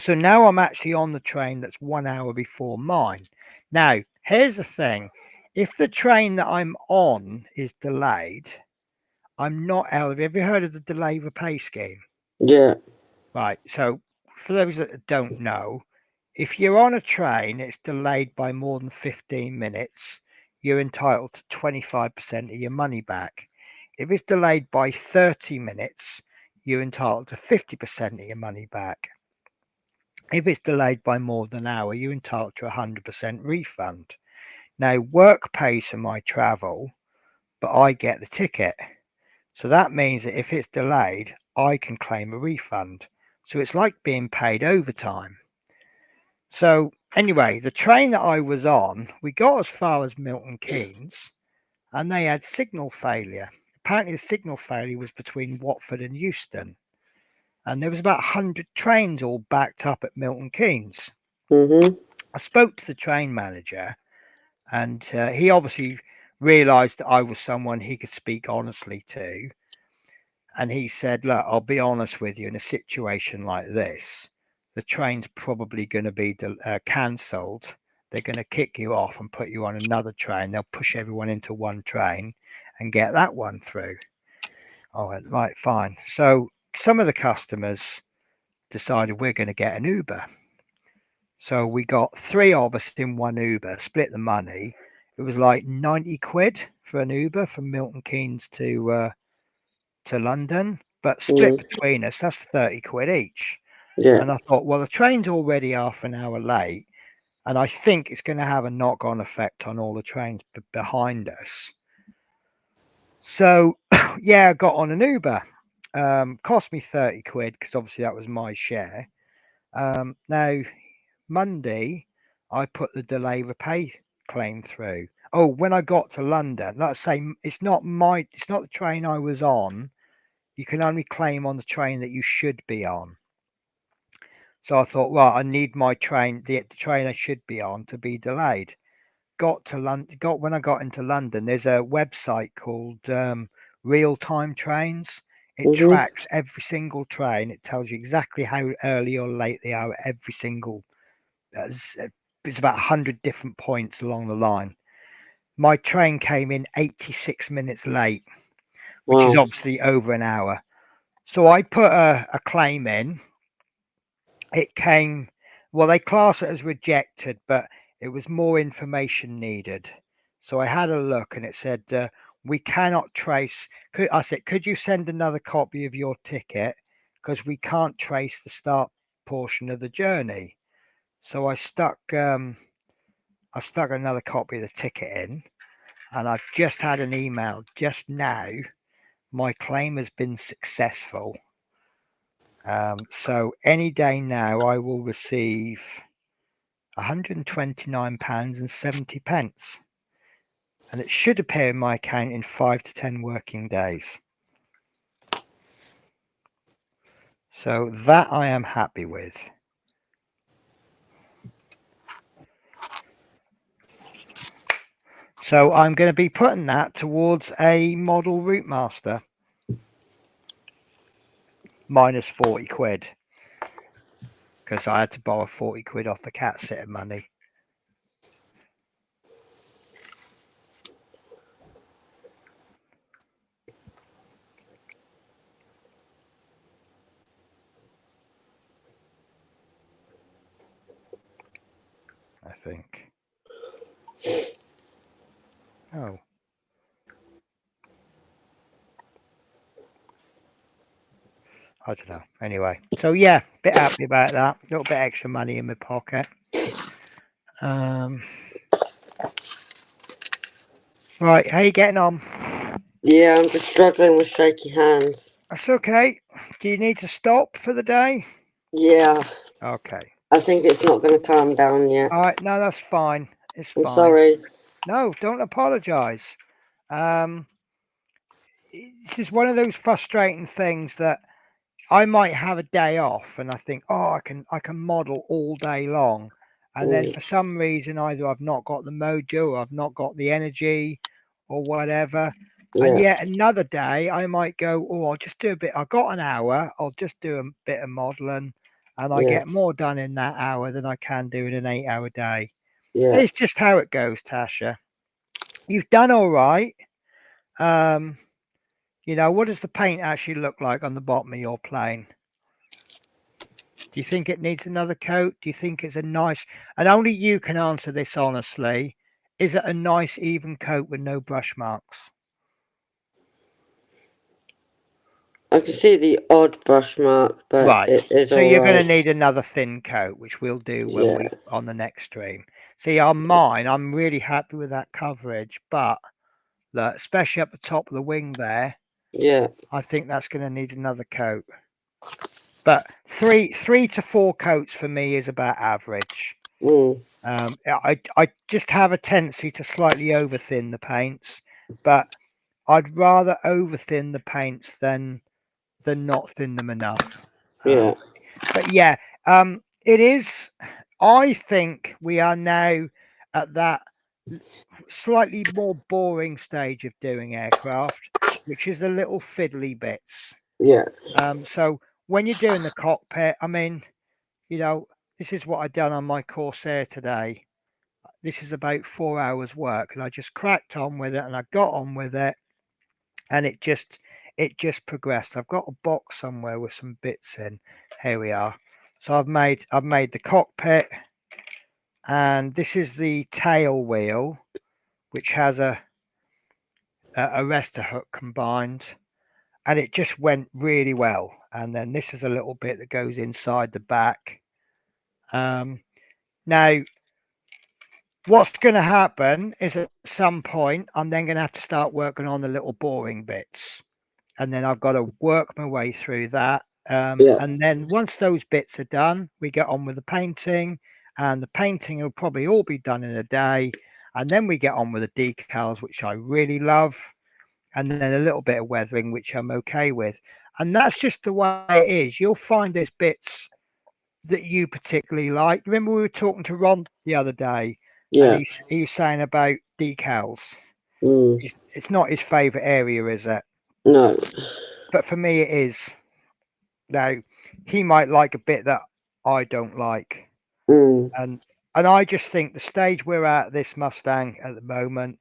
So now I'm actually on the train that's 1 hour before mine. Now, here's the thing. If the train that I'm on is delayed, I'm not eligible. Have you heard of the delay repay scheme? Yeah. Right. So for those that don't know, if you're on a train, it's delayed by more than 15 minutes, you're entitled to 25% of your money back. If it's delayed by 30 minutes, you're entitled to 50% of your money back. If it's delayed by more than an hour, you're entitled to 100% refund. Now, work pays for my travel, but I get the ticket. So that means that if it's delayed, I can claim a refund. So it's like being paid overtime. So anyway, the train that I was on, we got as far as Milton Keynes and they had signal failure. Apparently the signal failure was between Watford and Euston. And there was about 100 trains all backed up at Milton Keynes. I spoke to the train manager and he obviously realised that I was someone he could speak honestly to. And he said, "Look, I'll be honest with you, in a situation like this, the train's probably going to be cancelled they're going to kick you off and put you on another train. They'll push everyone into one train and get that one through. I went, right, fine. So some of the customers decided we're going to get an Uber. So we got 3 of us in one Uber, split the money. It was like 90 quid for an Uber from Milton Keynes to London, but split between us, that's 30 quid each. Yeah. And I thought, well, the train's already half an hour late, and I think it's going to have a knock-on effect on all the trains behind us. So, yeah, I got on an Uber. Cost me 30 quid because obviously that was my share. Now, Monday, I put the delay repay claim through. Oh, when I got to London, let's say it's not the train I was on. You can only claim on the train that you should be on. So I thought, well, I need my train, the train I should be on, to be delayed. Got to London. When I got into London, there's a website called Real Time Trains. It tracks every single train. It tells you exactly how early or late they are at every single. It's about 100 different points along the line. My train came in 86 minutes late, which is obviously over an hour. So I put a claim in. It came, well, they class it as rejected, but it was more information needed. So I had a look and it said, we cannot trace. I said, could you send another copy of your ticket? Because we can't trace the start portion of the journey. So I stuck another copy of the ticket in, and I've just had an email just now. My claim has been successful. So any day now, I will receive £129.70, and it should appear in my account in 5 to 10 working days. So that I am happy with. So I'm going to be putting that towards a model Route Master. Minus 40 quid. Because I had to borrow 40 quid off the cat sitter money. I think. Oh. I don't know. Anyway, so yeah, bit happy about that. A little bit extra money in my pocket. Right, how you getting on? Yeah, I'm just struggling with shaky hands. That's okay. Do you need to stop for the day? Yeah. Okay. I think it's not going to calm down yet. All right, no, that's fine. It's fine. I'm sorry. No, don't apologise. This is one of those frustrating things that I might have a day off and I think, oh, I can model all day long. And then for some reason, either I've not got the mojo or I've not got the energy or whatever. Yeah. And yet another day I might go, oh, I'll just do a bit. I've got an hour. I'll just do a bit of modeling and I get more done in that hour than I can do in an 8-hour day. Yeah. It's just how it goes, Tasha. You've done all right. You know, what does the paint actually look like on the bottom of your plane? Do you think it needs another coat? Do you think it's a nice, and only you can answer this honestly, is it a nice even coat with no brush marks? I can see the odd brush mark, but Right. it is So all you're going to right. need another thin coat, which we'll do when we on the next stream. See, on mine, I'm really happy with that coverage, but look, especially up the top of the wing there, Yeah. I think that's going to need another coat. But three to four coats for me is about average. I just have a tendency to slightly over thin the paints, but I'd rather over thin the paints than not thin them enough. But yeah, it is. I think we are now at that slightly more boring stage of doing aircraft, which is the little fiddly bits. Yeah. So when you're doing the cockpit, I mean, you know, this is what I done on my Corsair today. this is about 4 hours work, and I just cracked on with it, and I got on with it, and it just progressed. I've got a box somewhere with some bits in. Here we are. So I've made the cockpit, and this is the tail wheel, which has a arrestor hook combined, and it just went really well. And then this is a little bit that goes inside the back. Now, what's going to happen is at some point, I'm then going to have to start working on the little boring bits. And then I've got to work my way through that. Yeah. And then once those bits are done, we get on with the painting. And the painting will probably all be done in a day. And then we get on with the decals, which I really love. And then a little bit of weathering, which I'm okay with. And that's just the way it is. You'll find there's bits that you particularly like. Remember, we were talking to Ron the other day, Yeah. and he's saying about decals. Mm. It's not his favourite area, is it? No. But for me, it is. Now, he might like a bit that I don't like, Mm. and I just think the stage we're at this Mustang at the moment,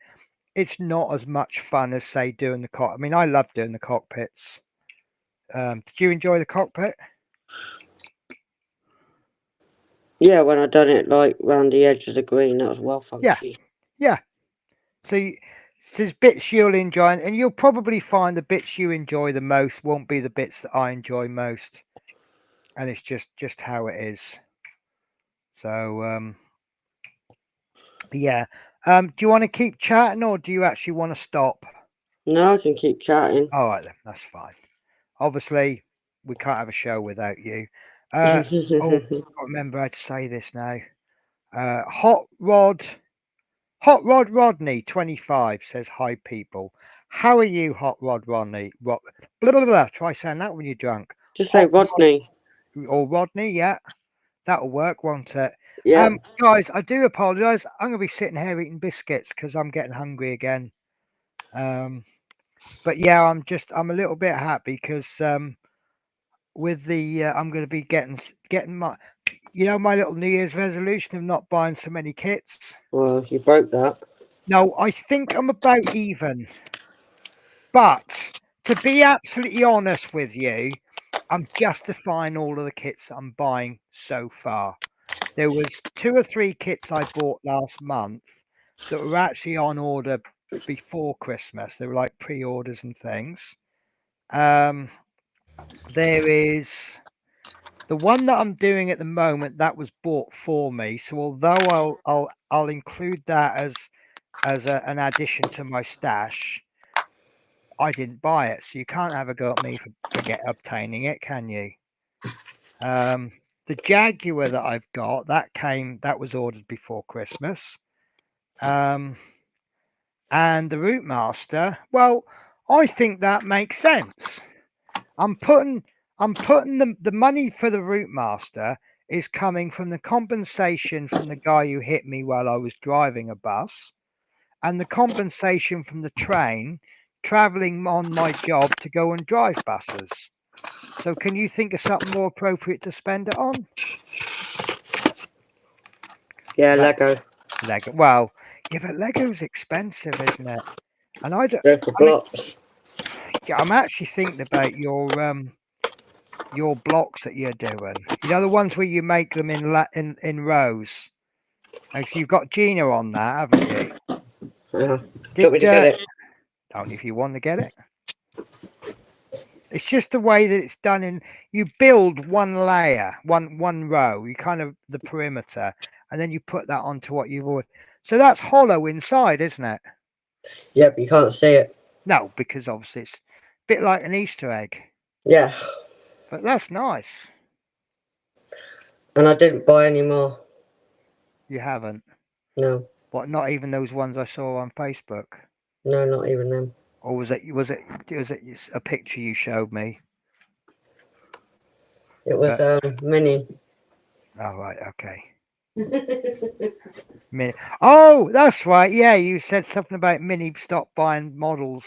it's not as much fun as say doing the cockpit. I mean, I love doing the cockpits. Did you enjoy the cockpit? Yeah, when I done it like round the edge of the green, that was well funky. Yeah. So there's bits you'll enjoy, and you'll probably find the bits you enjoy the most won't be the bits that I enjoy most, and it's just how it is. So yeah. Do you want to keep chatting, or do you actually want to stop? No, I can keep chatting. All right then, that's fine. Obviously, we can't have a show without you. Oh, I can't remember how to say this now. Hot Rod Rodney 25 says hi people. How are you, Hot Rod Rodney? Blah, blah, blah. Try saying that when you're drunk. Just say Hot Rodney. or Rodney, yeah. That'll work, won't it? Yeah. Guys, I do apologise. I'm gonna be sitting here eating biscuits because I'm getting hungry again. But yeah, I'm a little bit happy because with the I'm gonna be getting my my little New Year's resolution of not buying so many kits. Well, you broke that. No, I think I'm about even. But to be absolutely honest with you, I'm justifying all of the kits that I'm buying so far. There was 2 or 3 kits I bought last month that were actually on order before Christmas. They were like pre-orders and things. There is the one that I'm doing at the moment that was bought for me. So although I'll include that as an addition to my stash, I didn't buy it, so you can't have a go at me for obtaining it, can you? The Jaguar that I've got that was ordered before Christmas, and the Routemaster. Well, I think that makes sense. I'm putting the money for the Routemaster is coming from the compensation from the guy who hit me while I was driving a bus, and the compensation from the train traveling on my job to go and drive buses. So can you think of something more appropriate to spend it on? Yeah, Lego. Lego. Well, yeah, but Lego's expensive, isn't it? And I don't. Go for I mean, blocks. yeah, I'm actually thinking about your blocks that you're doing. You know, the ones where you make them in rows. Like, you've got Gina on that, haven't you? Do you want me to get it? Only if you want to get it. It's just the way that it's done. You build one layer, one row. You kind of the perimeter, and then you put that onto what you've already. So that's hollow inside, isn't it? Yeah, but you can't see it. No, because obviously it's a bit like an Easter egg. Yeah. But that's nice. And I didn't buy any more. You haven't? No. What? Not even those ones I saw on Facebook? No, not even them. Or was it a picture you showed me? It was mini. Oh right, okay. Oh, that's right. Yeah, you said something about Mini stop buying models.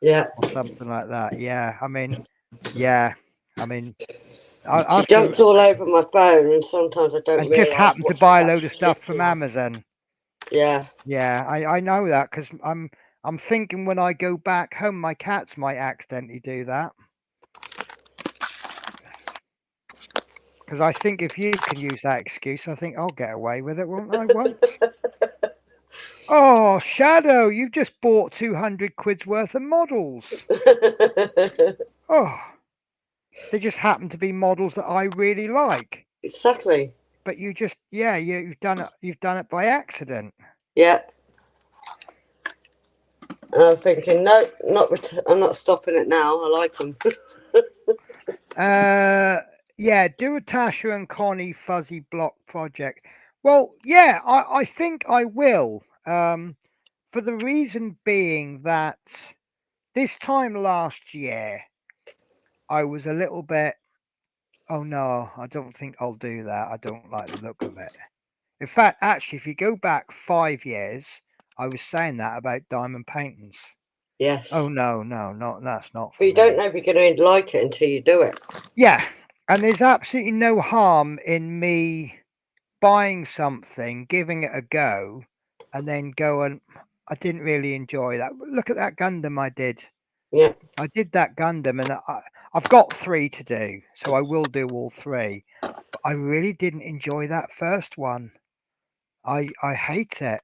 Yeah. Or something like that. Yeah, I mean, yeah, I mean, She jumps all over my phone, and sometimes I don't and realise just happened to what buy she's a load of actually stuff from looking at. Amazon. Yeah. Yeah, I know that because I'm thinking when I go back home, my cats might accidentally do that. Because I think if you can use that excuse, I think I'll get away with it, won't I? Once. Oh, Shadow, you've just bought 200 quid's worth of models. Oh, they just happen to be models that I really like. Exactly. But you just, yeah, you've done it. You've done it by accident. Yeah. And I'm thinking, no, I'm not stopping it now. I like them. Yeah, do a Tasha and Connie fuzzy block project. Well, yeah, I think I will. For the reason being that this time last year, I was a little bit, oh no, I don't think I'll do that. I don't like the look of it. In fact, actually, if you go back 5 years, I was saying that about diamond paintings. Yes. Oh no, that's not for But you me. don't know if you're going to like it until you do it. Yeah, and there's absolutely no harm in me buying something, giving it a go, and then going, I didn't really enjoy that. Look at that Gundam I did. Yeah. I did that Gundam, and I've got 3 to do, so I will do all 3. But I really didn't enjoy that first one. I hate it.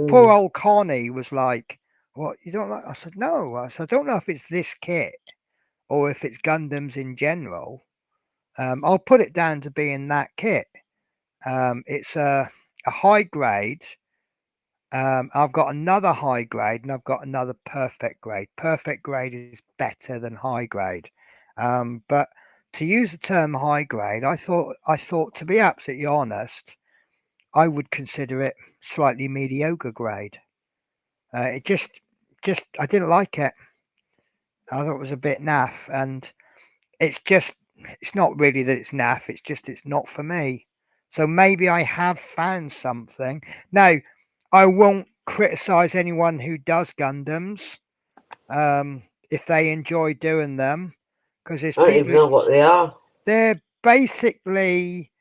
Poor Mm. old Connie was like, "What, you don't like?" I said, "No." I said, "I don't know if it's this kit or if it's Gundams in general. I'll put it down to being that kit. It's a high grade. I've got another high grade and I've got another perfect grade. Perfect grade is better than high grade. But to use the term high grade, I thought to be absolutely honest, I would consider it slightly mediocre grade. It just I didn't like it. I thought it was a bit naff, and it's not really that it's naff. It's just it's not for me. So maybe I have found something. Now, I won't criticize anyone who does Gundams if they enjoy doing them, because there's I don't even people. know what they are. They're basically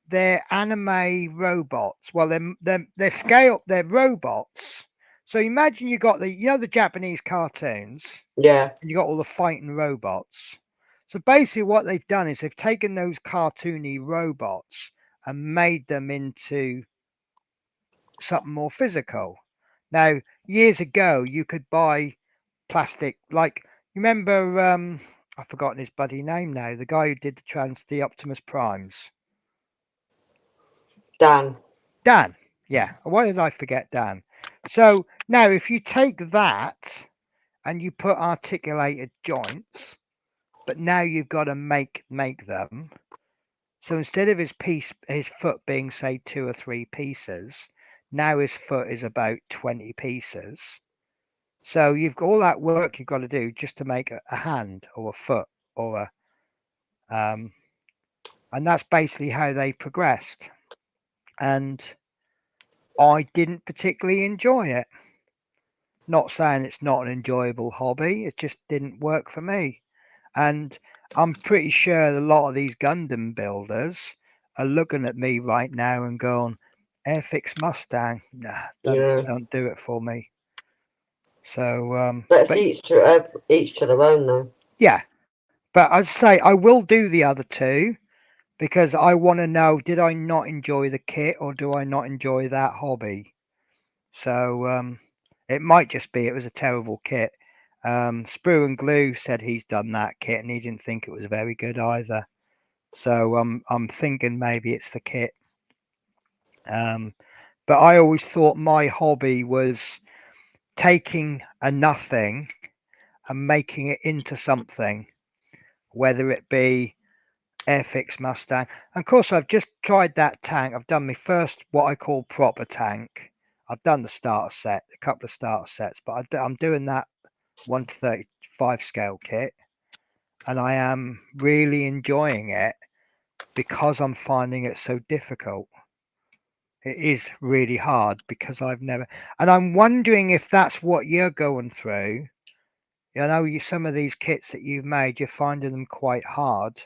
they're anime robots. Well, they're scale. They're robots. So imagine you got the Japanese cartoons, Yeah. and you got all the fighting robots. So basically, what they've done is they've taken those cartoony robots and made them into something more physical. Now, years ago, you could buy plastic, like you remember, I've forgotten his bloody name now. The guy who did the Optimus Primes, Dan. Dan. Yeah, why did I forget Dan? So now, if you take that and you put articulated joints, but now you've got to make them. So instead of his foot being say 2 or 3 pieces, now his foot is about 20 pieces. So you've got all that work you've got to do just to make a hand or a foot or and that's basically how they progressed. And I didn't particularly enjoy it. Not saying it's not an enjoyable hobby, it just didn't work for me. And I'm pretty sure a lot of these Gundam builders are looking at me right now and going, Airfix Mustang, nah, Yeah. don't do it for me. So, But but it's each to their own, though. yeah, but I'd say I will do the other 2 because I want to know, did I not enjoy the kit or do I not enjoy that hobby? So it might just be it was a terrible kit. Sprue and Glue said he's done that kit and he didn't think it was very good either. So I'm thinking maybe it's the kit. But I always thought my hobby was taking a nothing and making it into something, whether it be Airfix Mustang. And of course, I've just tried that tank. I've done my first what I call proper tank. I've done the starter set, a couple of starter sets, but I'm doing that 1 to 35 scale kit, and I am really enjoying it because I'm finding it so difficult. It is really hard because I've never, and I'm wondering if that's what you're going through. I know some of these kits that you've made, you're finding them quite hard,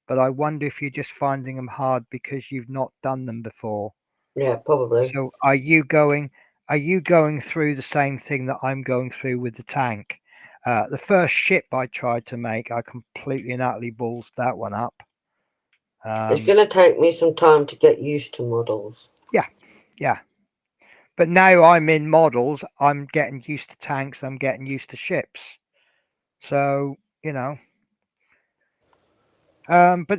but I wonder if you're just finding them hard because you've not done them before. Yeah, probably. So are you going through the same thing that I'm going through with the tank? The first ship I tried to make, I completely and utterly ballsed that one up. It's going to take me some time to get used to models. Yeah. But now I'm in models, I'm getting used to tanks, I'm getting used to ships. So, but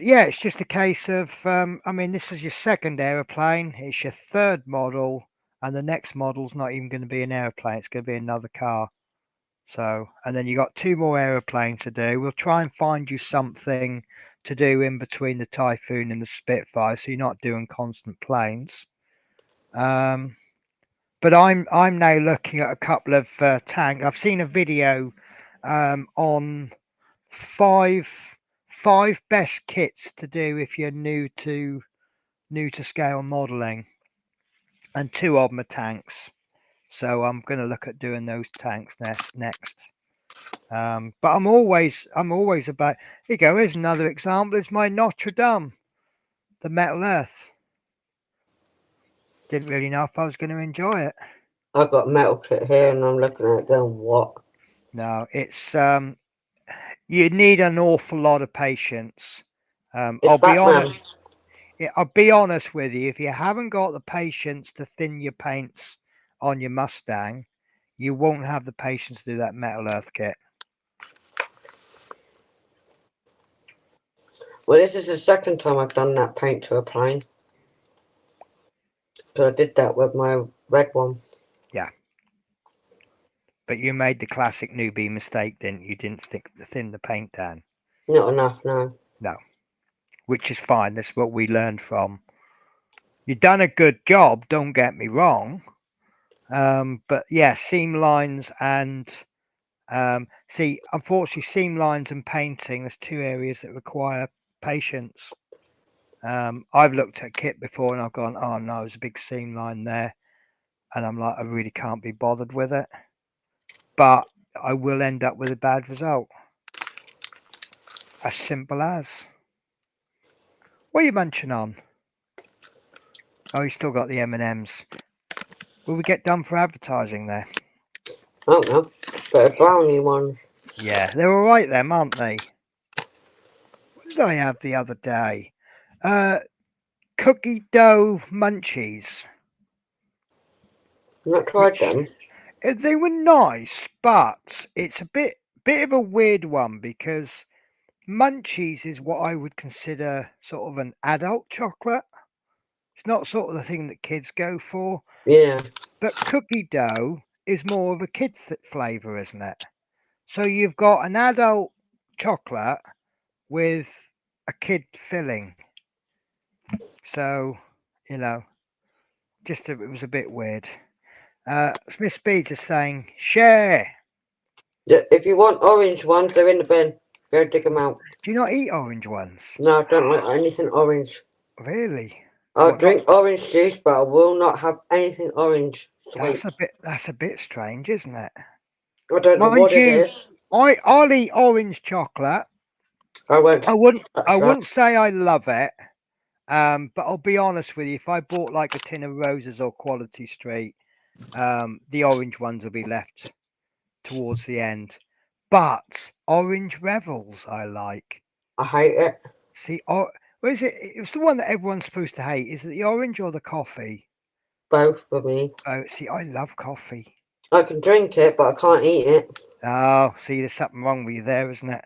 yeah, it's just a case of, I mean, this is your second aeroplane, it's your third model, and the next model's not even going to be an airplane, it's going to be another car. So, and then you got 2 more aeroplanes to do. We'll try and find you something to do in between the Typhoon and the Spitfire, so you're not doing constant planes. But I'm now looking at a couple of tank. I've seen a video on five best kits to do if you're new to scale modeling, and 2 of them are tanks. So I'm going to look at doing those tanks next. But I'm always about. Here you go. Here's another example. It's my Notre Dame, the Metal Earth. Didn't really know if I was going to enjoy it. I've got a metal kit here and I'm looking at it going, what? No, it's you need an awful lot of patience. It's I'll be Batman. honest. I'll be honest with you. If you haven't got the patience to thin your paints on your Mustang, you won't have the patience to do that Metal Earth kit. Well, this is the second time I've done that paint to a plane. So I did that with my red one. Yeah. But you made the classic newbie mistake, didn't you? You didn't thin the paint down. Not enough, no. No. Which is fine. That's what we learned from. You've done a good job, don't get me wrong. But yeah, seam lines and unfortunately, seam lines and painting, there's 2 areas that require patience. I've looked at kit before and I've gone, oh no, there's a big seam line there. And I'm like, I really can't be bothered with it. But I will end up with a bad result. As simple as. What are you munching on? Oh, you still got the M&Ms. Will we get done for advertising there? I don't know. But a brownie one. Yeah, they're all right them, aren't they? What did I have the other day? Cookie dough munchies. I've not tried them. They were nice, but it's a bit of a weird one because munchies is what I would consider sort of an adult chocolate. It's not sort of the thing that kids go for. Yeah. But cookie dough is more of a kid flavour, isn't it? So you've got an adult chocolate with a kid filling. So, it was a bit weird. Smith Speeds is saying, share. Yeah, if you want orange ones, they're in the bin. Go dig them out. Do you not eat orange ones? No, I don't like anything orange. Really? I'll drink orange juice, but I will not have anything orange. Sweet. That's a bit strange, isn't it? I don't know what it is. I'll eat orange chocolate. I won't. I wouldn't say I love it. But I'll be honest with you, if I bought like a tin of roses or Quality Street, the orange ones will be left towards the end. But orange revels I like. I hate it. See, what is it? It's the one that everyone's supposed to hate. Is it the orange or the coffee? Both for me. Oh, see, I love coffee. I can drink it, but I can't eat it. Oh, see, there's something wrong with you there, isn't it?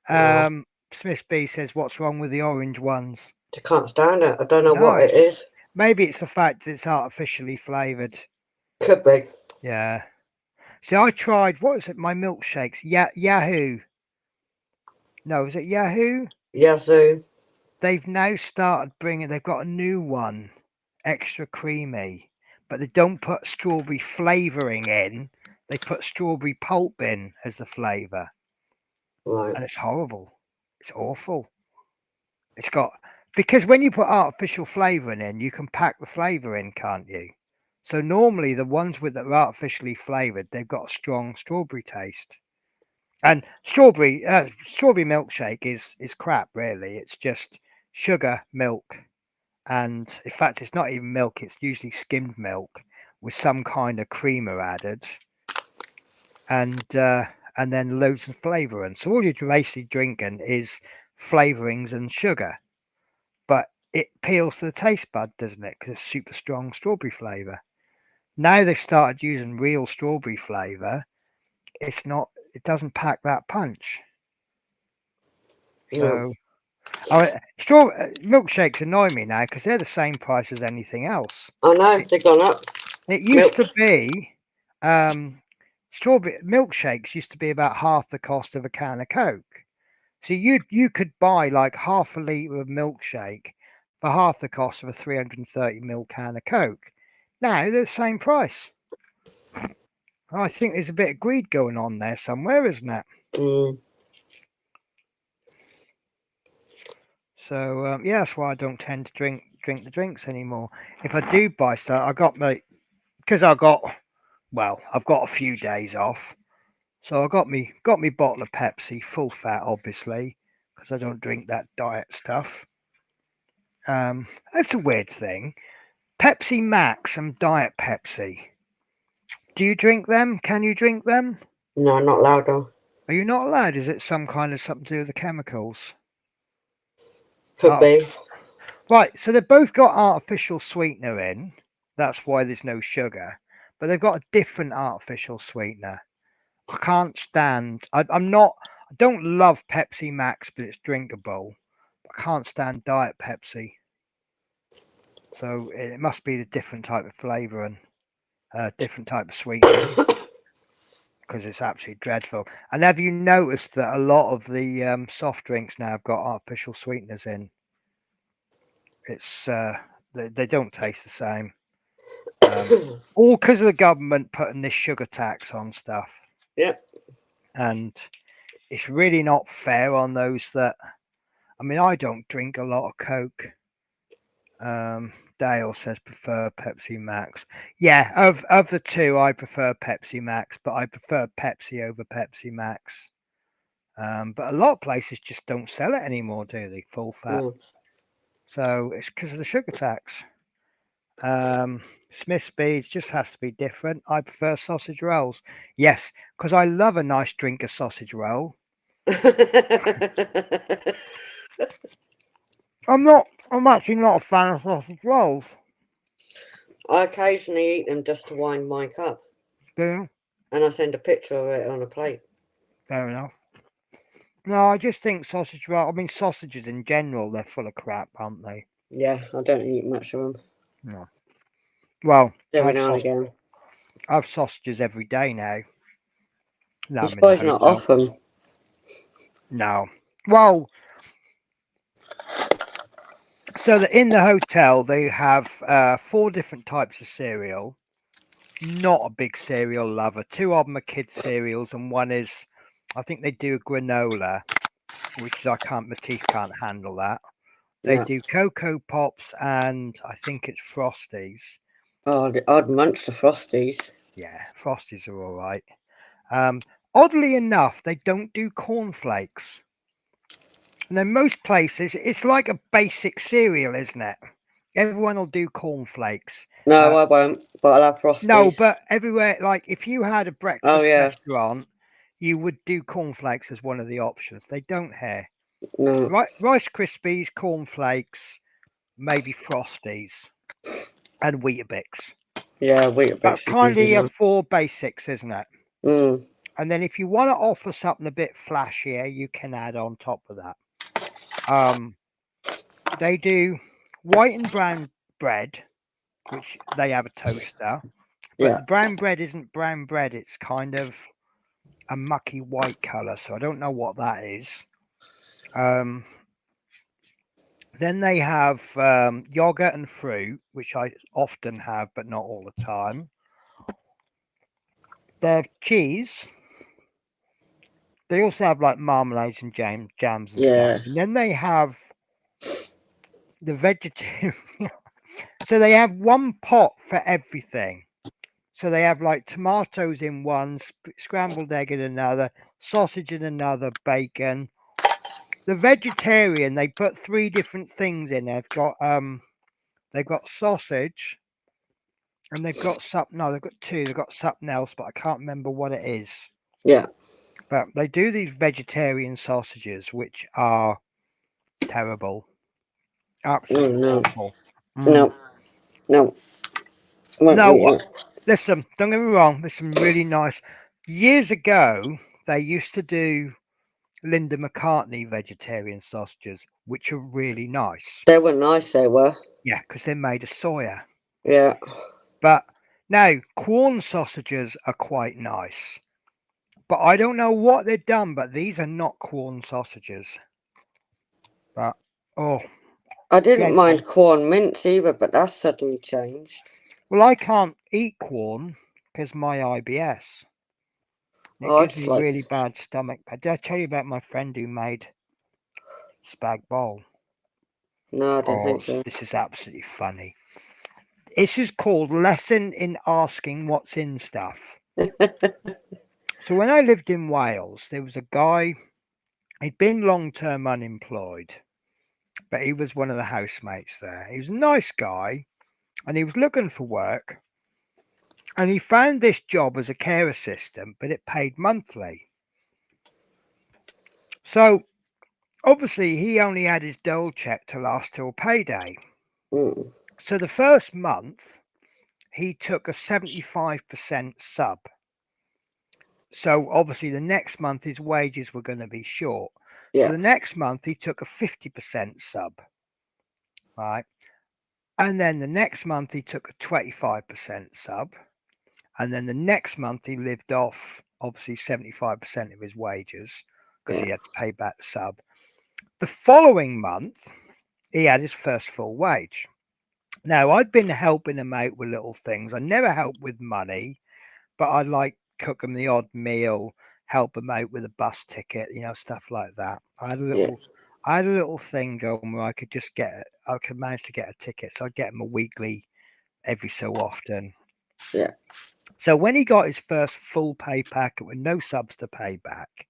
Yeah. Smith B says, what's wrong with the orange ones? I can't stand it. I don't know what it is. Maybe it's the fact that it's artificially flavoured. Could be. Yeah. See, I tried, what is it, my milkshakes? Yahoo. No, is it Yahoo? Yazoo. They've now started they've got a new one, extra creamy, but they don't put strawberry flavouring in. They put strawberry pulp in as the flavour. Right. And it's horrible. It's awful. Because when you put artificial flavouring in, you can pack the flavour in, can't you? So normally the ones that are artificially flavoured, they've got a strong strawberry taste. And strawberry milkshake is crap, really. It's just sugar, milk, and in fact, it's not even milk; it's usually skimmed milk with some kind of creamer added, and then loads of flavouring. So all you're basically drinking is flavourings and sugar, but it appeals to the taste bud, doesn't it? Because it's super strong strawberry flavour. Now they've started using real strawberry flavour. It's not. It doesn't pack that punch. No. So, milkshakes annoy me now because they're the same price as anything else. I know, they've gone up. It used to be, strawberry milkshakes used to be about half the cost of a can of Coke. So you could buy like half a litre of milkshake for half the cost of a 330 ml can of Coke. Now they're the same price. I think there's a bit of greed going on there somewhere, isn't it? Mm. So yeah, that's why I don't tend to drink the drinks anymore. If I do buy stuff, I've got a few days off, so I got me bottle of Pepsi, full fat, obviously, because I don't drink that diet stuff. That's a weird thing. Pepsi Max and Diet Pepsi. Do you drink them? Can you drink them? No, not allowed though. Are you not allowed? Is it some kind of something to do with the chemicals? Could be. Right, so they've both got artificial sweetener in. That's why there's no sugar. But they've got a different artificial sweetener. I can't stand. I don't love Pepsi Max, but it's drinkable. I can't stand Diet Pepsi. So it must be the different type of flavour and different type of sweetener because it's absolutely dreadful. And have you noticed that a lot of the soft drinks now have got artificial sweeteners in? It's they don't taste the same. All because of the government putting this sugar tax on stuff. Yep. And it's really not fair on those that. I mean, I don't drink a lot of Coke. Dale says prefer Pepsi Max. Yeah, of the two, I prefer Pepsi Max, but I prefer Pepsi over Pepsi Max. But a lot of places just don't sell it anymore, do they? Full fat. Mm. So it's because of the sugar tax. Smith Speeds just has to be different. I prefer sausage rolls. Yes, because I love a nice drink of sausage roll. I'm actually not a fan of sausage rolls. I occasionally eat them just to wind Mike up. Yeah, And I send a picture of it on a plate. fair enough. No, I just think sausages in general, they're full of crap, aren't they? Yeah, I don't eat much of them. No. Well, Every now and again. I have sausages every day now. I suppose not often. No. Well, so that in the hotel they have 4 different types of cereal. Not a big cereal lover. 2 of them are kids cereals, and one is, I think they do granola, which my teeth can't handle that. They do Cocoa Pops and I think it's Frosties. Oh, I'd munch the Frosties. Yeah, Frosties are all right. Oddly enough, they don't do cornflakes. And in most places, it's like a basic cereal, isn't it? Everyone will do cornflakes. No, I won't, but I'll have Frosties. No, but everywhere, like if you had a breakfast restaurant, you would do cornflakes as one of the options. They don't here. No. Rice Krispies, cornflakes, maybe Frosties, and Weetabix. Yeah, Weetabix. That's kind of your 4 basics, isn't it? Mm. And then if you want to offer something a bit flashier, you can add on top of that. They do white and brown bread, which they have a toaster. But the brown bread isn't brown bread. It's kind of a mucky white color. So I don't know what that is. Then they have yogurt and fruit, which I often have, but not all the time. They have cheese. They also have like marmalades and jams and stuff. And then they have the vegetarian. So they have one pot for everything. So they have like tomatoes in one, scrambled egg in another, sausage in another, bacon. The vegetarian, they put 3 different things in. They've got They've got sausage, and they've got something. No, they've got two. They've got something else, but I can't remember what it is. Yeah. But they do these vegetarian sausages, which are terrible, absolutely No. awful. No. No. Won't eat No, it. listen, don't get me wrong. There's some really nice. Years ago, they used to do Linda McCartney vegetarian sausages, which are really nice. They were nice, they were. Yeah, because they're made of soya. Yeah. But now Quorn sausages are quite nice. But I don't know what they've done, but these are not Quorn sausages. But oh, I didn't dreadful. mind corn mince either, but that's suddenly changed. Well, I can't eat Quorn because my IBS. It Oh, I gives just me like. really bad stomach. Did I tell you about my friend who made spag bowl? No, I don't Oh, think so. this is absolutely funny. This is called Lesson in Asking What's in Stuff. So when I lived in Wales, there was a guy, he'd been long-term unemployed, but he was one of the housemates there. He was a nice guy, and he was looking for work, and he found this job as a care assistant, but it paid monthly. So obviously he only had his dole check to last till payday. Mm. So the first month he took a 75% sub. So obviously the next month his wages were going to be short. So Yeah. the next month he took a 50% sub, right? And then the next month he took a 25% sub. And then the next month he lived off obviously 75% of his wages because he Yeah. had to pay back the sub. The following month he had his first full wage. Now I'd been helping him out with little things. I never helped with money, but I'd like cook him the odd meal, help him out with a bus ticket, stuff like that. Yeah. I had a little thing going where I could manage to get a ticket, so I'd get him a weekly every so often. Yeah. So when he got his first full pay packet with no subs to pay back,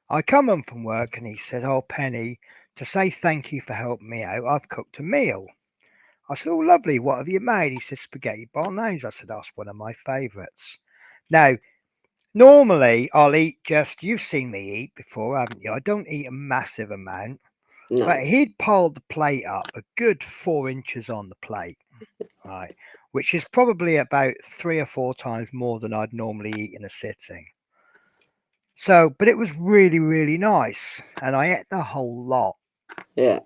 I come home from work and he said, "Oh, Penny, to say thank you for helping me out, I've cooked a meal." I said, "Oh, lovely. What have you made?" He said, "Spaghetti bolognese." I said, "That's one of my favourites." Now, normally I'll eat you've seen me eat before, haven't you? I don't eat a massive amount, No. but he'd piled the plate up a good 4 inches on the plate, right? Which is probably about 3 or 4 times more than I'd normally eat in a sitting. So, but it was really, really nice. And I ate the whole lot. Yeah.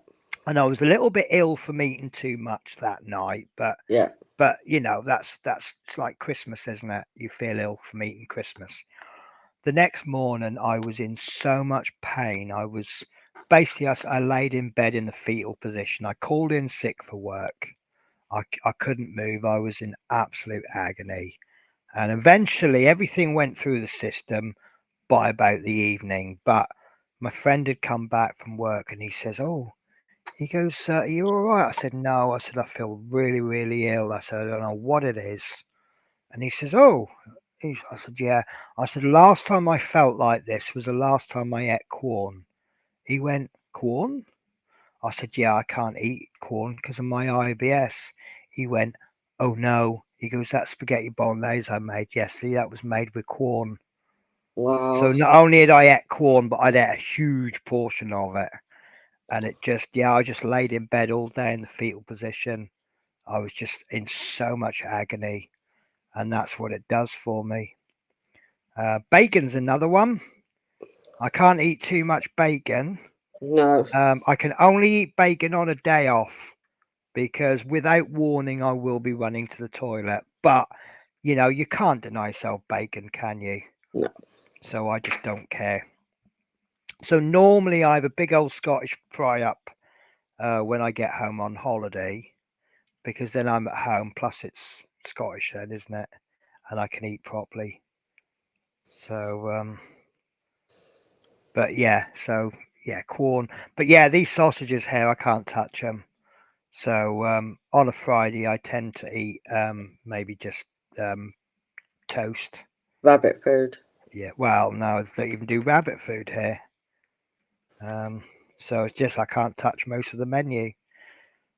And I was a little bit ill from eating too much that night, but Yeah. that's it's like Christmas, isn't it? You feel ill from eating Christmas. The next morning, I was in so much pain. I was basically I laid in bed in the fetal position. I called in sick for work. I couldn't move. I was in absolute agony, and eventually everything went through the system by about the evening. But my friend had come back from work, and he says, "Oh." He goes, "Are you all right?" I said, "No." I said, "I feel really, really ill." I said, "I don't know what it is." And he says, "Oh." I said, "Yeah." I said, "Last time I felt like this was the last time I ate corn." He went, "Corn?" I said, "Yeah, I can't eat corn because of my IBS." He went, "Oh no." He goes, "That spaghetti bolognese I made yesterday, that was made with corn." So Wow. not only had I ate corn, but I'd ate a huge portion of it. And I just laid in bed all day in the fetal position. I was just in so much agony, and that's what it does for me. Bacon's another one. I can't eat too much bacon. No. I can only eat bacon on a day off because without warning, I will be running to the toilet. But you can't deny yourself bacon, can you? No. So I just don't care. So normally I have a big old Scottish fry up when I get home on holiday, because then I'm at home. Plus, it's Scottish, then, isn't it? And I can eat properly. So, but yeah, corn. But yeah, these sausages here, I can't touch them. So on a Friday, I tend to eat maybe just toast. Rabbit food. Yeah, well, no, they don't even do rabbit food here. So it's just I can't touch most of the menu.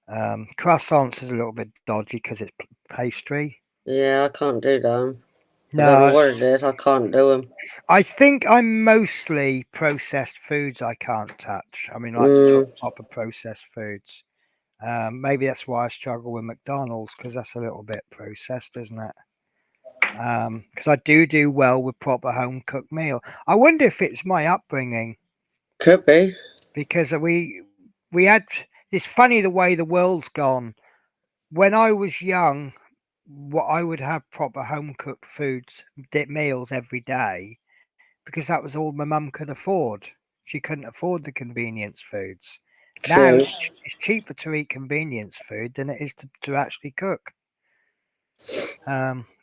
Croissants is a little bit dodgy because it's pastry. Yeah, I can't do them. I don't know No, what it is. I can't do them. I think I'm mostly processed foods I can't touch. I mean, like Mm, proper processed foods. Maybe that's why I struggle with McDonald's because that's a little bit processed, isn't it? Because I do well with proper home cooked meal. I wonder if it's my upbringing could be. because we had. It's funny the way the world's gone. When I was young, what I would have proper home cooked foods, meals every day because that was all my mum could afford. She couldn't afford the convenience foods. Now True. it's cheaper to eat convenience food than it is to actually cook.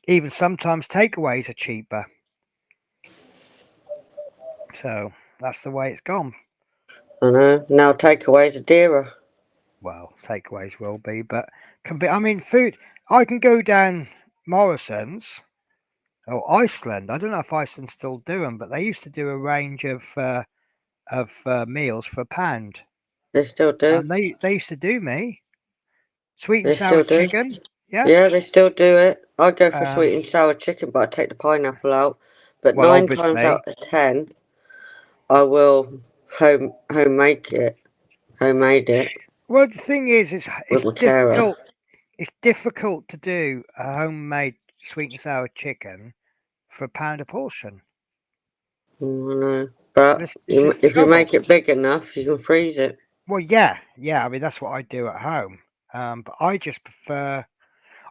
Even sometimes takeaways are cheaper. So that's the way it's gone. I know. Now takeaways are dearer. Well, takeaways will be, but can be. I mean, food. I can go down Morrison's or Iceland. I don't know if Iceland still do them, but they used to do a range of meals for £1, They still do. and they used to do me sweet and They sour still do. chicken. Yeah. Yeah, they still do it. I go for Um. sweet and sour chicken, but I take the pineapple out. But Well, 9 times out obviously. of 10, I will home make it, homemade it Well, the thing is, with it's my carer. difficult. It's difficult to do a homemade sweet and sour chicken for £1 a portion. I know. But This is the if you trouble. make it big enough, you can freeze it. Well, yeah. I mean, that's what I do at home. But I just prefer.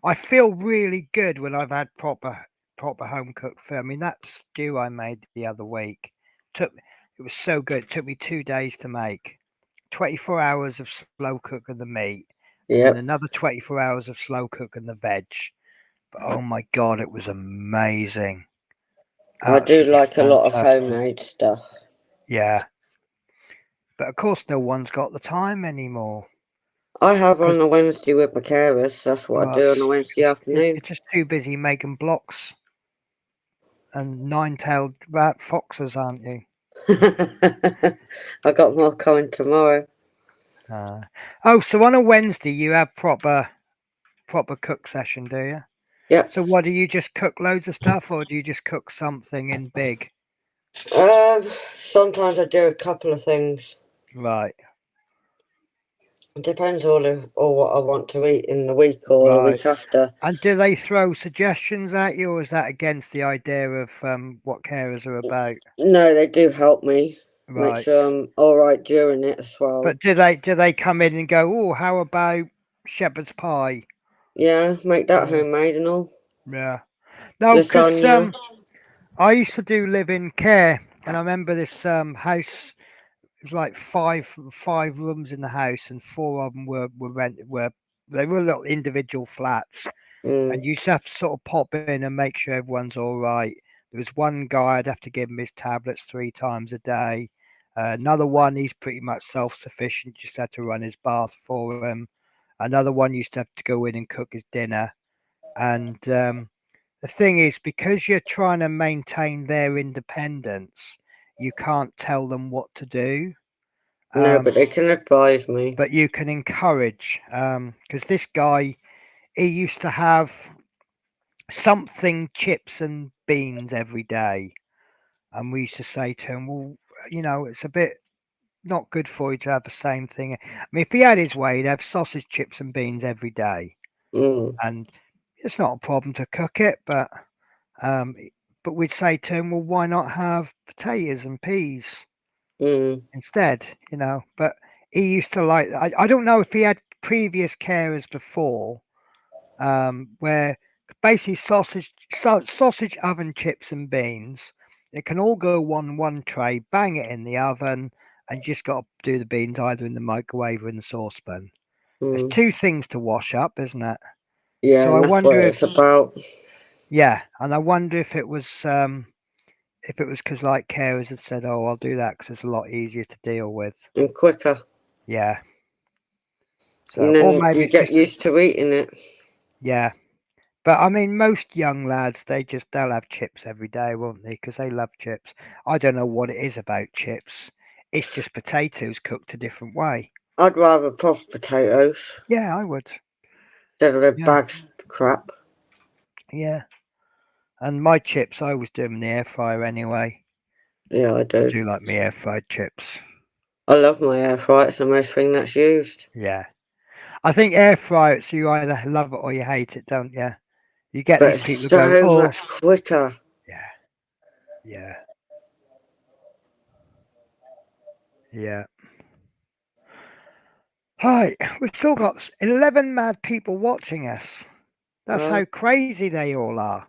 I feel really good when I've had proper home cooked food. I mean, that stew I made the other week took. It was so good. It took me 2 days to make. 24 hours of slow cooking the meat, and then Yep. another 24 hours of slow cooking the veg. But oh my god, it was amazing. I do Absolutely like a lot of fantastic. homemade stuff. Yeah. But of course, no one's got the time anymore. I have on Because a Wednesday with my carers. That's what I well, do on a Wednesday you're afternoon. just too busy making blocks and nine-tailed rat foxes, aren't you? I got more coming tomorrow. Uh, oh, so on a Wednesday you have proper cook session, do you? Yep. So what do you just cook loads of stuff, or do you just cook something in big? Um, Sometimes I do a couple of things. Right, It depends all what I want to eat in the week or the right. week after. And do they throw suggestions at you, or is that against the idea of what carers are about? No, they do help me. Make Right. sure I'm all right during it as well. But do they come in and go, oh, how about shepherd's pie? Yeah, make that Yeah, homemade and all. yeah. No, because Lasagna. I used to do live in care, and I remember this house. It was like five rooms in the house, and four of them were rented. Were they were little individual flats, Mm, and you just have to sort of pop in and make sure everyone's all right. There was one guy I'd have to give him his tablets 3 times a day. Another one, he's pretty much self-sufficient, just had to run his bath for him. Another one used to have to go in and cook his dinner. And the thing is, because you're trying to maintain their independence, you can't tell them what to do. no, Um, but they can advise me. but you can encourage. Because this guy, he used to have something chips and beans every day. And we used to say to him, well, it's a bit not good for you to have the same thing. I mean, if he had his way, he'd have sausage, chips, and beans every day. Mm, And it's not a problem to cook it, um, but we'd say to him, well, why not have potatoes and peas mm, instead? But he used to like, I don't know if he had previous carers before, where basically sausage oven chips and beans. It can all go one tray. Bang it in the oven, and you just got to do the beans either in the microwave or in the saucepan. There's mm. two things to wash up, isn't it? Yeah, So I and that's what wonder it's if, about. yeah, and I wonder if it was because like carers had said, "Oh, I'll do that because it's a lot easier to deal with." And quicker. Yeah. And So, or then maybe you it's get just used to eating it. yeah. But I mean, most young lads, they'll have chips every day, won't they? Because they love chips. I don't know what it is about chips. It's just potatoes cooked a different way. I'd rather proper potatoes Yeah, I would. instead of the Yeah. bags crap. Yeah. And my chips, I always do them in the air fryer anyway. Yeah, I I do. do like my air fried chips. I love my air fryer. It's the most thing that's used. Yeah. I think air fryers, you either love it or you hate it, don't you? You get But these it's people who go, so oh, much quicker. yeah, yeah, yeah. Hi, we've still got 11 mad people watching us. That's Right? how crazy they all are.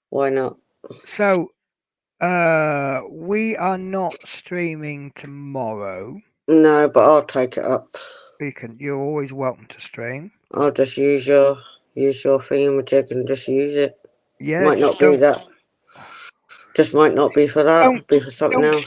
Why not? So, we are not streaming tomorrow. No, but I'll take it up. You're always welcome to stream. I'll just use your thingamajig and just use it. Yeah, Might just not be that. Just might not be for that. Be for something else.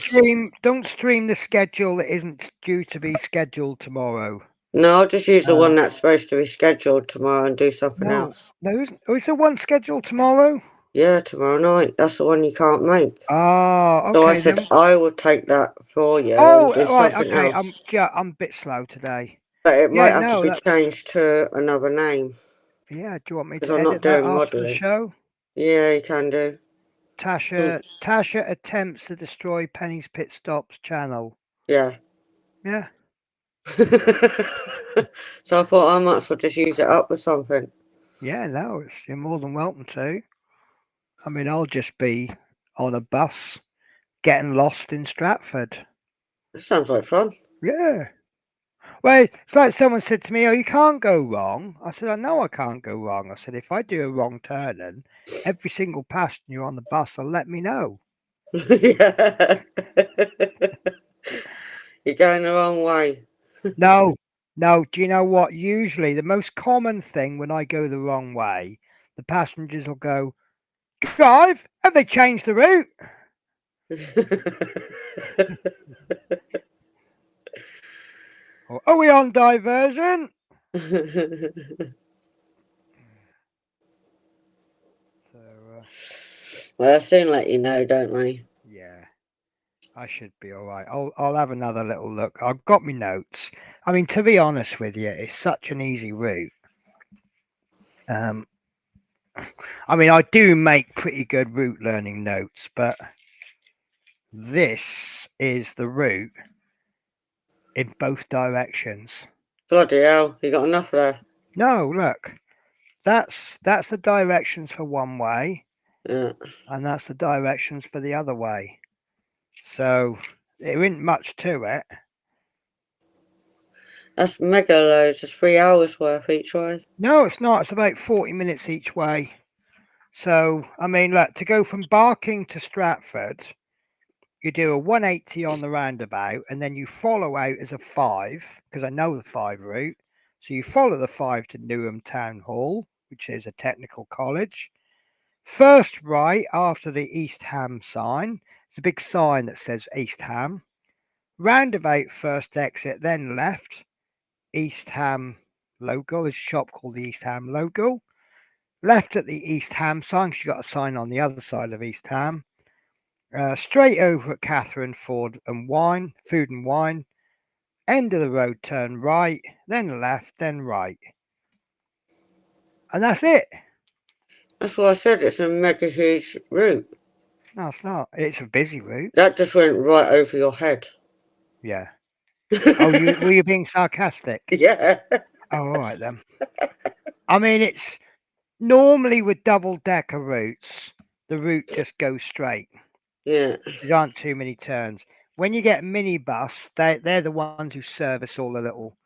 don't stream the schedule that isn't due to be scheduled tomorrow. No, I'll just use the one that's supposed to be scheduled tomorrow and do something No, else. there isn't. Oh, is there one scheduled tomorrow? Yeah, tomorrow night. That's the one you can't make. Oh, So I okay said then. I will take that for you Oh, and do right, something okay. else. I'm a bit slow today. But it Yeah, might have to no, be that's changed to another name yeah. Do you want me because to I'm not edit that doing after the modelling. show? Yeah, you can do. Tasha attempts to destroy Penny's Pit Stops channel. Yeah. Yeah. So I thought I might as well just use it up with something. Yeah, no, you're more than welcome to. I mean, I'll just be on a bus getting lost in Stratford. It sounds like fun. Yeah. Well, it's like someone said to me, "Oh, you can't go wrong." I said, "I know I can't go wrong." I said, "If I do a wrong turn, every single passenger on the bus will let me know." Yeah. You're going the wrong way. No, no. Do you know what? Usually, the most common thing when I go the wrong way, the passengers will go, "Drive? Have they changed the route?" Or, "Are we on diversion?" So, Well, they'll soon let you know, don't they? yeah. I should be all right. I'll have another little look. I've got my notes. I mean, to be honest with you, it's such an easy route. I mean, I do make pretty good route learning notes, but this is the route in both directions. Bloody hell, you got enough there. No, look, that's the directions for one way, Yeah. and that's the directions for the other way. So there isn't much to it. That's mega loads. It's 3 hours worth each way. No, it's not. It's about 40 minutes each way. So, I mean, look, to go from Barking to Stratford, you do a 180 on the roundabout and then you follow out as a 5, because I know the 5 route. So you follow the 5 to Newham Town Hall, which is a technical college. First right after the East Ham sign. It's a big sign that says East Ham. Roundabout first exit, then left. East Ham logo. There's a shop called the East Ham logo. Left at the East Ham sign, because you've got a sign on the other side of East Ham. Straight over at Catherine Food and Wine. End of the road, turn right, then left, then right. And that's it. That's why I said it's a mega huge route. No, it's not. It's a busy route. That just went right over your head. Yeah. Oh, were you being sarcastic? Yeah. Oh, all right then. I mean, it's normally with double decker routes, the route just goes straight. Yeah. There aren't too many turns. When you get minibus, they're the ones who service all the little.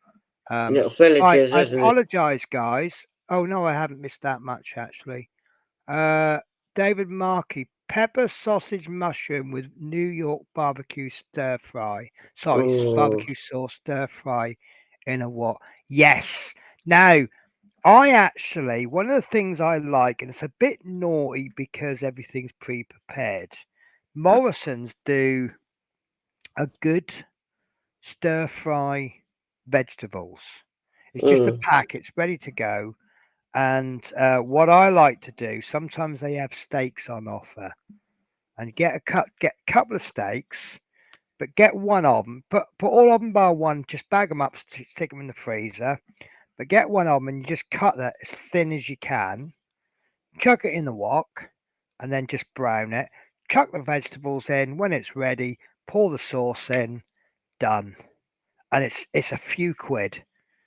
Little Right, villages, I isn't it? apologise, guys. Oh no, I haven't missed that much actually. David Markey, pepper, sausage, mushroom with New York barbecue stir fry. Sorry, Oh. barbecue sauce stir fry in a what? Yes. Now, I actually, one of the things I like, and it's a bit naughty because everything's pre-prepared. Morrison's do a good stir fry vegetables. It's just a pack, it's ready to go. And what I like to do, sometimes they have steaks on offer. and get a couple of steaks, but get one of them. Put all of them bar one. Just bag them up, stick them in the freezer. But get one of them and you just cut that as thin as you can. Chuck it in the wok, and then just brown it. Chuck the vegetables in. When it's ready, pour the sauce in. Done. And it's a few quid,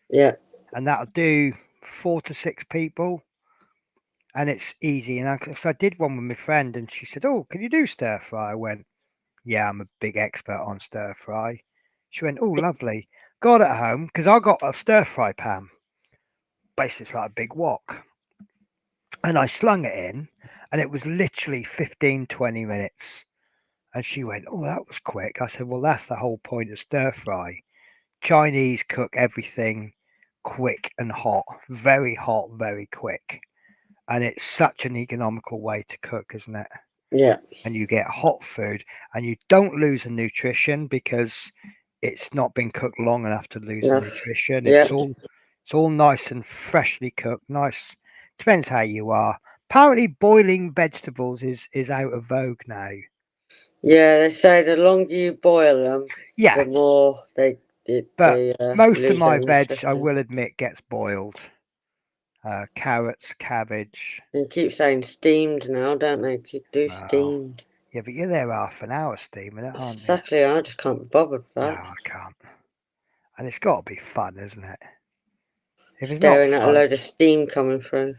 Yeah. and that'll do 4 to 6 people. And it's easy. And I did one with my friend, and she said, "Oh, can you do stir fry?" I went, "Yeah, I'm a big expert on stir fry." She went, "Oh, lovely." Got it home because I got a stir fry pan. Basically, it's like a big wok. And I slung it in, and it was literally 15, 20 minutes. And she went, "Oh, that was quick." I said, "Well, that's the whole point of stir fry. Chinese cook everything quick and hot, very quick. And it's such an economical way to cook, isn't it? Yeah. And you get hot food, and you don't lose the nutrition because it's not been cooked long enough to lose the Enough. nutrition. Yeah. It's all nice and freshly cooked. Nice. Depends how you are. Apparently, boiling vegetables is out of vogue now. Yeah, they say the longer you boil them, Yeah, the more but they most of lose their my veg, I nutrition. will admit, gets boiled. Carrots, cabbage. They keep saying steamed now, don't they? Do Well, steamed. yeah, but you're there half an hour steaming it, aren't you? Exactly, I just can't be bothered with No, that. I can't. And it's got to be fun, isn't it? If it's not Staring at a fun, load of steam coming through.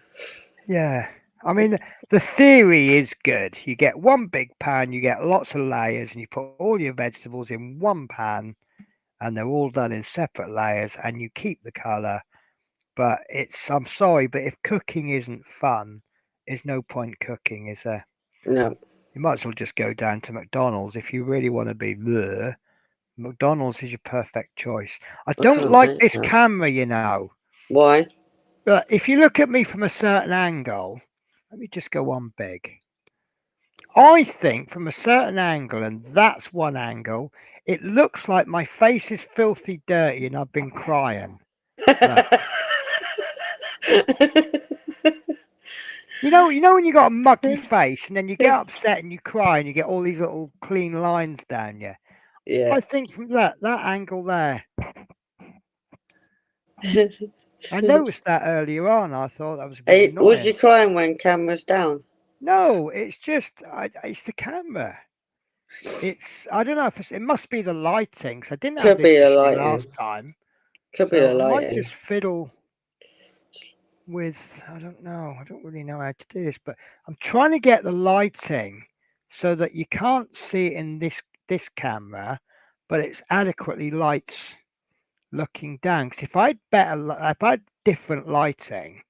yeah. I mean, the theory is good. You get one big pan, you get lots of layers, and you put all your vegetables in one pan, and they're all done in separate layers, and you keep the colour. But I'm sorry, but if cooking isn't fun, there's no point cooking, is there? No, You might as well just go down to McDonald's if you really want to be bleh. McDonald's is your perfect choice. I I don't can't like make this that. camera, you know. Why? But if you look at me from a certain angle, let me just go on big. I think from a certain angle, and that's one angle, it looks like my face is filthy dirty and I've been crying. Look. You know when you got a mucky face and then you get upset and you cry and you get all these little clean lines down you. Yeah. I think from that angle there. I noticed that earlier on. I thought that was a bit Hey, was you annoying. crying when camera's down? No, it's just it's the camera. I don't know if it must be the lighting. 'Cause I didn't have Could this be the issue lighting. last time, Could be so the I might lighting. just fiddle with. I don't know. I don't really know how to do this, but I'm trying to get the lighting so that you can't see it in this camera, but it's adequately lights looking down. Because if if I had different lighting.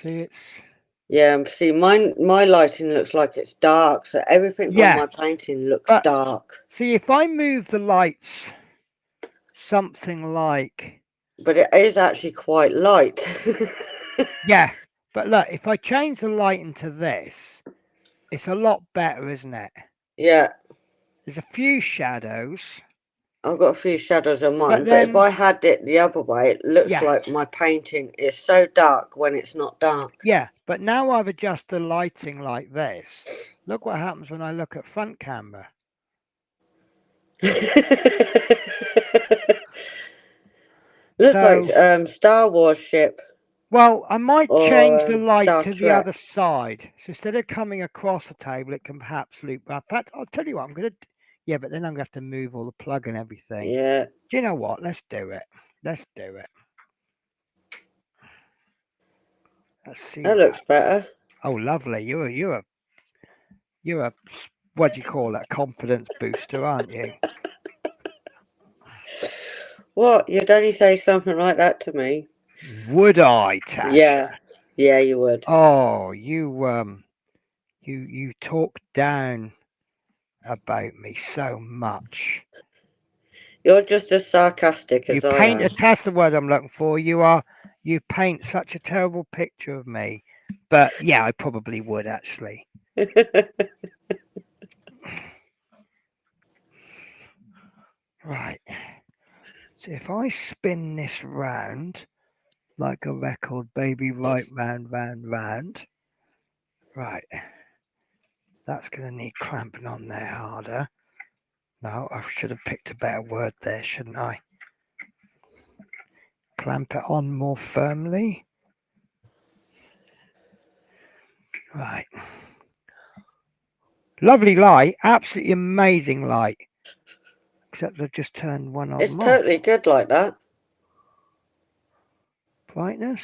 See, Yeah, see, my lighting looks like it's dark, so everything on yeah, my painting looks but dark. see if I move the lights something like But it is actually quite light. yeah, but look, if I change the lighting to this, it's a lot better, isn't it? Yeah, There's a few shadows, I've got a few shadows on but mine, but if then I had it the other way, it looks yeah, like my painting is so dark when it's not dark. yeah, but now I've adjusted the lighting like this. Look what happens when I look at front camera. Looks like So Star Wars ship well, I might change or the light Star to the other Trek. side. So instead of coming across the table, it can perhaps loop. In fact, I'll tell you what, I'm going to. Yeah, but then I'm going to have to move all the plug and everything. Yeah, Do you know what? Let's do it. Let's do it. Let's see that what looks happens. better. Oh, lovely. You're a what do you call that? Confidence booster, aren't you? What? You'd only say something like that to me? Would I, Yeah, Tasha? yeah, you would. Oh, you talk down about me so much. You're just as sarcastic You as I paint am. that's the word I'm looking for. You paint such a terrible picture of me. But yeah, I probably would actually. Right. So if I spin this round, like a record, baby, right round, round, round. Right. That's going to need clamping on there harder. No, I should have picked a better word there, shouldn't I? Clamp it on more firmly. Right. Lovely light, absolutely amazing light. Except I've just turned one of It's them off. totally good like that. Brightness.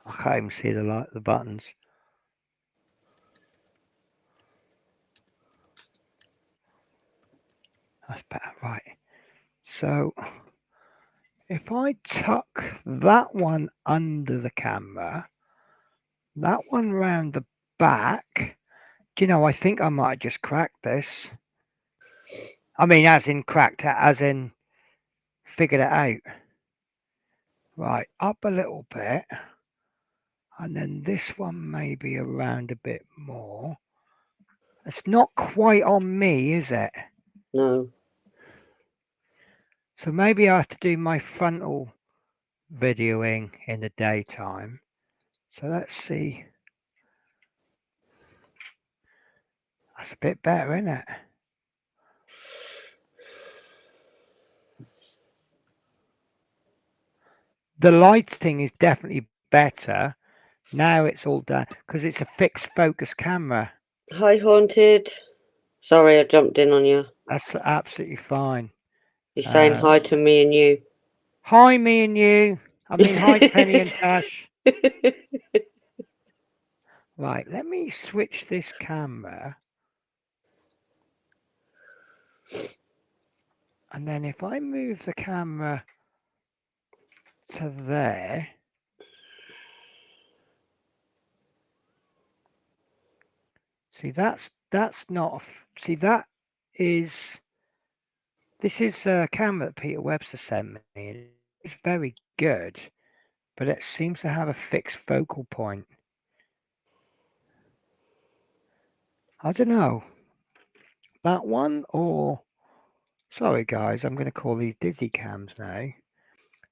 I can't even see the light, the buttons. That's better, right. So if I tuck that one under the camera, that one round the back, do you know, I think I might have just cracked this. I mean, as in cracked it, as in figured it out. Right, up a little bit. And then this one maybe around a bit more. It's not quite on me, is it? No. So maybe I have to do my frontal videoing in the daytime. So let's see. That's a bit better, isn't it? The lighting is definitely better. Now it's all done because it's a fixed focus camera. Hi, Haunted. Sorry, I jumped in on you. That's absolutely fine. You're saying hi to me and you. Hi, me and you. I mean, hi, Penny and Tash. Right, let me switch this camera. And then if I move the camera to there, see that's not, see that is, this is a camera that Peter Webster sent me. It's very good, but it seems to have a fixed focal point. I don't know, that one or, sorry guys, I'm going to call these dizzy cams now.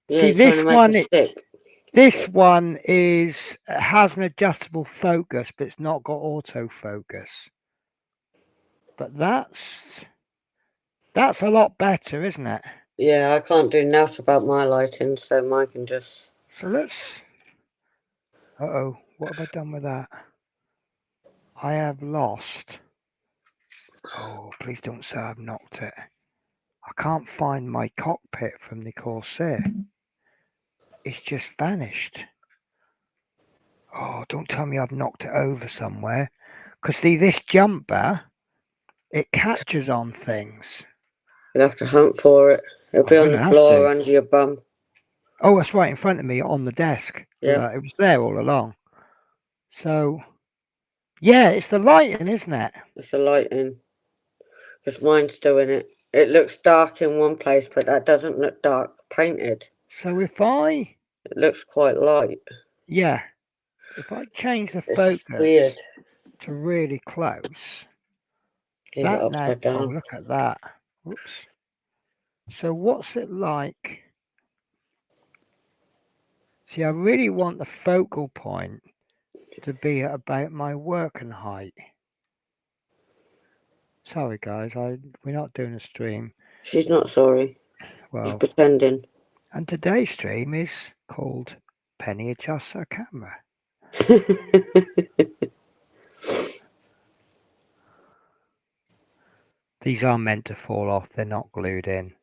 Yeah, See trying to make a stick. This one has an adjustable focus, but it's not got autofocus. But that's a lot better, isn't it? Yeah, I can't do enough about my lighting, so mine can just... So let's... Uh-oh, what have I done with that? I have lost... Oh, please don't say I've knocked it. I can't find my cockpit from the Corsair. It's just vanished. Oh, don't tell me I've knocked it over somewhere. Because see, this jumper, it catches on things. You'll have to hunt for it. It'll be on the floor under your bum. Oh, that's right in front of me on the desk. Yeah. It was there all along. So, yeah, it's the lighting, isn't it? It's the lighting. Because mine's doing it. It looks dark in one place, but that doesn't look dark painted. So if I... It looks quite light. Yeah. If I change the It's focus weird. to really close... Leave it that now... upside down. Oh, look at that. Whoops. So what's it like? See, I really want the focal point to be at about my working height. Sorry, guys, we're not doing a stream. She's not sorry. Well, she's pretending. And today's stream is called Penny Adjusts Her Camera. These are meant to fall off, they're not glued in.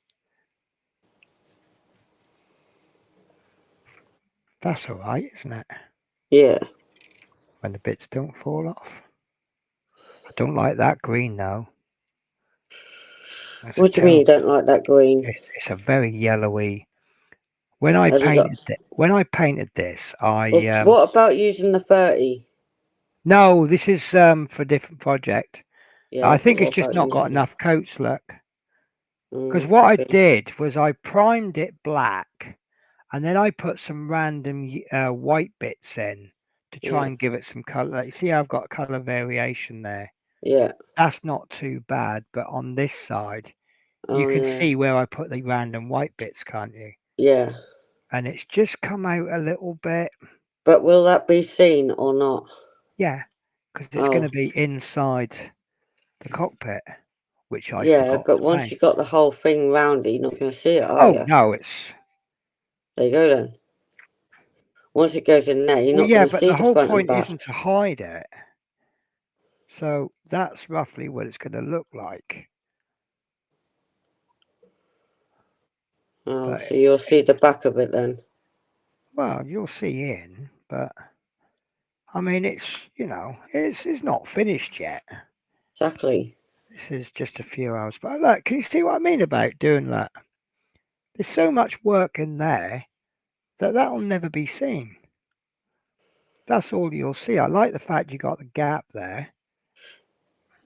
That's alright, isn't it? Yeah. When the bits don't fall off. I don't like that green though. What do you mean you don't like that green? It's a very yellowy. When I painted this, what about using the 30? No, this is for a different project. Yeah, I think it's just not got enough coats, look. Because what I did was I primed it black, and then I put some random white bits in to try Yeah. and give it some color. You see, I've got color variation there. Yeah. That's not too bad, but on this side, you Oh can yeah. see where I put the random white bits, can't you? Yeah. And it's just come out a little bit. But will that be seen or not? Yeah, because it's Oh. going to be inside the cockpit, which I Yeah, forgot but to once paint. you've got the whole thing round it, you're not going to see it, are Oh you? no, it's There you go then. Once it goes in there, you're well, not yeah, going to but see the the whole front and point back. isn't to hide it. So that's roughly what it's going to look like. Oh, But so you'll see the back of it then. well, you'll see in, but I mean, it's it's not finished yet. Exactly. This is just a few hours. But look, can you see what I mean about doing that? There's so much work in there that that'll never be seen. That's all you'll see. I like the fact you got the gap there.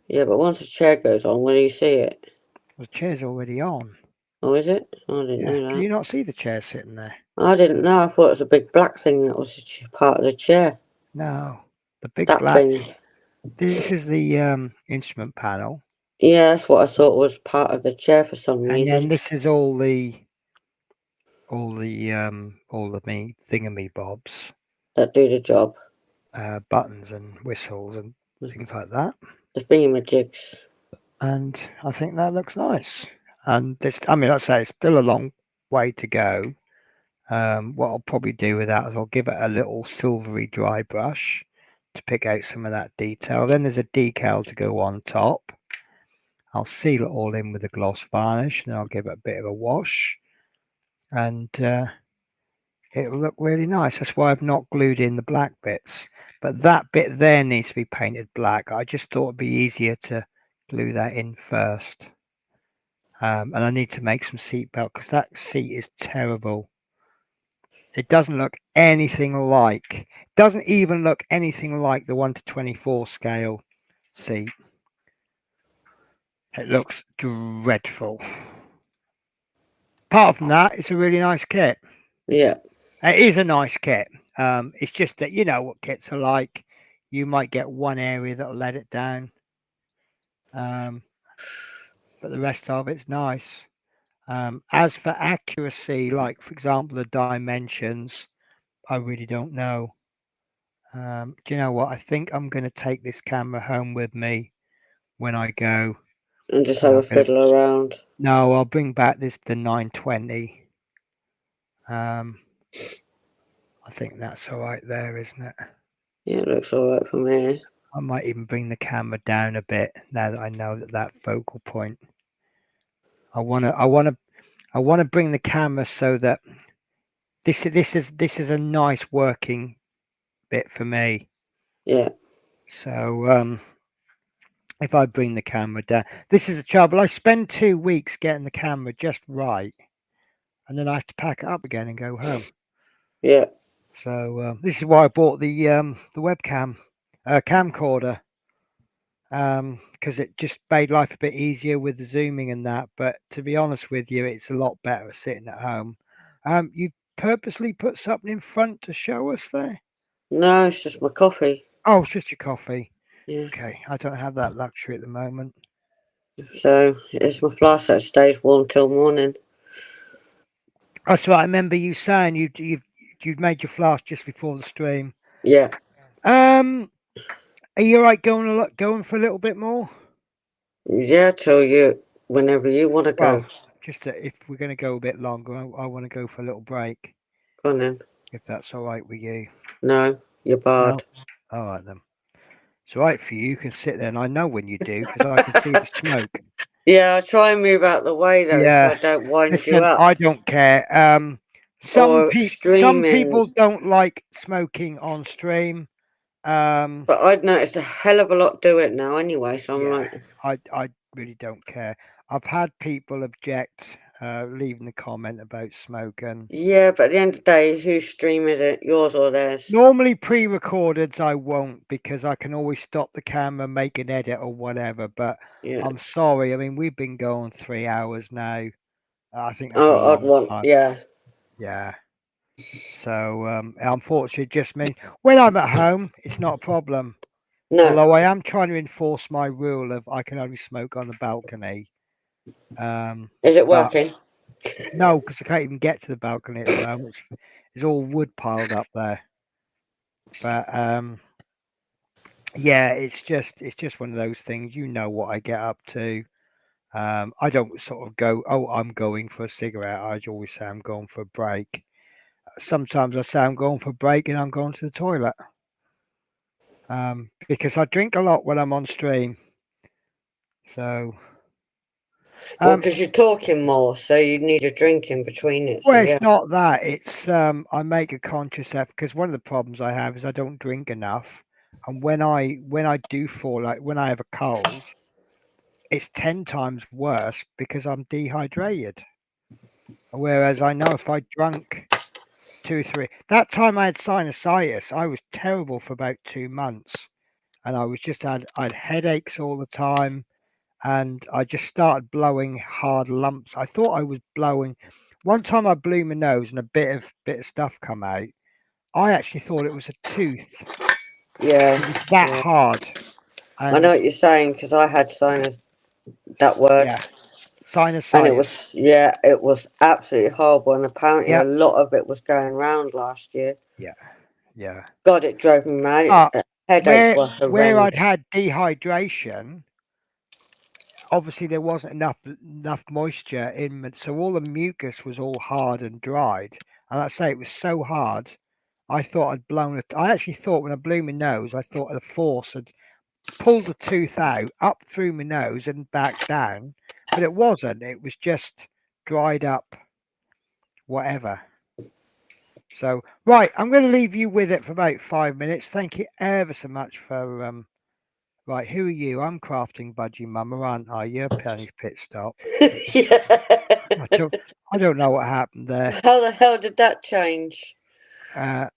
Yeah, but once the chair goes on, will you see it? The chair's already on. Oh, is it? I didn't Yeah. know Can that. you not see the chair sitting there? I didn't know. I thought it was a big black thing that was part of the chair. No. The big That black. thing. This is the instrument panel, Yeah, that's what I thought was part of the chair for some and then reason. this is all the me thingamy bobs, That do the job. buttons and whistles and things like that. The thingamajigs. And I think that looks nice. And this, I mean, I'd say it's still a long way to go. What I'll probably do with that is I'll give it a little silvery dry brush to pick out some of that detail. Then there's a decal to go on top. I'll seal it all in with a gloss varnish, and I'll give it a bit of a wash, and it'll look really nice. That's why I've not glued in the black bits. But that bit there needs to be painted black. I just thought it'd be easier to glue that in first. And I need to make some seatbelt because that seat is terrible. It doesn't look anything like, doesn't even look anything like the 1:24 scale seat. It looks dreadful. Apart from that, it's a really nice kit. Yeah. It is a nice kit. It's just that you know what kits are like. You might get one area that'll let it down. But the rest of it's nice. As for accuracy, like for example, the dimensions, I really don't know. Do you know what? I think I'm going to take this camera home with me when I go. And just And have I'm a gonna, fiddle around. no, I'll bring back the 920. I think that's all right there, isn't it? Yeah, it looks alright from here. I might even bring the camera down a bit now that I know that focal point. I wanna bring the camera so that this is a nice working bit for me. Yeah. So if I bring the camera down, this is the trouble. I spend 2 weeks getting the camera just right, and then I have to pack it up again and go home. Yeah. So this is why I bought the webcam camcorder. Because it just made life a bit easier with the zooming and that. But to be honest with you, it's a lot better sitting at home. You purposely put something in front to show us there? No, it's just my coffee. Oh, it's just your coffee. Yeah. Okay, I don't have that luxury at the moment. So it's my flask that stays warm till morning. That's what I remember you saying. You'd made your flask just before the stream. Yeah. Are you all right going for a little bit more? Yeah, till you, whenever you want to go. Well, just if we're going to go a bit longer, I want to go for a little break. Go on then. If that's all right with you. No, you're barred. No? All right then. It's all right for you. You can sit there, and I know when you do because I can see the smoke. Yeah, I try and move out the way though, Yeah. so I don't wind you Listen, up. I don't care. Some Or some streaming. people don't like smoking on stream. But I'd noticed a hell of a lot do it now anyway, so I'm Yeah, like, I really don't care. I've had people object, leaving a comment about smoke, and yeah, but at the end of the day, whose stream is it? Yours or theirs? normally pre-recorded I won't because I can always stop the camera, make an edit or whatever. But Yeah. I'm sorry. I mean, we've been going 3 hours now. I think that's a Oh, I'd long want, time. yeah. Yeah. So unfortunately, it just means when I'm at home, it's not a problem. No. Although I am trying to enforce my rule of I can only smoke on the balcony. Is it But working? no, because I can't even get to the balcony at the moment. There's all wood piled up there. But yeah, it's just one of those things. You know what I get up to. I don't sort of go, oh, I'm going for a cigarette. I always say I'm going for a break. Sometimes I say I'm going for a break and I'm going to the toilet. Because I drink a lot when I'm on stream. So, Well, um, because you're talking more, so you need a drink in between it. So well, yeah. it's not that. It's I make a conscious effort because one of the problems I have is I don't drink enough, and when I do fall, like when I have a cold, it's 10 times worse because I'm dehydrated. Whereas I know if I drank 2, 3, that time I had sinusitis, I was terrible for about 2 months, and I was just I had headaches all the time, and I just started blowing hard lumps. I thought I was blowing. One time I blew my nose and a bit of stuff come out. I actually thought it was a tooth. Yeah. It was that Yeah. hard, I know and what you're saying because I had sinus, that word. yeah, And it sinusitis. was, yeah, it was absolutely horrible. And apparently a Yeah, lot of it was going round last year. yeah, yeah. God, it drove me mad. But Headaches where were where I'd horrendous. had dehydration, obviously there wasn't enough moisture in it, so all the mucus was all hard and dried. And I say it was so hard, I thought I'd blown it. I actually thought when I blew my nose, I thought the force had pulled the tooth out up through my nose and back down, but it wasn't. It was just dried up, whatever. So right, I'm going to leave you with it for about 5 minutes. Thank you ever so much for Right, who are you? I'm crafting Budgie Mama, aren't I? You're Penny Pit Stop. I Yeah. don't, I don't know what happened there. How the hell did that change? Uh,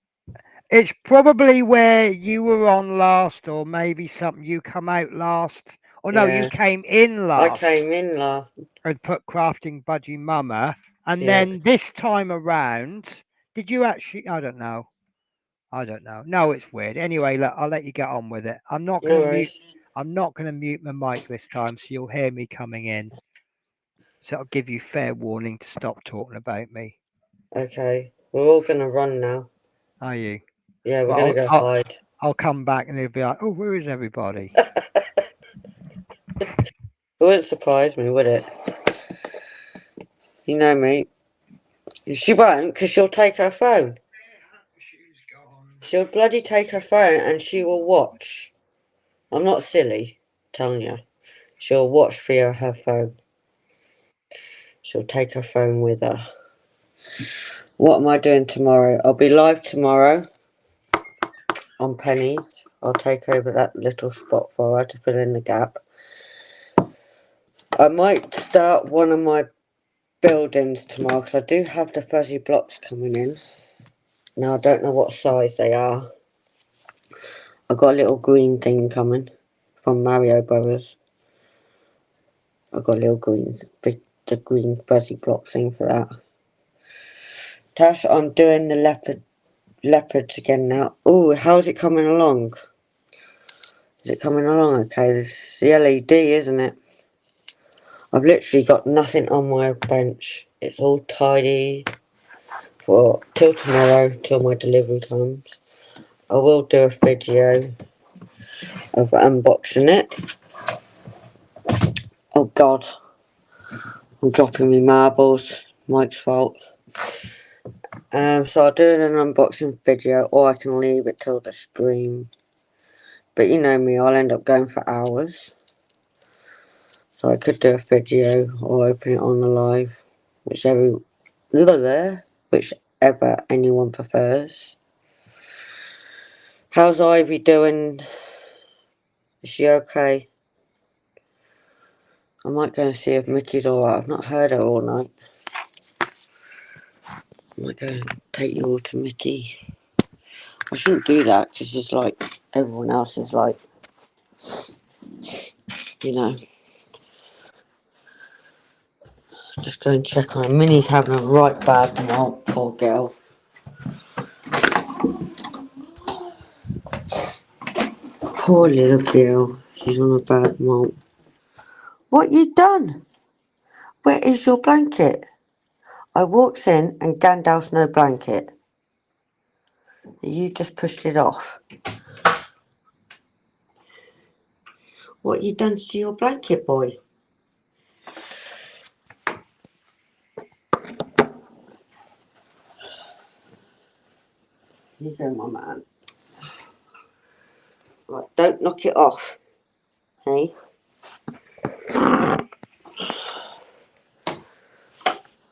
it's probably where you were on last, or maybe something you come out last. Or no, you Yeah. came in I last came in last. and put crafting Budgie Mama, and Yeah. then this time around, did you actually? I don't know. I don't know. No, it's weird. Anyway, look, I'll let you get on with it. I'm not No going to mute. worries. I'm not going to mute my mic this time, so you'll hear me coming in. So I'll give you fair warning to stop talking about me. Okay. We're all going to run now. Are you? Yeah, we're going Well, to go I'll, hide. I'll come back and they'll be like, "Oh, where is everybody?" It wouldn't surprise me, would it? You know me. She won't, because she'll take her phone. She'll bloody take her phone and she will watch. I'm not silly, telling you. She'll watch via her phone. She'll take her phone with her. What am I doing tomorrow? I'll be live tomorrow on Pennies. I'll take over that little spot for her to fill in the gap. I might start one of my buildings tomorrow because I do have the fuzzy blocks coming in. Now I don't know what size they are. I got a little green thing coming from Mario Brothers. I got a little green, the green fuzzy block thing for that. Tash, I'm doing the leopards again now. Oh, how's it coming along? Is it coming along okay? It's the LED, isn't it? I've literally got nothing on my bench. It's all tidy for till tomorrow, till my delivery comes. I will do a video of unboxing it. Oh God, I'm dropping me marbles. Mike's fault. So I'll do an unboxing video, or I can leave it till the stream. But you know me, I'll end up going for hours. So I could do a video or open it on the live, whichever anyone prefers. How's Ivy doing? Is she okay? I might go and see if Mickey's alright. I've not heard her all night. I might go and take you all to Mickey. I shouldn't do that because it's like everyone else is like, you know. Just go and check on her. Minnie's having a right bad night, poor girl. Poor little girl. She's on a bad malt. What you done? Where is your blanket? I walks in and Gandalf's no blanket. You just pushed it off. What you done to your blanket, boy? Here you go, my man. Right, don't knock it off. Hey?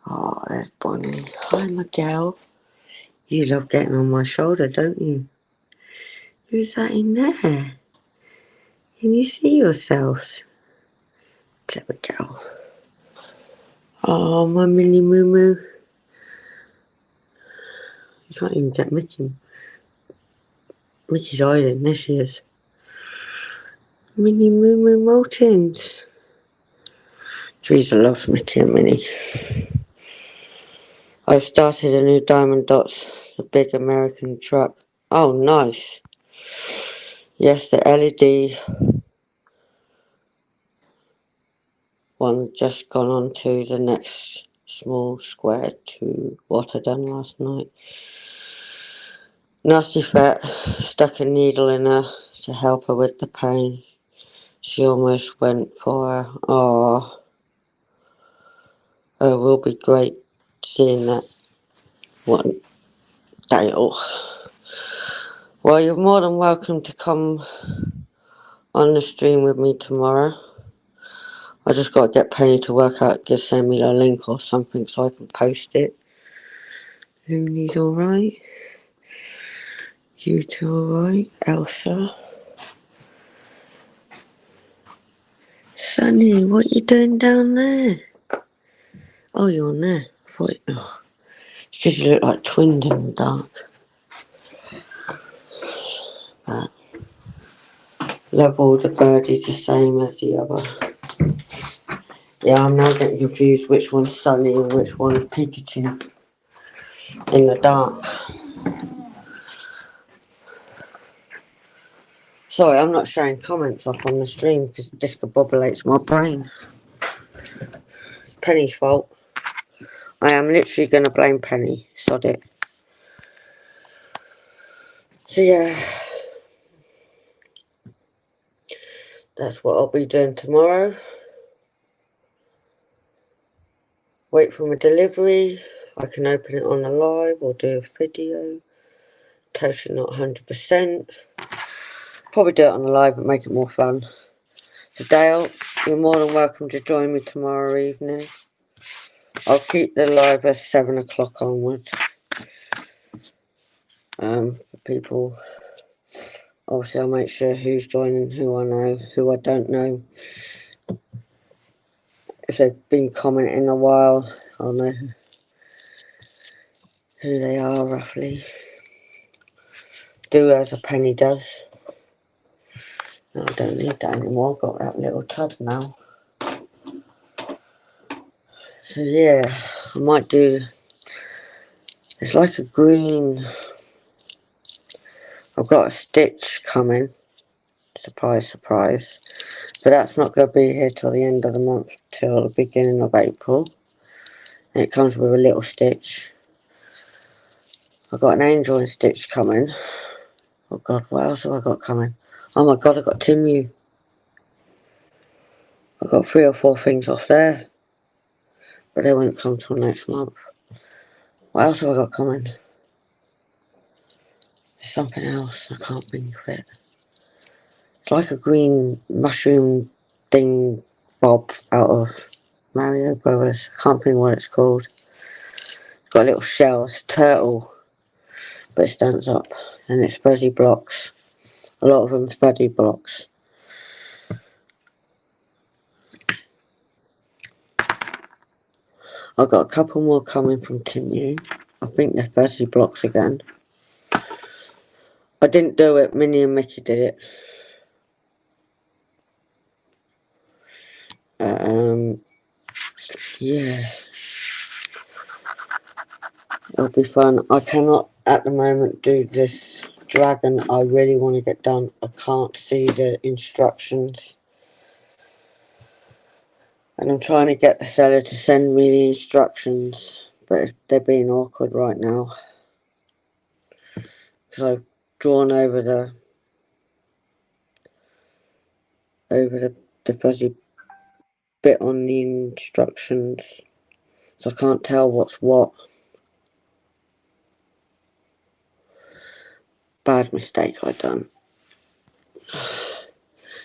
Oh, there's Bonnie. Hi, Miguel. You love getting on my shoulder, don't you? Who's that in there? Can you see yourselves? Clever girl. Oh, my mini moo moo. You can't even get Mickey. Mickey's hiding. There she is. Mini moo moo Maltins. Teresa loves Mickey and Minnie. I've started a new Diamond Dots, the big American truck. Oh, nice. Yes, the LED one just gone on to the next small square to what I done last night. Nasty Fat stuck a needle in her to help her with the pain. She almost went for her. Oh, it will be great seeing that one day off. Well, you're more than welcome to come on the stream with me tomorrow. I just got to get Penny to work out, just send me the link or something so I can post it. Looney's alright. You two alright? Elsa? Sonny, what you doing down there? Oh, you're on there. I thought, it's because you look like twins in the dark. But love all the birdies the same as the other. Yeah, I'm now getting confused which one's Sunny and which one's Pikachu in the dark. Sorry, I'm not showing comments up on the stream because it discombobulates my brain. It's Penny's fault. I am literally going to blame Penny. Sod it. So yeah, that's what I'll be doing tomorrow. Wait for my delivery. I can open it on a live or do a video. Totally not 100%. Probably do it on a live and make it more fun. So Dale, you're more than welcome to join me tomorrow evening. I'll keep the live at 7 o'clock onwards. For people, obviously I'll make sure who's joining, who I know, who I don't know. If they've been commenting a while, I'll know who they are roughly. Do as a Penny does. No, I don't need that anymore. I've got that little tub now. So yeah, I might do. It's like a green. I've got a stitch coming. Surprise, surprise. But that's not going to be here till the end of the month, till the beginning of April. And it comes with a little stitch. I've got an angel and stitch coming. Oh God, what else have I got coming? Oh my God, I've got Timu. I've got 3 or 4 things off there. But they won't come till next month. What else have I got coming? There's something else, I can't think of it. It's like a green mushroom thing bob out of Mario Brothers. I can't think what it's called. It's got a little shell, it's a turtle. But it stands up. And it's fuzzy blocks. A lot of them fuzzy blocks. I've got a couple more coming from Timu. I think they're fuzzy blocks again. I didn't do it, Minnie and Mickey did it. Yeah. It'll be fun. I cannot at the moment do this Dragon I really want to get done. I can't see the instructions. And I'm trying to get the seller to send me the instructions, but they're being awkward right now. Because I've drawn over the fuzzy bit on the instructions. So I can't tell what's what. Bad mistake I done.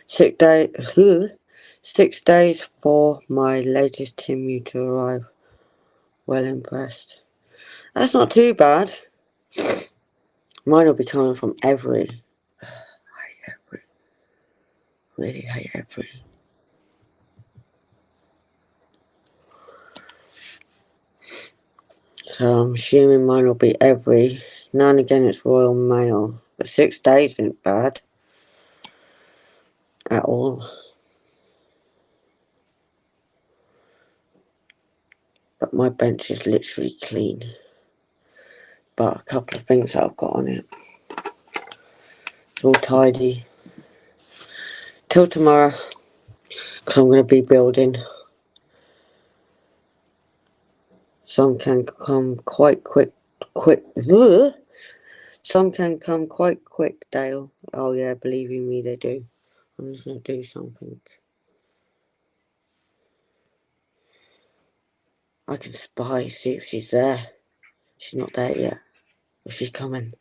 6 days for my latest Timu to arrive. Well impressed. That's not too bad. Mine will be coming from Every. I hate Every. Really hate Every. So I'm assuming mine will be Every. Now and again it's Royal Mail. But 6 days isn't bad. At all. But my bench is literally clean. But a couple of things that I've got on it. It's all tidy. Till tomorrow. Because I'm going to be building. Some can come quite quick. Some can come quite quick, Dale. Oh yeah, believe you me, they do. I'm just going to do something. I can spy, see if she's there. She's not there yet. But she's coming.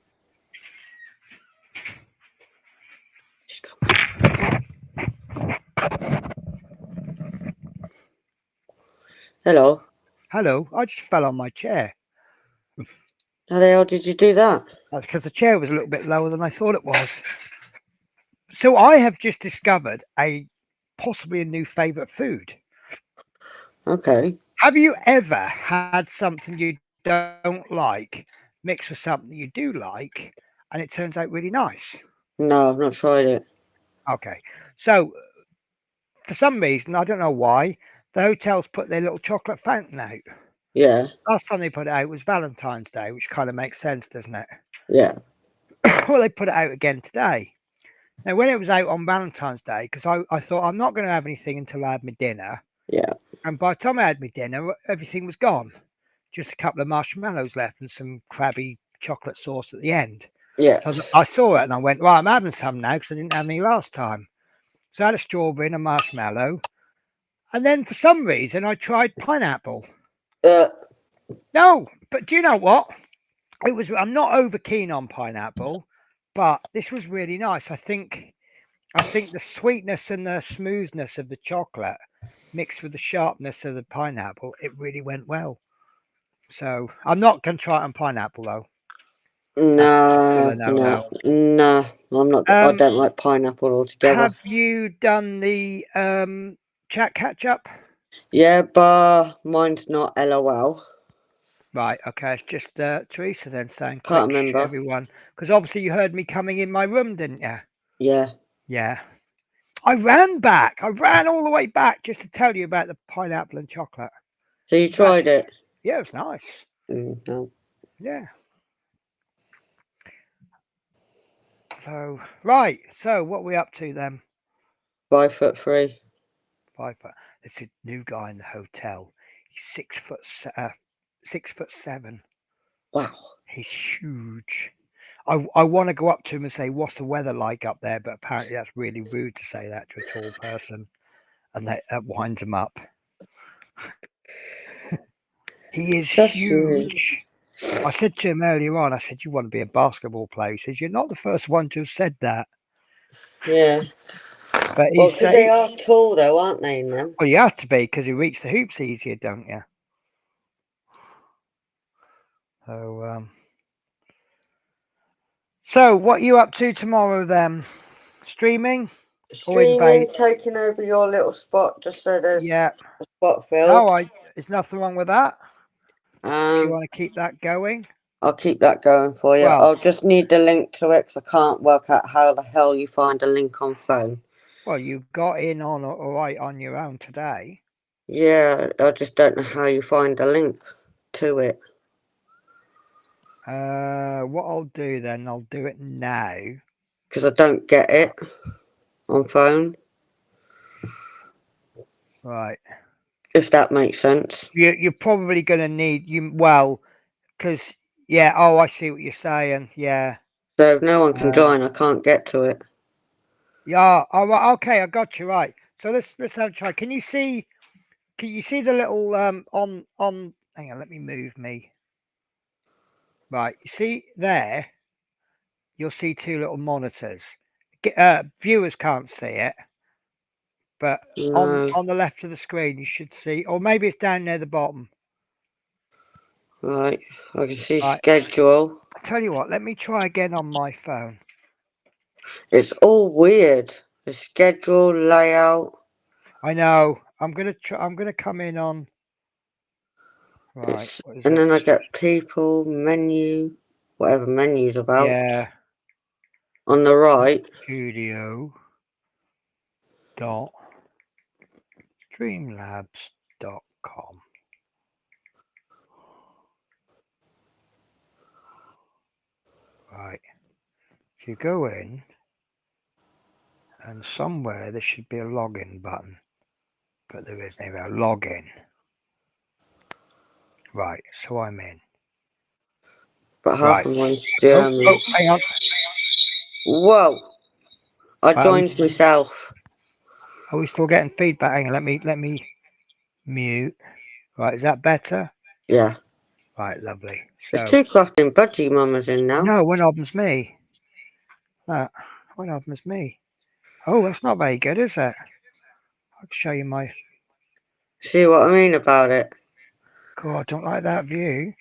She's coming. Hello. Hello. I just fell on my chair. How the hell did you do that? That's because the chair was a little bit lower than I thought it was. So I have just discovered possibly a new favourite food. Okay. Have you ever had something you don't like mixed with something you do like, and it turns out really nice? No, I've not tried it. Okay. So for some reason, I don't know why, the hotels put their little chocolate fountain out. Yeah. Last time they put it out was Valentine's Day, which kind of makes sense, doesn't it? Yeah. Well, they put it out again today. Now, when it was out on Valentine's Day, because I thought I'm not going to have anything until I have my dinner. Yeah. And by the time I had my dinner, everything was gone. Just a couple of marshmallows left and some crabby chocolate sauce at the end. Yeah. So I saw it and I went, right, I'm having some now because I didn't have any last time. So I had a strawberry and a marshmallow. And then for some reason, I tried pineapple. No, but do you know what? I'm not over keen on pineapple, but this was really nice. I think the sweetness and the smoothness of the chocolate mixed with the sharpness of the pineapple, it really went well. So I'm not going to try it on pineapple though. No, No. I'm not. I don't like pineapple altogether. Have you done the chat catch up? Yeah, but mine's not LOL. Right, okay, it's just Teresa then saying, Can't quick, remember. everyone. Because obviously you heard me coming in my room, didn't you? Yeah. Yeah. I ran back. I ran all the way back just to tell you about the pineapple and chocolate. So you tried it? Yeah, it was nice. No. Yeah. So, right. So, what are we up to then? 5'3". 5 foot. There's a new guy in the hotel. He's 6'7". Wow. He's huge. I want to go up to him and say, "What's the weather like up there?" But apparently, that's really rude to say that to a tall person, and that winds him up. He is huge. I said to him earlier on, I said, "You want to be a basketball player?" He says, "You're not the first one to have said that." Yeah. But well, because they are tall, though, aren't they, in them? Well, you have to be because you reach the hoops easier, don't you? So what are you up to tomorrow then? Streaming? Streaming, taking over your little spot just so there's a spot filled. No, there's nothing wrong with that. You want to keep that going? I'll keep that going for you. Well, I'll just need the link to it because I can't work out how the hell you find a link on phone. Well, you got in on all right on your own today. Yeah, I just don't know how you find a link to it. What I'll do then, I'll do it now. Because I don't get it on phone. Right. If that makes sense. You're probably going to need well, because yeah. Oh, I see what you're saying. Yeah. So if no one can join, I can't get to it. Yeah. Oh, right. Okay, I got you right. So let's have a try. Can you see? Can you see the little on? Hang on. Let me move me. Right. You see there? You'll see two little monitors. Viewers can't see it, but No. on the left of the screen you should see, or maybe it's down near the bottom. Right. I can see Right. schedule. I tell you what. Let me try again on my phone. It's all weird. The schedule, layout. I know. I'm gonna try. I'm gonna come in on. Right. What is And it? then I get people, menu, whatever menu's about. Yeah. On the right. Studio. Dot. Streamlabs.com. Right. If you go in, and somewhere there should be a login button, but there isn't even a login. Right. So I'm in. But half Right. of mine's German. Oh, hang on. Whoa! I joined myself. Are we still getting feedback? Hang on. Let me mute. Right. Is that better? Yeah. Right. Lovely. There's So. two crafting budgie mamas in now. No, one of them's me. That one of them's me. Oh, that's not very good, is it? I'll show you my. See what I mean about it? God, I don't like that view.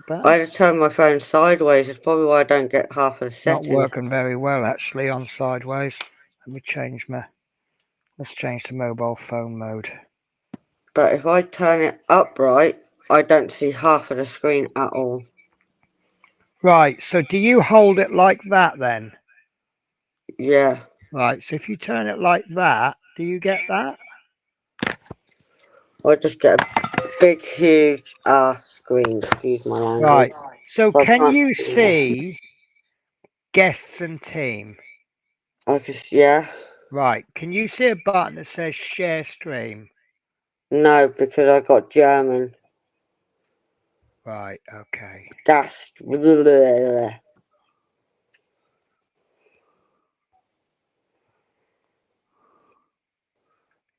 But I had to turn my phone sideways. It's probably why I don't get half of the not settings. working very well actually on sideways. Let me change my. Let's change to mobile phone mode. But if I turn it upright, I don't see half of the screen at all. Right. So do you hold it like that then? Yeah. Right. So if you turn it like that, do you get that? I just get a big, huge ass screen. Excuse my language. Right. So I can can't you see guests and team? Yeah. Right. Can you see a button that says share stream? No, because I got German. Right. Okay. That's.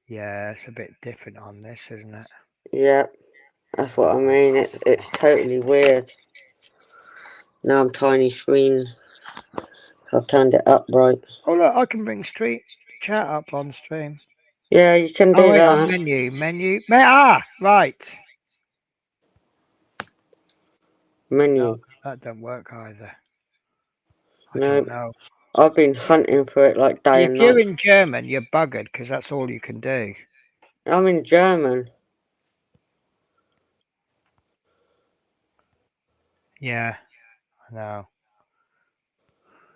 Yeah, it's a bit different on this, isn't it? Yeah. That's what I mean. It's totally weird. Now I'm tiny screen. I've turned it upright. Oh look, I can bring street chat up on stream. Yeah, you can do Oh wait, that. menu. Right. Menu. No, that don't work either. I No. don't know. I've been hunting for it like day If and you're night. in German, you're buggered because that's all you can do. I'm in German. Yeah, I know.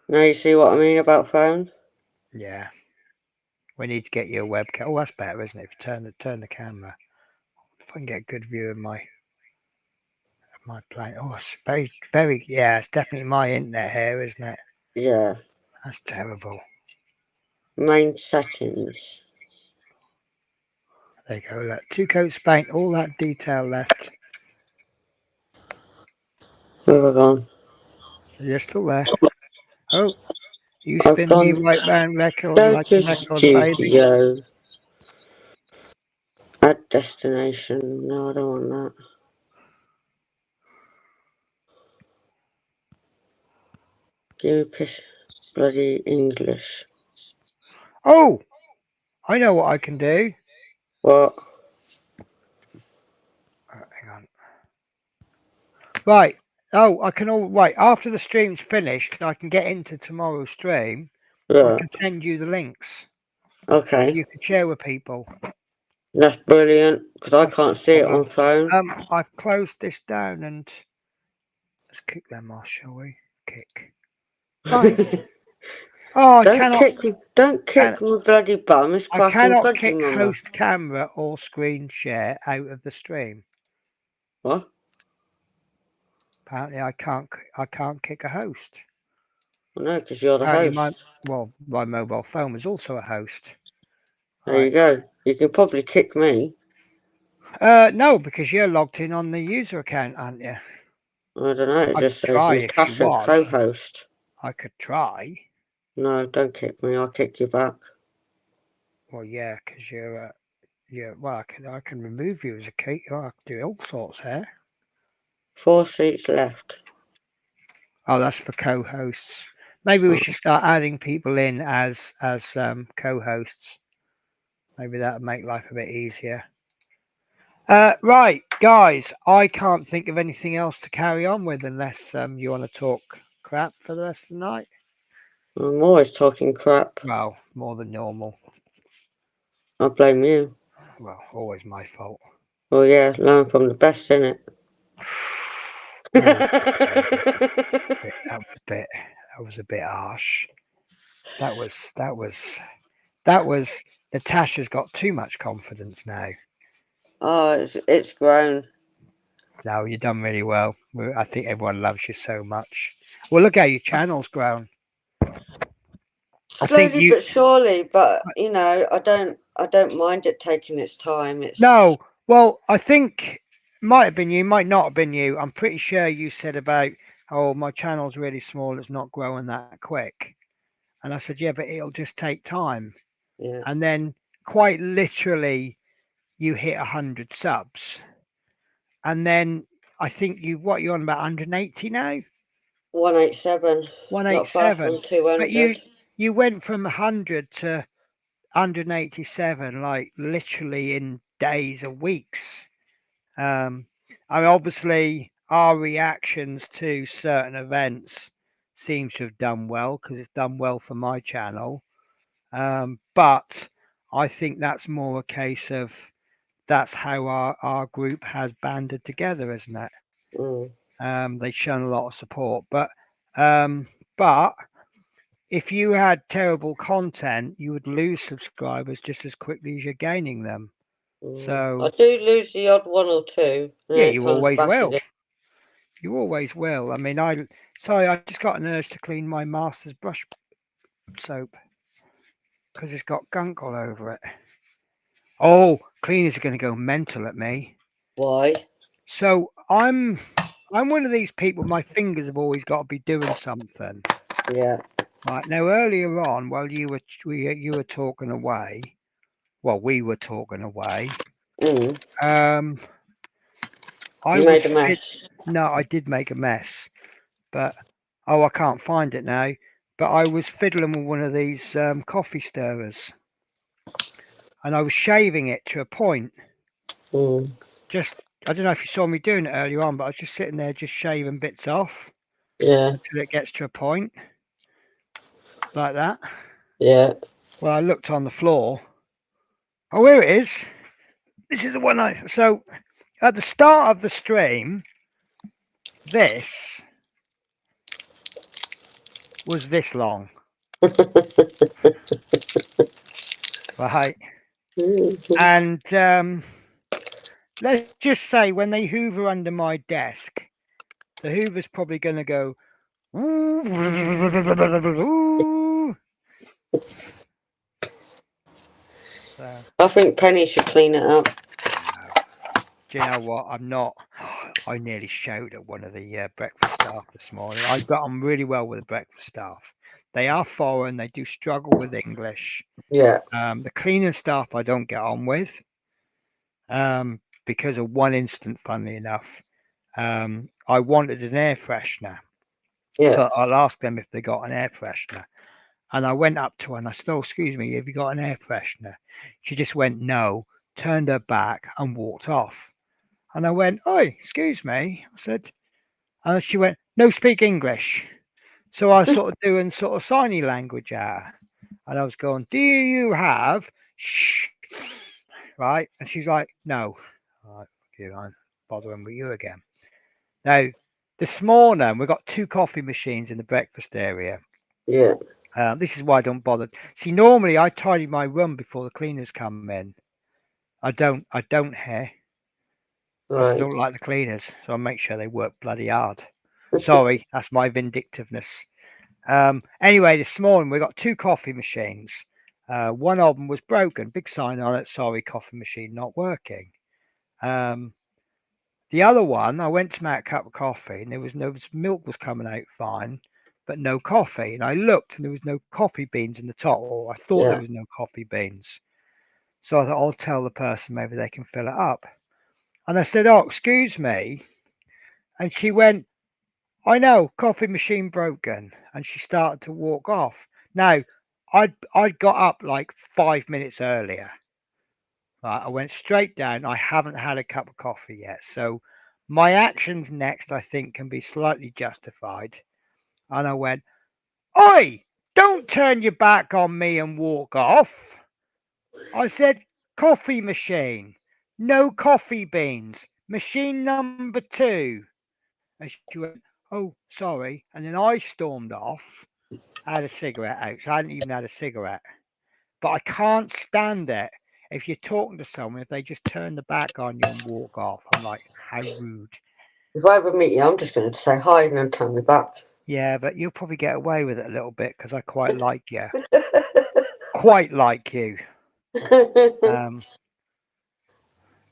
Now you see what I mean about phone? Yeah. We need to get you a webcam. Oh, that's better, isn't it? If you turn the camera. If I can get a good view of my plane. Oh, it's very. Yeah, it's definitely my internet here, isn't it? Yeah. That's terrible. Main settings. There you go. Look, 2 coats paint. All that detail left. Where have I gone? You're still there. Oh, you I've spin me gone. right round record Go like a to record, baby. studio. Add destination. No, I don't want that. Give me piss bloody English. Oh, I know what I can do. What? Hang on. Right. Oh, I can all right after the stream's finished. I can get into tomorrow's stream. Yeah. I can send you the links. Okay. You can share with people. That's brilliant because I can't see it on phone. I've closed this down and let's kick them off, shall we? Kick. Bye. Oh, I cannot. Don't kick my bloody bum. It's I crafting cannot budgie kick mama. host camera or screen share out of the stream. What? Apparently, I can't kick a host. No, because you're the Apparently, host. my mobile phone was also a host. There you go. You can probably kick me. No, because you're logged in on the user account, aren't you? I don't know. It I just could says try if you Natasha want. co-host. I could try. No, don't kick me. I'll kick you back. Well, yeah, because you're. Well, I can remove you as a key. Oh, I can do all sorts here. 4 seats left. Oh, that's for co-hosts. Maybe we should start adding people in as co-hosts. Maybe that'll make life a bit easier. Right, guys, I can't think of anything else to carry on with unless you want to talk crap for the rest of the night. I'm always talking crap. Well, more than normal. I blame you. Well, always my fault. Oh yeah, learn from the best, innit? Oh, that was a bit harsh. That was Natasha's got too much confidence now. Oh, it's grown. No, you've done really well. I think everyone loves you so much. Well, look how your channel's grown. I think Slowly but surely, but I don't mind it taking its time. No, well, I think might have been you, might not have been you. I'm pretty sure you said about, oh, my channel's really small, it's not growing that quick. And I said, yeah, but it'll just take time. Yeah. And then quite literally, you hit 100 subs. And then I think you're on about 180 now? 187. Not far 187. from 200. But you went from 100 to 187, like literally in days or weeks. I mean, obviously, our reactions to certain events seems to have done well because it's done well for my channel. But I think that's more a case of that's how our group has banded together, isn't it? They've shown a lot of support, but if you had terrible content, you would lose subscribers just as quickly as you're gaining them. So I do lose the odd one or two. yeah, It you comes always back will. again. You always will. I mean, sorry, I just got an urge to clean my master's brush soap because it's got gunk all over it. Oh, cleaners are going to go mental at me. Why? So I'm one of these people. My fingers have always got to be doing something. Yeah. Right now, earlier on, while you were talking away, we were talking away. You made a mess. No, I did make a mess, but I can't find it now. But I was fiddling with one of these coffee stirrers, and I was shaving it to a point. Just, I don't know if you saw me doing it earlier on, but I was just sitting there, just shaving bits off. Yeah. Until it gets to a point like that. Yeah. Well, I looked on the floor. Oh, here it is. This is the one so at the start of the stream, this was this long. Right. And let's just say when they hoover under my desk, the hoover's probably going to go. So, I think Penny should clean it up. do you know what? I'm not. I nearly shouted at one of the breakfast staff this morning. I got on really well with the breakfast staff. They are foreign. They do struggle with English. Yeah. The cleaning staff I don't get on with because of one incident, funnily enough. I wanted an air freshener. Yeah. So I'll ask them if they got an air freshener. And I went up to her and I said, oh, excuse me, have you got an air freshener? She just went, no, turned her back and walked off. And I went, oh, excuse me. I said, and she went, no, speak English. So I was sort of doing sort of signy language at her. And I was going, do you have shh? Right? And she's like, no. All right, fuck you, I'm bothering with you again. Now, this morning, we've got 2 coffee machines in the breakfast area. Yeah. This is why I don't bother. See, normally I tidy my room before the cleaners come in. I don't here. Because I don't like the cleaners, so I make sure they work bloody hard. Sorry, that's my vindictiveness. Anyway, this morning we got 2 coffee machines. One of them was broken, big sign on it. Sorry, coffee machine not working. The other one, I went to make a cup of coffee, and there was no milk was coming out fine, but no coffee. And I looked, and there was no coffee beans in the top, or I thought there Yeah. was no coffee beans. So I thought I'll tell the person maybe they can fill it up. And I said, "Oh, excuse me," and she went, "I know, coffee machine broken," and she started to walk off. Now, I'd got up like 5 minutes earlier. Right, I went straight down. I haven't had a cup of coffee yet, so my actions next, I think, can be slightly justified. And I went, "Oi! Don't turn your back on me and walk off." I said, "Coffee machine, no coffee beans, machine number 2." And she went, "Oh, sorry." And then I stormed off. I had a cigarette out, so I hadn't even had a cigarette. But I can't stand it if you're talking to someone, if they just turn the back on you and walk off. I'm like, how rude. If I ever meet you, I'm just going to say hi and then turn me back. Yeah, but you'll probably get away with it a little bit because I quite like you. Quite like you.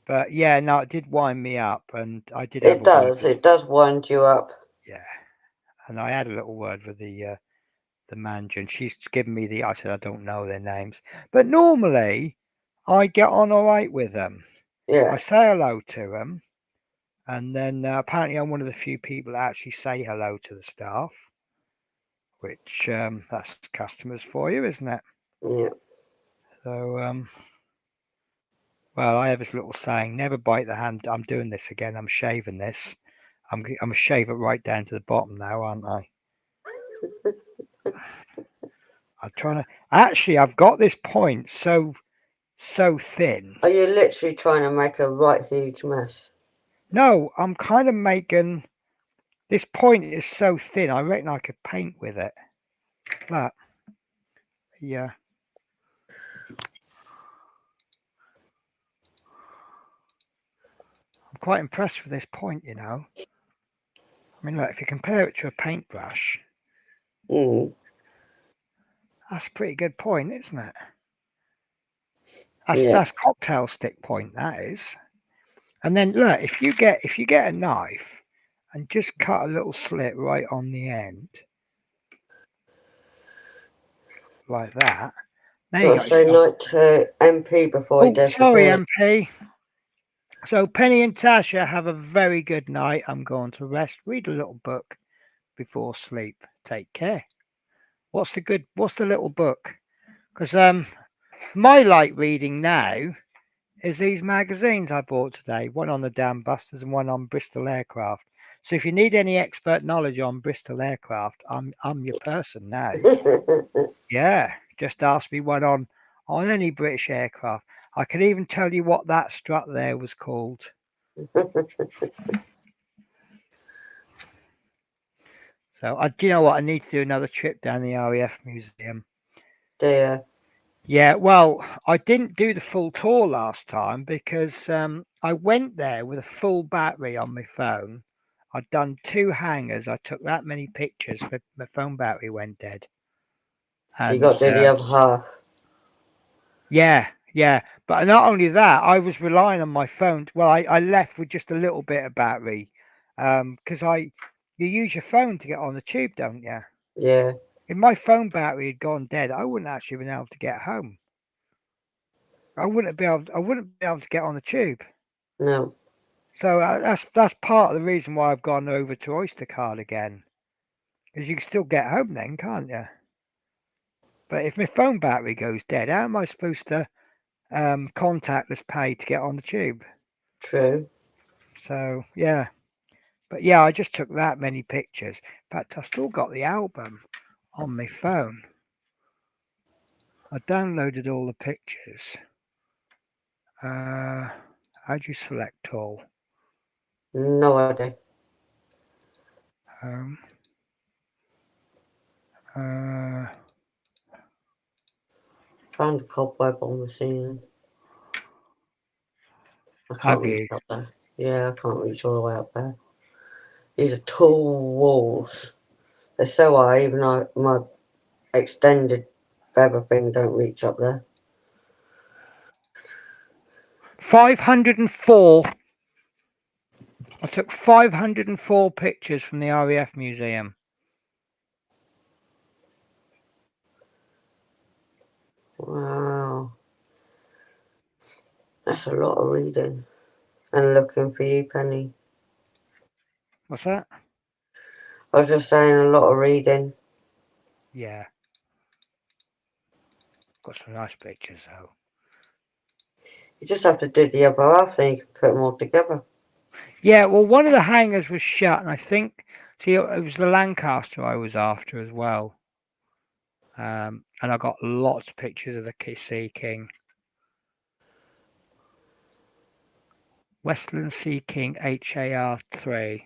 But yeah, no, it did wind me up, and I did have It a word does. with, It does wind you up. yeah, and I had a little word with the manager, and she's given me I said I don't know their names, but normally I get on all right with them. Yeah. I say hello to them, and then apparently I'm one of the few people that actually say hello to the staff, which that's customers for you, isn't it? Yeah. So well, I have this little saying: never bite the hand. I'm doing this again. I'm shaving this. I'm gonna shave it right down to the bottom now, aren't I? I'm trying to. Actually, I've got this point so thin. Are you literally trying to make a right huge mess? No, I'm kind of making this point is so thin. I reckon I could paint with it. But yeah, I'm quite impressed with this point. I mean, look, if you compare it to a paintbrush, that's a pretty good point, isn't it? Yeah. That's cocktail stick point. That is. And then look, if you get a knife and just cut a little slit right on the end, like that. There Do you I go. say night to MP before he Oh, sorry, disappears? MP. So Penny and Tasha have a very good night. I'm going to rest, read a little book before sleep. Take care. What's the little book? Because my light reading now is these magazines I bought today. One on the Dam Busters and one on Bristol Aircraft. So if you need any expert knowledge on Bristol Aircraft, I'm your person now. Yeah, just ask me one on any British aircraft. I can even tell you what that strut there was called. So do you know what? I need to do another trip down the RAF museum. Dear. Yeah, well, I didn't do the full tour last time because I went there with a full battery on my phone. I'd done 2 hangars. I took that many pictures, but my phone battery went dead. So you And got to do the other half. yeah. But not only that, I was relying on my phone. Well, I left with just a little bit of battery because you use your phone to get on the tube, don't you? Yeah. If my phone battery had gone dead, I wouldn't actually been able to get home. I wouldn't be able to get on the tube. No. So that's part of the reason why I've gone over to Oyster Card again, because you can still get home then, can't you? But if my phone battery goes dead, how am I supposed to contactless pay to get on the tube? True. So yeah, but yeah, I just took that many pictures. In fact, I've still got the album on my phone. I downloaded all the pictures. How do you select all? No idea. Found a cobweb on the ceiling. I can't Have reach you? up there. Yeah, I can't reach all the way up there. These are tall walls. They're so high, even though my extended feather thing don't reach up there. 504. I took 504 pictures from the RAF museum. Wow. That's a lot of reading. And looking for you, Penny. What's that? I was just saying a lot of reading. Yeah. Got some nice pictures though. You just have to do the other half, then you can put them all together. Yeah, well, one of the hangars was shut, and I think, see, it was the Lancaster I was after as well. And I got lots of pictures of the Sea King. Westland Sea King HAR3.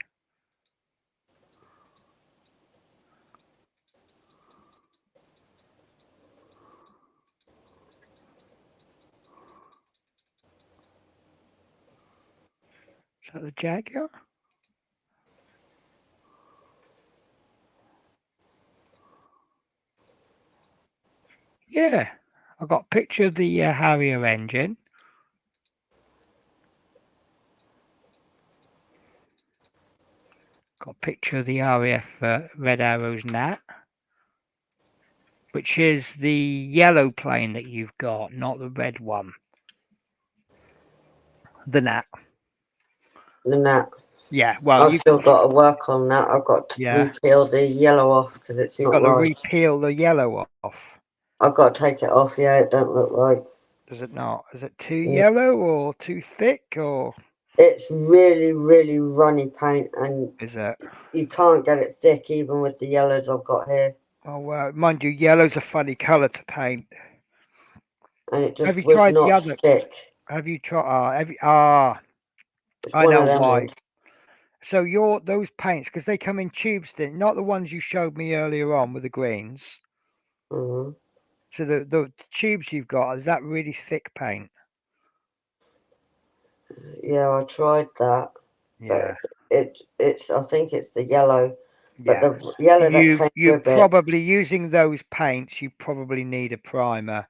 Is that the Jaguar? Yeah, I got a picture of the Harrier engine. Got a picture of the RAF Red Arrows Nat, which is the yellow plane that you've got, not the red one. The Nat. And that. Yeah, well, I've you've still got to work on that. I've got to repeal the yellow off because it's you've not got to right. repeal the yellow off. I've got to take it off. Yeah, it don't look right. Does it not? Is it too yellow or too thick or? It's really, really runny paint, and Is it? you can't get it thick even with the yellows I've got here. Oh well, mind you, yellow's a funny colour to paint. And it Have just you would tried the not other? stick. Have you tried? It's I one know of them why. ones. So those paints, because they come in tubes, not the ones you showed me earlier on with the greens. Mm-hmm. So the tubes you've got, is that really thick paint? Yeah, I tried that. Yeah. But it's I think it's the yellow. But Yeah. the yellow that came You with it. probably using those paints, you probably need a primer.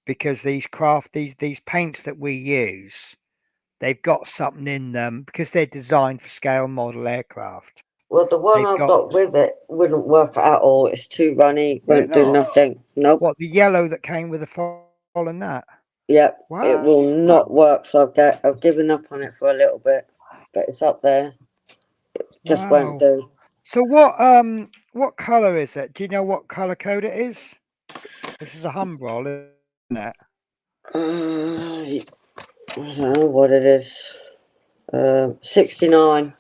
Because these paints that we use, they've got something in them because they're designed for scale model aircraft. Well, the one I've got with it wouldn't work at all. It's too runny, won't do nothing. Nope. What, the yellow that came with the fallen Nat? Yep. Wow. It will not work, so I've given up on it for a little bit. But it's up there. It just won't do. So what colour is it? Do you know what colour code it is? This is a Humbrol, isn't it? I don't know what it is. 69.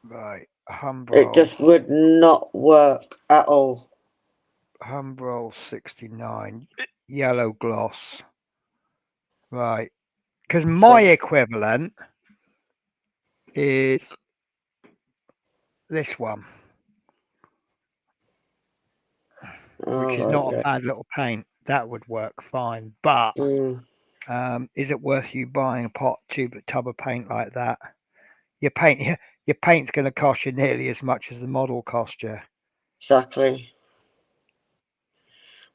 Right, Humbrol. It just would not work at all. Humbrol 69, yellow gloss. Right, because my equivalent is this one, which is not a bad little paint. That would work fine, but is it worth you buying a tub of paint like that? Your paint's going to cost you nearly as much as the model cost you. Exactly.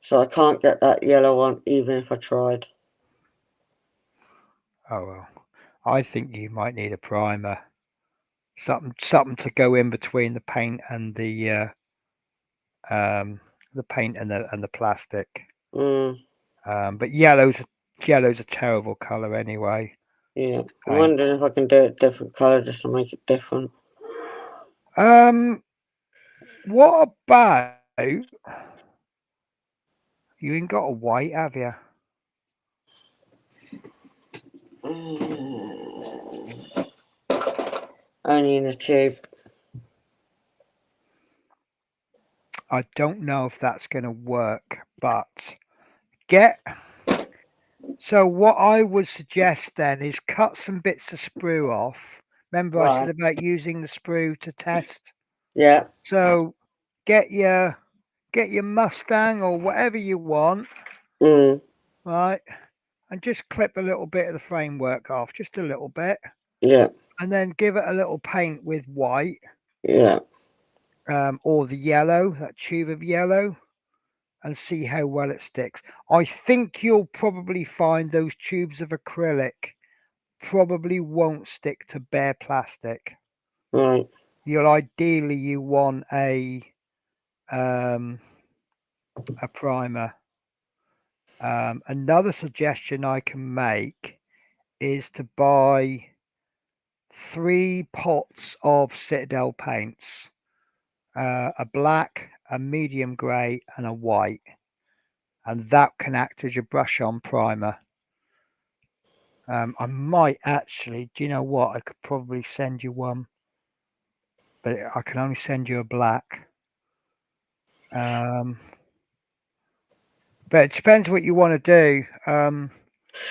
So I can't get that yellow one even if I tried. Oh well, I think you might need a primer. Something to go in between the paint and the paint and the plastic. But yellow's a terrible color anyway. Yeah, I'm wondering if I can do it different color just to make it different. What about you ain't got a white, have you? Only in a tube. I don't know if that's going to work, but so what I would suggest then is cut some bits of sprue off. Remember I said about using the sprue to test? Yeah. So get your Mustang or whatever you want, right? And just clip a little bit of the framework off, just a little bit. Yeah. and then give it a little paint with white, Yeah. or the yellow, that tube of yellow, and see how well it sticks. I think you'll probably find those tubes of acrylic probably won't stick to bare plastic. Right. You want a primer. Another suggestion I can make is to buy 3 pots of Citadel paints, a black, a medium grey, and a white, and that can act as your brush on primer. I might actually, do you know what? I could probably send you one, but I can only send you a black. But it depends what you want to do.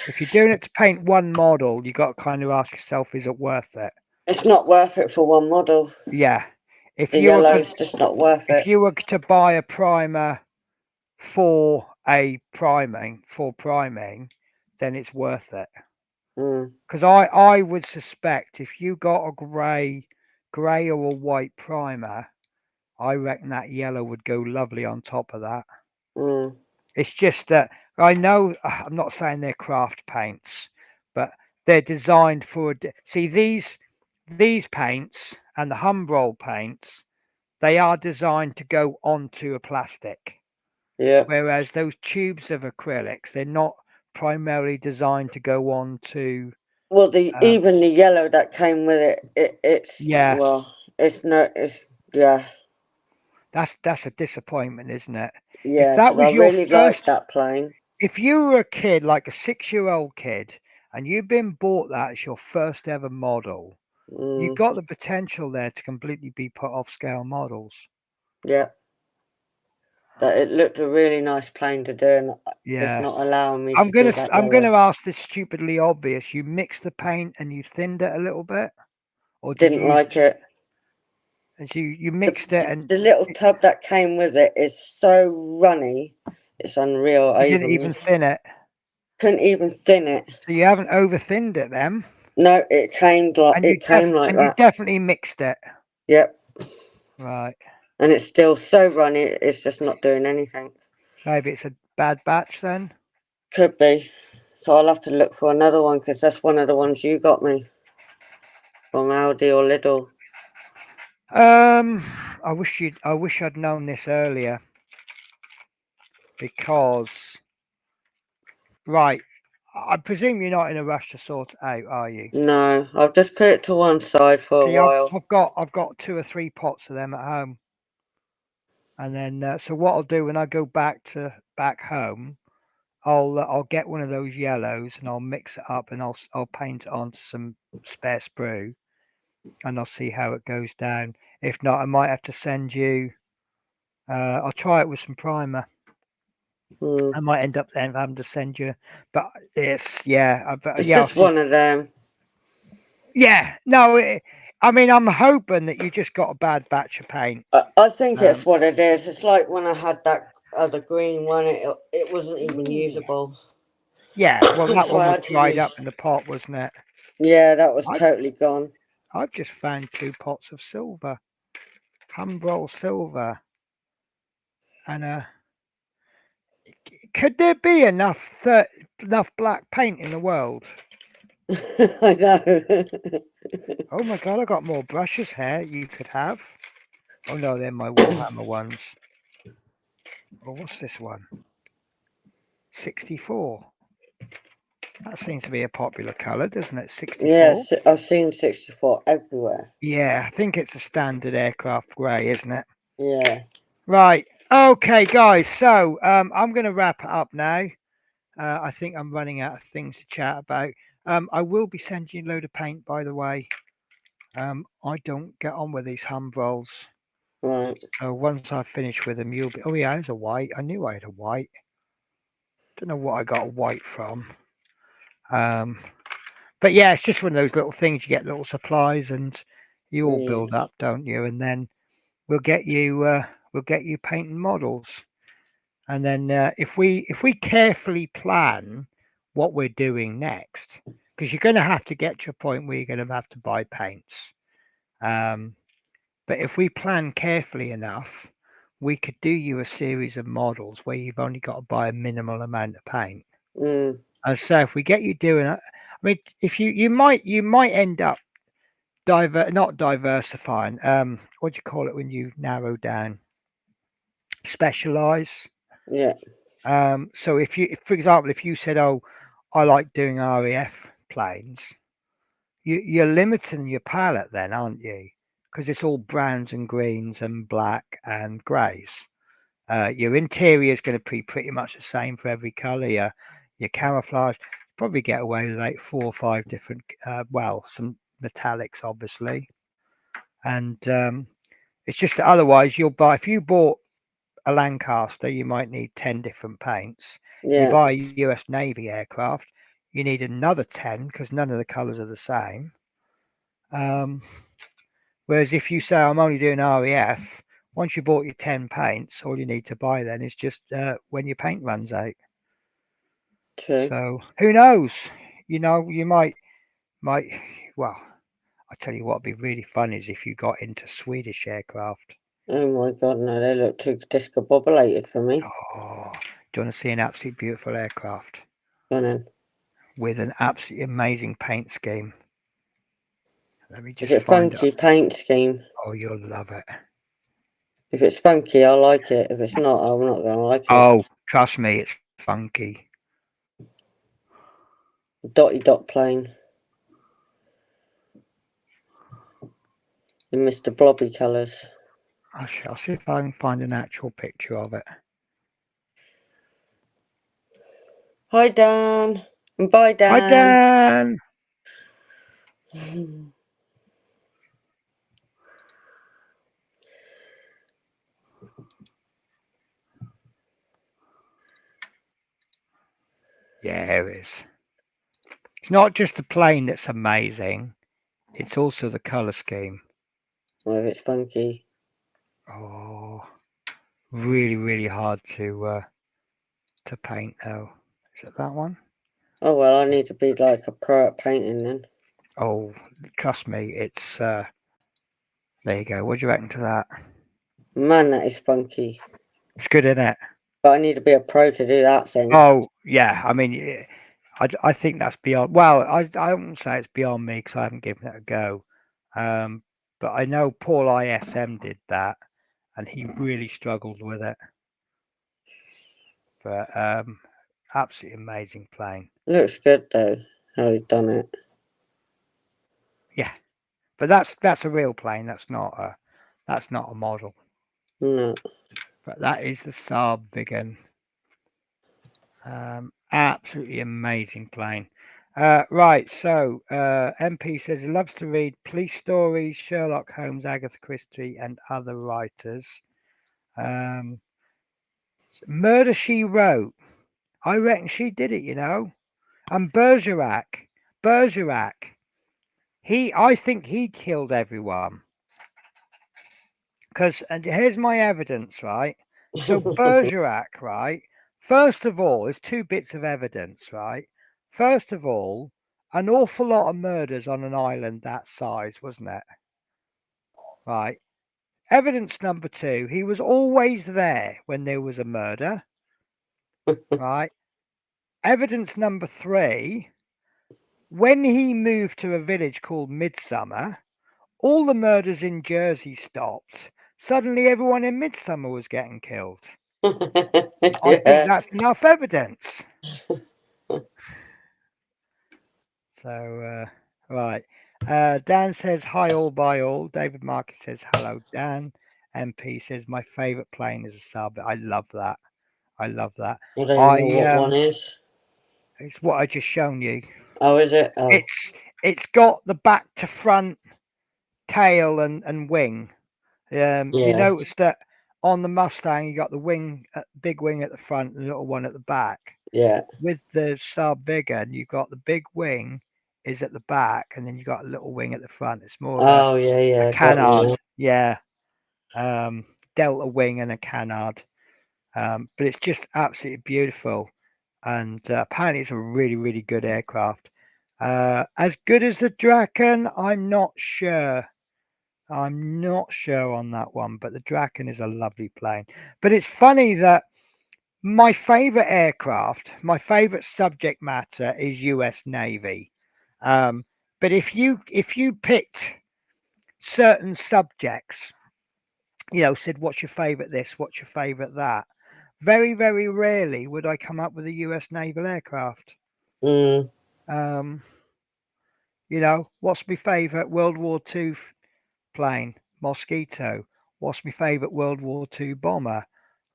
If you're doing it to paint one model, you got to kind of ask yourself, is it worth it? It's not worth it for one model. Yeah. If The you were yellow's just not worth if it. you were to buy a primer for priming, then it's worth it. Because I would suspect if you got a grey or a white primer, I reckon that yellow would go lovely on top of that. It's just that I know, I'm not saying they're craft paints, but they're designed for. See, these paints and the Humbrol paints, they are designed to go onto a plastic. Yeah. Whereas those tubes of acrylics, they're not primarily designed to go on to. Well, even the yellow that came with it's Yeah. well, it's yeah. That's a disappointment, isn't it? Yeah, If that because I was your really first, liked that plane. if you were a kid, like a 6-year-old kid, and you've been bought that as your first ever model, you got the potential there to completely be put off scale models. Yeah. That it looked a really nice plane to do, and it's Yeah. not allowing me to do that. I'm gonna ask this stupidly obvious. You mixed the paint and you thinned it a little bit, or did Didn't you use like it. and you mixed it and The little tub that came with it is so runny, it's unreal. you I didn't even thin it? couldn't even thin it. So you haven't over thinned it then? No, it came like And you that. definitely mixed it. Yep. Right. And it's still so runny, it's just not doing anything. Maybe it's a bad batch then. Could be. So I'll have to look for another one, because that's one of the ones you got me from Aldi or Lidl. I wish I'd known this earlier, because right, I presume you're not in a rush to sort it out, are you? No, I've just put it to one side for See, a while. I've got 2 or 3 pots of them at home, and then so what I'll do when I go back home, I'll get one of those yellows and I'll mix it up and I'll paint it onto some spare sprue, and I'll see how it goes down. If not, I might have to send you. I'll try it with some primer. I might end up then having to send you, but it's It's yeah. just one of them. Yeah, no. I mean, I'm hoping that you just got a bad batch of paint. I think it's what it is. It's like when I had that other green one, it wasn't even usable. Yeah, well, that So one I was had to dried use. up in the pot, wasn't it? Yeah, that was I- totally gone. I've just found 2 pots of silver, Humbrol silver, and could there be enough black paint in the world? I know. Oh my god, I got more brushes here. You could have. Oh no, they're my Warhammer ones. Oh, what's this one? 64. That seems to be a popular colour, doesn't it? 64. Yes, I've seen 64 everywhere. Yeah, I think it's a standard aircraft grey, isn't it? Yeah. Right. Okay, guys. So I'm going to wrap it up now. I think I'm running out of things to chat about. I will be sending you a load of paint, by the way. I don't get on with these Humbrols. Right. So once I finish with them, you'll be. Oh yeah, there's a white. I knew I had a white. Don't know what I got a white from. But yeah, it's just one of those little things. You get little supplies, and you all build up, don't you? And then we'll get you painting models. And then if we carefully plan what we're doing next, because you're going to have to get to a point where you're going to have to buy paints. But if we plan carefully enough, we could do you a series of models where you've only got to buy a minimal amount of paint. Mm. And so if we get you doing it, I mean, if you might end up not diversifying. What do you call it when you narrow down? Specialize. Yeah. So for example, if you said, "Oh, I like doing RAF planes," you're limiting your palette then, aren't you? Because it's all browns and greens and black and greys. Your interior is going to be pretty much the same for every color. Your camouflage, probably get away with like 4 or 5 different, some metallics, obviously. And it's just that otherwise if you bought a Lancaster, you might need 10 different paints. You Yeah. buy a US Navy aircraft, you need another 10 because none of the colors are the same. Whereas if you say I'm only doing RAF, once you bought your 10 paints, all you need to buy then is just when your paint runs out. True. So who knows? You know, you might. Well, I tell you what, would be really fun is if you got into Swedish aircraft. Oh my God, no, they look too discombobulated for me. Oh, do you want to see an absolutely beautiful aircraft Go on then. with an absolutely amazing paint scheme? Let me Is just it find it. funky paint scheme? Oh, you'll love it. If it's funky, I like it. If it's not, I'm not going to like it. Oh, trust me, it's funky. Dotty dot plane. In Mr. Blobby colours. I'll see if I can find an actual picture of it. Hi, Dan. And bye, Hi, Dan. Dan. Yeah, it is. It's not just the plane that's amazing; it's also the color scheme. Oh, if it's funky. Oh, really, really hard to paint though. Is it that one? Oh, well, I need to be like a pro at painting then. Oh, trust me, it's there you go. What do you reckon to that? Man, that is funky. It's good, isn't it? But I need to be a pro to do that thing. Oh, yeah. I mean, I think that's beyond. Well, I wouldn't say it's beyond me because I haven't given it a go. But I know Paul ISM did that, and he really struggled with it. But absolutely amazing plane. Looks good though, how he's done it. Yeah, but that's a real plane. That's not a model. No. But that is the Saab Viggen. Absolutely amazing plane. Right, so MP says he loves to read police stories, Sherlock Holmes, Agatha Christie, and other writers. Murder She Wrote. I reckon she did it, you know. And Bergerac. I think he killed everyone. And here's my evidence, right? So Bergerac, right? First of all, there's 2 bits of evidence, right? First of all, an awful lot of murders on an island that size, wasn't it? Right. Evidence number 2, he was always there when there was a murder, right? Evidence number 3, when he moved to a village called Midsummer, all the murders in Jersey stopped. Suddenly, everyone in Midsummer was getting killed. I think Yeah. that's enough evidence. So, right. Dan says, hi, all by all. David Market says, hello, Dan. MP says, my favourite plane is a Saab. I love that. I love that. I don't even know what one is. It's what I just shown you. Oh, is it? Oh. It's got the back to front tail and wing. You Yeah. notice that on the Mustang, you got the wing, big wing at the front and the little one at the back. Yeah. With the Saab Viggen, you've got the big wing is at the back, and then you got a little wing at the front. It's more of Oh, yeah, a yeah. Got canard, you. yeah, delta wing and a canard. But it's just absolutely beautiful, and apparently it's a really, really good aircraft. As good as the Draken, I'm not sure. I'm not sure on that one, but the Draken is a lovely plane. But it's funny that my favorite aircraft, my favorite subject matter is US Navy. But if you picked certain subjects, said what's your favorite this, what's your favorite that, very, very rarely would I come up with a US naval aircraft. Mm. What's my favorite World War II plane? Mosquito. What's my favorite World War II bomber?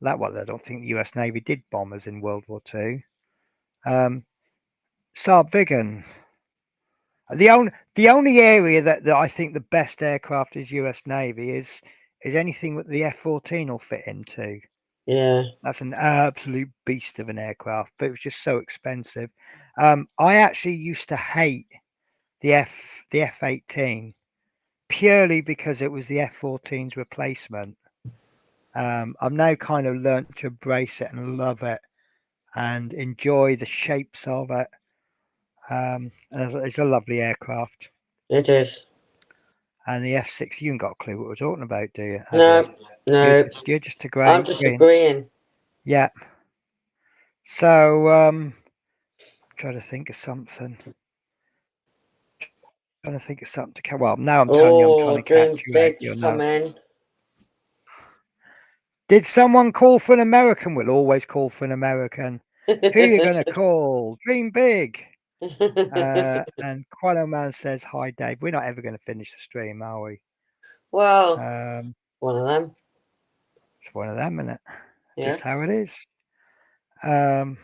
I don't think the US Navy did bombers in World War II. Saab Viggen. The only area that I think the best aircraft is US Navy is anything that the F-14 will fit into. Yeah. That's an absolute beast of an aircraft, but it was just so expensive. I actually used to hate the F-18 purely because it was the F-14's replacement. I've now kind of learned to embrace it and love it and enjoy the shapes of it. It's a lovely aircraft. It is. And the F6, you ain't got a clue what we're talking about, do you? No, no. You're just I'm just agreeing. Yeah. So, trying to think of something. To well, now I'm telling you, I'm trying to catch Dream you out. Big's coming. Did someone call for an American? We'll always call for an American. Who are you going to call? Dream Big. And Quano Man says, hi, Dave. We're not ever going to finish the stream, are we? Well, one of them. It's one of them, isn't it? Yeah. Just how it is.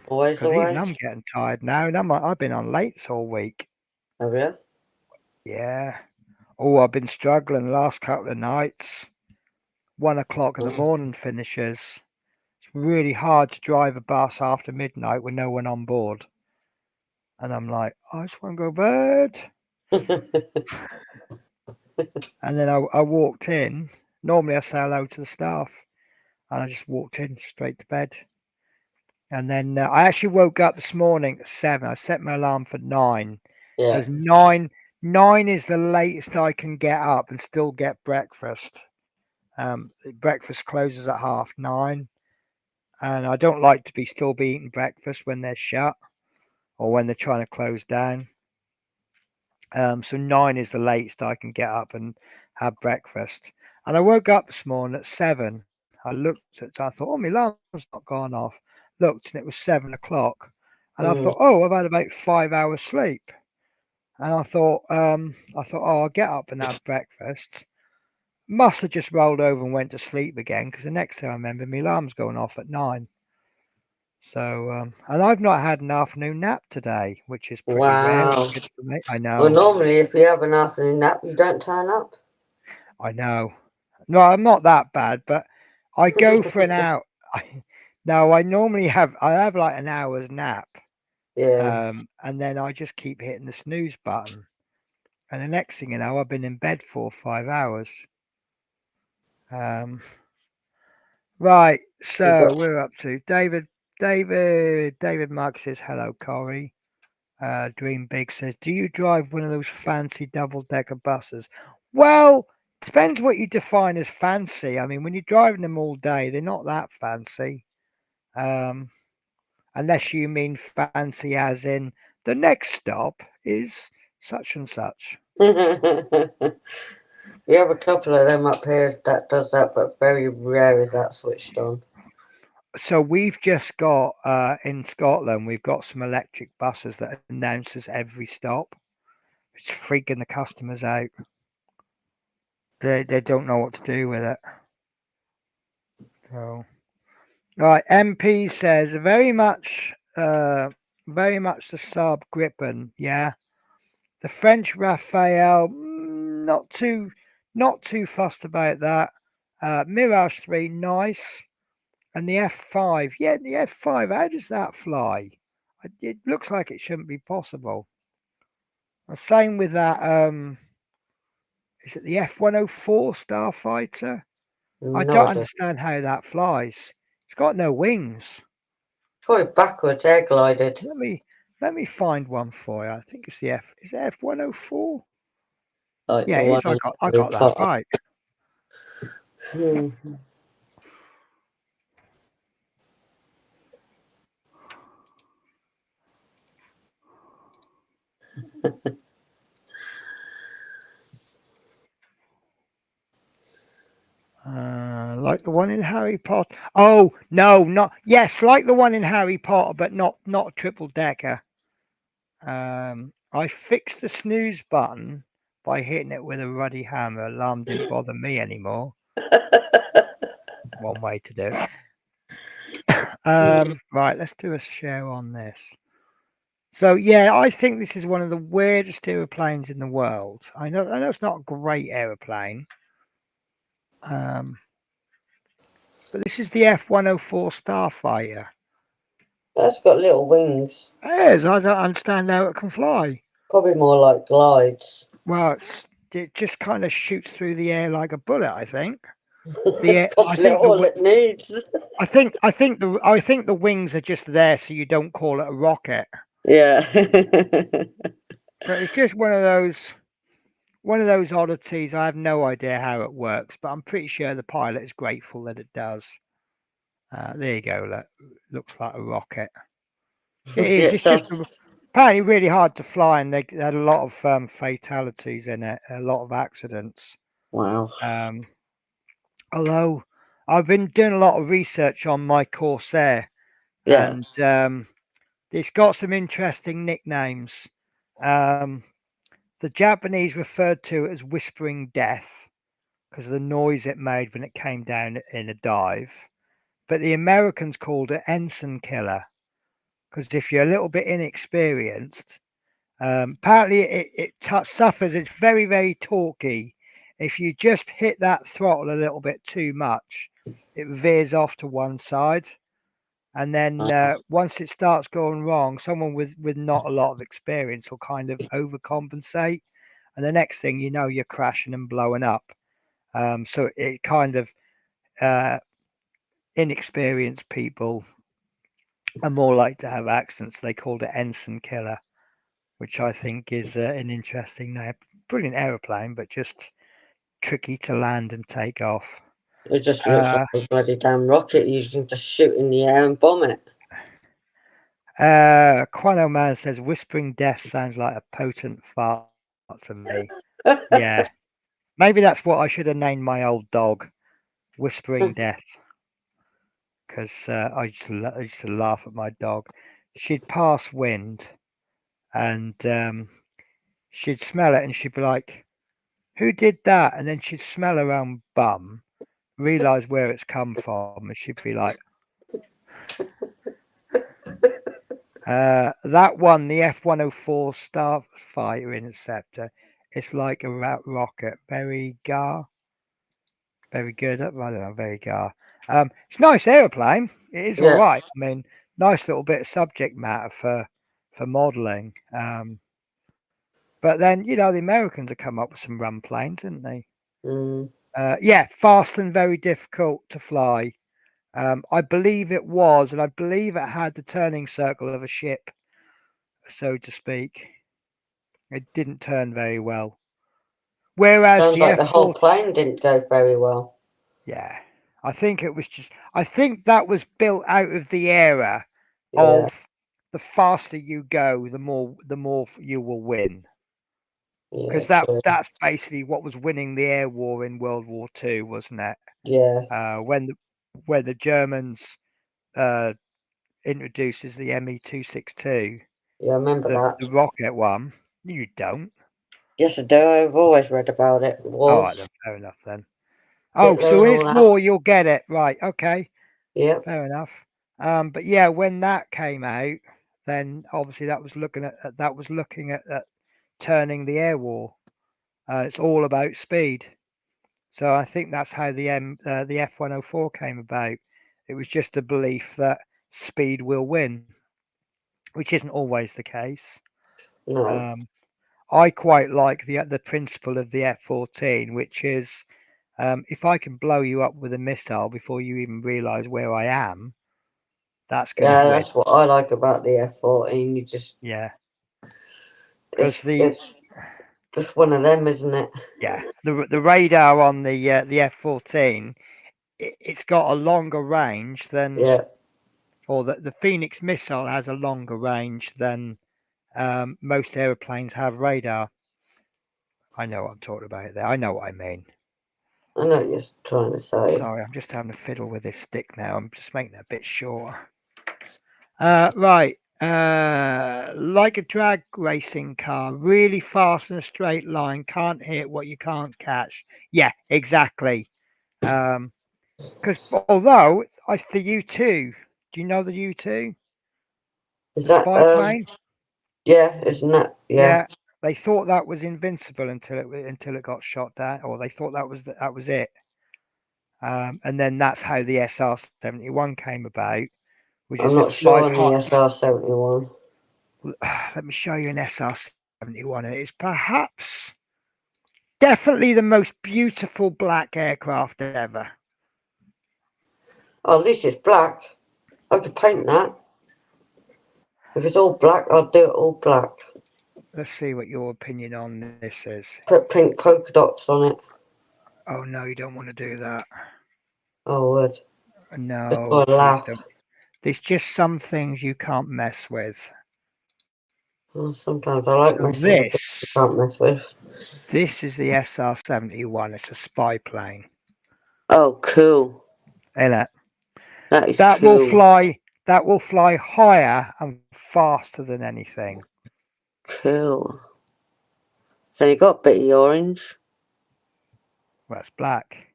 Always the way. Even I'm getting tired now. I've been on lates all week. Have you? Yeah. Oh, I've been struggling the last couple of nights. 1 o'clock in the morning finishes. It's really hard to drive a bus after midnight with no one on board. And I'm like, I just want to go to bed. And then I walked in. Normally I say hello to the staff. And I just walked in straight to bed. And then I actually woke up this morning at 7. I set my alarm for 9. Yeah. Because 9 is the latest I can get up and still get breakfast. Breakfast closes at 9:30. And I don't like to still be eating breakfast when they're shut or when they're trying to close down. So 9 is the latest I can get up and have breakfast. And I woke up this morning at 7. I thought, my alarm's not gone off. Looked, and it was 7 o'clock. And I thought, I've had about 5 hours sleep. And I thought, I'll get up and have breakfast. Must have just rolled over and went to sleep again because the next thing I remember, my alarm's going off at 9. So, and I've not had an afternoon nap today, which is pretty rare. Good for me. I know. Well, normally if you have an afternoon nap, you don't turn up. I know. No, I'm not that bad, but I go for an hour. I normally have like an hour's nap. Yeah. And then I just keep hitting the snooze button. And the next thing you know, I've been in bed 4 or 5 hours. Right. So we're up to David Mark says, hello, Corey. Dream Big says, do you drive one of those fancy double-decker buses? Well, depends what you define as fancy. I mean, when you're driving them all day, they're not that fancy. Unless you mean fancy as in the next stop is such and such. We have a couple of them up here that does that, but very rare is that switched on. So we've just got in Scotland, we've got some electric buses that announces every stop. It's freaking the customers out. They don't know what to do with it. So, right, MP says very much the Saab Gripen, yeah. The French Raphael, not too fussed about that. Mirage 3, nice. And the F5, yeah, the F5, how does that fly? It looks like it shouldn't be possible. The same with that, is it the F-104 Starfighter? I don't understand how that flies. It's got no wings. Probably backwards, air glided. Let me find one for you. I think it's the F. Is it F-104? Like Yeah, the it is. one I Harry got that Potter. right. Hmm. Like the one in Harry Potter. Oh no, not yes, like the one in Harry Potter, but not triple decker. I fixed the snooze button by hitting it with a ruddy hammer. Alarm didn't bother me anymore. One way to do it. Right, let's do a share on this. So yeah, I think this is one of the weirdest aeroplanes in the world. I know it's not a great aeroplane. But this is the F-104 Starfighter. That's got little wings. It is. I don't understand how it can fly. Probably more like glides. Well, it just kind of shoots through the air like a bullet. I think the air, I Probably think the all it needs. I think the wings are just there so you don't call it a rocket. Yeah. But it's just one of those oddities. I have no idea how it works, but I'm pretty sure the pilot is grateful that it does. There you go. Look, looks like a rocket. It is. It It's just does. apparently really hard to fly, and they had a lot of fatalities in it, a lot of accidents. Wow. Um, although I've been doing a lot of research on my Corsair, Yeah. and it's got some interesting nicknames. Um, the Japanese referred to it as Whispering Death because of the noise it made when it came down in a dive, but the Americans called it Ensign Killer because if you're a little bit inexperienced, apparently, it suffers. It's very, very torquey. If you just hit that throttle a little bit too much, it veers off to one side. And then once it starts going wrong, someone with not a lot of experience will kind of overcompensate. And the next thing you know, you're crashing and blowing up. So it kind of uh, inexperienced people are more likely to have accidents. They called it Ensign Killer, which I think is an interesting name. Brilliant aeroplane, but just tricky to land and take off. It just looks like Uh, a bloody damn rocket. You can just shoot in the air and bomb it. Quano Man says Whispering Death sounds like a potent fart to me. Yeah, maybe that's what I should have named my old dog, Whispering Death, because I used to laugh at my dog. She'd pass wind and she'd smell it and she'd be like, "Who did that?" And then she'd smell her own bum, realize where it's come from, and she'd be like, that one, the F-104 Starfighter Interceptor, it's like a rocket. Very good. I don't know, very gar. It's a nice aeroplane. It is all Yeah. right. I mean, nice little bit of subject matter for modelling. But then, the Americans have come up with some run planes, didn't they? Mm. Yeah, fast and very difficult to fly. I believe it was, and I believe it had the turning circle of a ship, so to speak. It didn't turn very well. Whereas Sounds the like the whole F-4, plane didn't go very well. yeah, I think that was built out of the era Yeah. of the faster you go, the more you will win. Yeah, Because true. that's basically what was winning the air war in World War II, wasn't it? Yeah. When the Germans uh, introduces the Me-262, Yeah, I remember the that. rocket one. You don't. Yes, I do. I've always read about it. All right, Wars, then. Fair enough then. Oh, Hitler so and when all it's that. war, you'll get it. Right. Okay. Yep. Fair enough. But yeah, when that came out, then obviously that was looking at turning the air war. It's all about speed. So I think that's how the F-104 came about. It was just a belief that speed will win, which isn't always the case. No. Um, I quite like the principle of the F-14, which is if I can blow you up with a missile before you even realise where I am, That's going to Yeah, win. that's what I like about the F-14. You just Yeah, because it's just one of them, isn't it? the radar on the F-14, it's got a longer range than, Yeah. or the Phoenix missile has a longer range than most aeroplanes have radar. I know what I'm talking about there. I know what I mean. I know what you're trying to say. Sorry, I'm just having to fiddle with this stick now. I'm just making it a bit shorter. Right. Like a drag racing car, really fast in a straight line, can't hit what you can't catch. Yeah, exactly. Because although it's the U2, do you know the U2? Is The that spy plane? yeah, isn't that yeah. Yeah, they thought that was invincible until it got shot down, or they thought that was it. And then that's how the SR-71 came about, which I'm is it not sure flies on hot. the SR-71. Let me show you an SR-71. It is perhaps definitely the most beautiful black aircraft ever. Oh, at least it's black. I could paint that. If it's all black, I'll do it all black. Let's see what your opinion on this is. Put pink polka dots on it. Oh no, you don't want to do that. Oh, would. Just No, for a please laugh. don't. There's just some things you can't mess with. Well, sometimes I like So messing with things you can't mess with. this is the SR-71. It's a spy plane. Oh, cool. Isn't it? That is That will cool. fly. That will fly higher and faster than anything. Cool. So you got bitty orange. Well, that's black.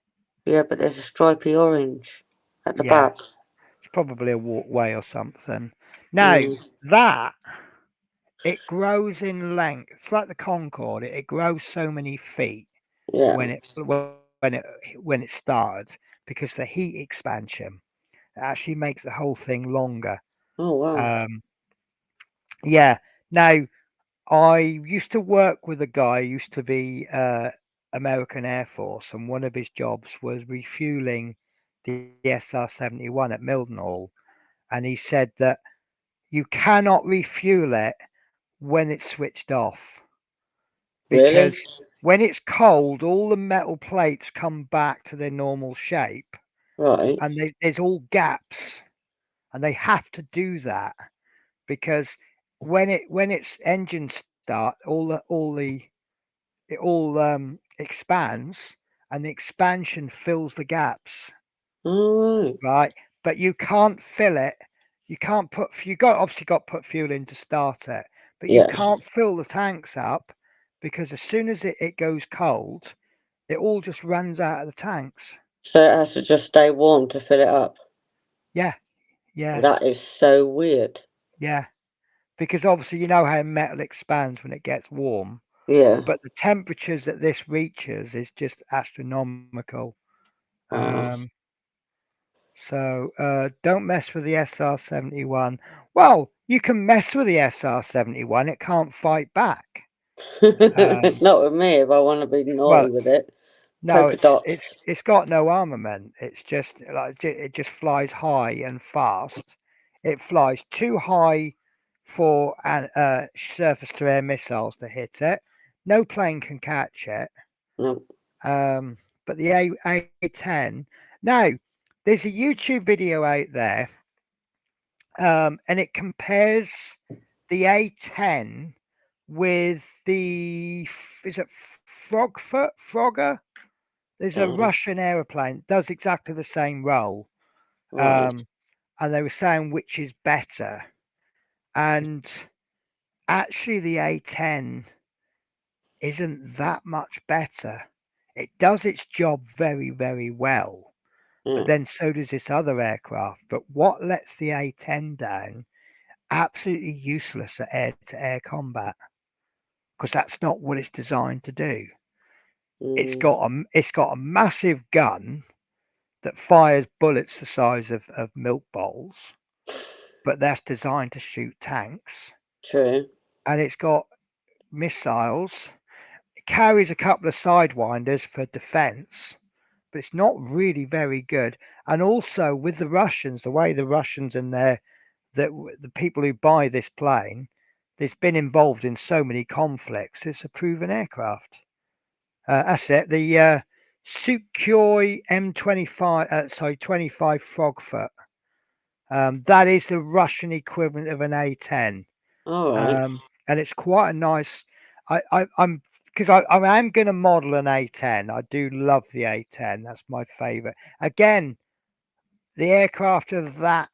Yeah, but there's a stripy orange at the Yeah, back. it's probably a walkway or something. Now Mm, that it grows in length, it's like the Concorde. It grows so many feet yeah. when it starts because the heat expansion actually makes the whole thing longer. Oh, wow. Um, yeah. Now I used to work with a guy who used to be American Air Force, and one of his jobs was refueling the SR-71 at Mildenhall, and he said that you cannot refuel it when it's switched off Really? because when it's cold, all the metal plates come back to their normal shape, Right. and there's all gaps, and they have to do that because when its engine start, it all expands, and the expansion fills the gaps, All right. right? But you can't fill it. You can't put. You got obviously got to put fuel in to start it, but you Yeah. can't fill the tanks up because as soon as it goes cold, it all just runs out of the tanks. So it has to just stay warm to fill it up. Yeah, yeah, That is so weird. yeah. Because obviously you know how metal expands when it gets warm, Yeah. but the temperatures that this reaches is just astronomical. Wow. Um, So don't mess with the SR-71. Well, you can mess with the SR-71. It can't fight back. Um, Not with me if I want to be naughty well, with it. no, Polka dots. it's got no armament. It's just like it just flies high and fast. It flies too high for surface-to-air missiles to hit it. No plane can catch it. No. But the A10 now. There's a YouTube video out there and it compares the A10 with is it Frogger? There's a Oh, Russian aeroplane does exactly the same role, right. and they were saying which is better, and actually the A10 isn't that much better. It does its job very, very well, but Yeah. then so does this other aircraft. But what lets the A10 down? Absolutely useless at air-to-air combat because that's not what it's designed to do. Mm, It's got a massive gun that fires bullets the size of milk bowls, but that's designed to shoot tanks. true. And it's got missiles. It carries a couple of sidewinders for defense, but it's not really very good. And also with the Russians, the way the Russians and the people who buy this plane, it's been involved in so many conflicts. It's a proven aircraft. That's it. The Sukhoi M25, 25 Frogfoot. That is the Russian equivalent of an A10. All right. And it's quite a nice. I'm because I am going to model an A10. I do love the A10. That's my favorite. Again, the aircraft of that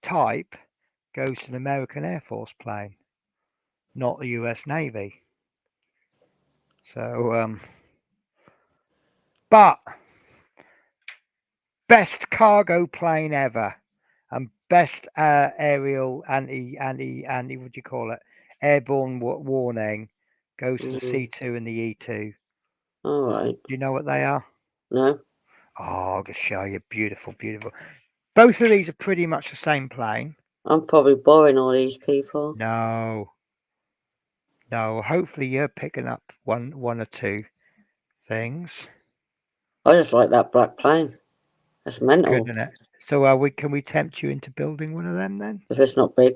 type goes to an American Air Force plane, not the U.S. Navy. So, but best cargo plane ever, and best aerial anti what do you call it, airborne warning goes to the C2 and the E2. All right. Do you know what they are? No. Oh, I'll just show you. Beautiful, beautiful. Both of these are pretty much the same plane. I'm probably boring all these people. No. Hopefully you're picking up one or two things. I just like that black plane. That's mental. Good, isn't it? So can we tempt you into building one of them then? If it's not big.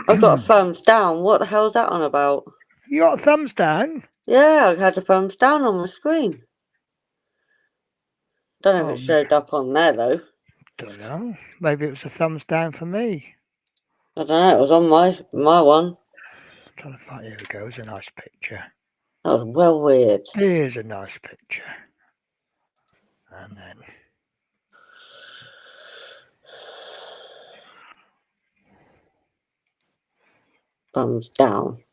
I've got a thumbs down. What the hell's that on about? You got a thumbs down? Yeah, I had a thumbs down on my screen. Don't know if it showed up on there though. Don't know. Maybe it was a thumbs down for me. I don't know. It was on my one. I'm trying to find. Here we go. It's a nice picture. That was well weird. Here's a nice picture. And then. Thumbs down.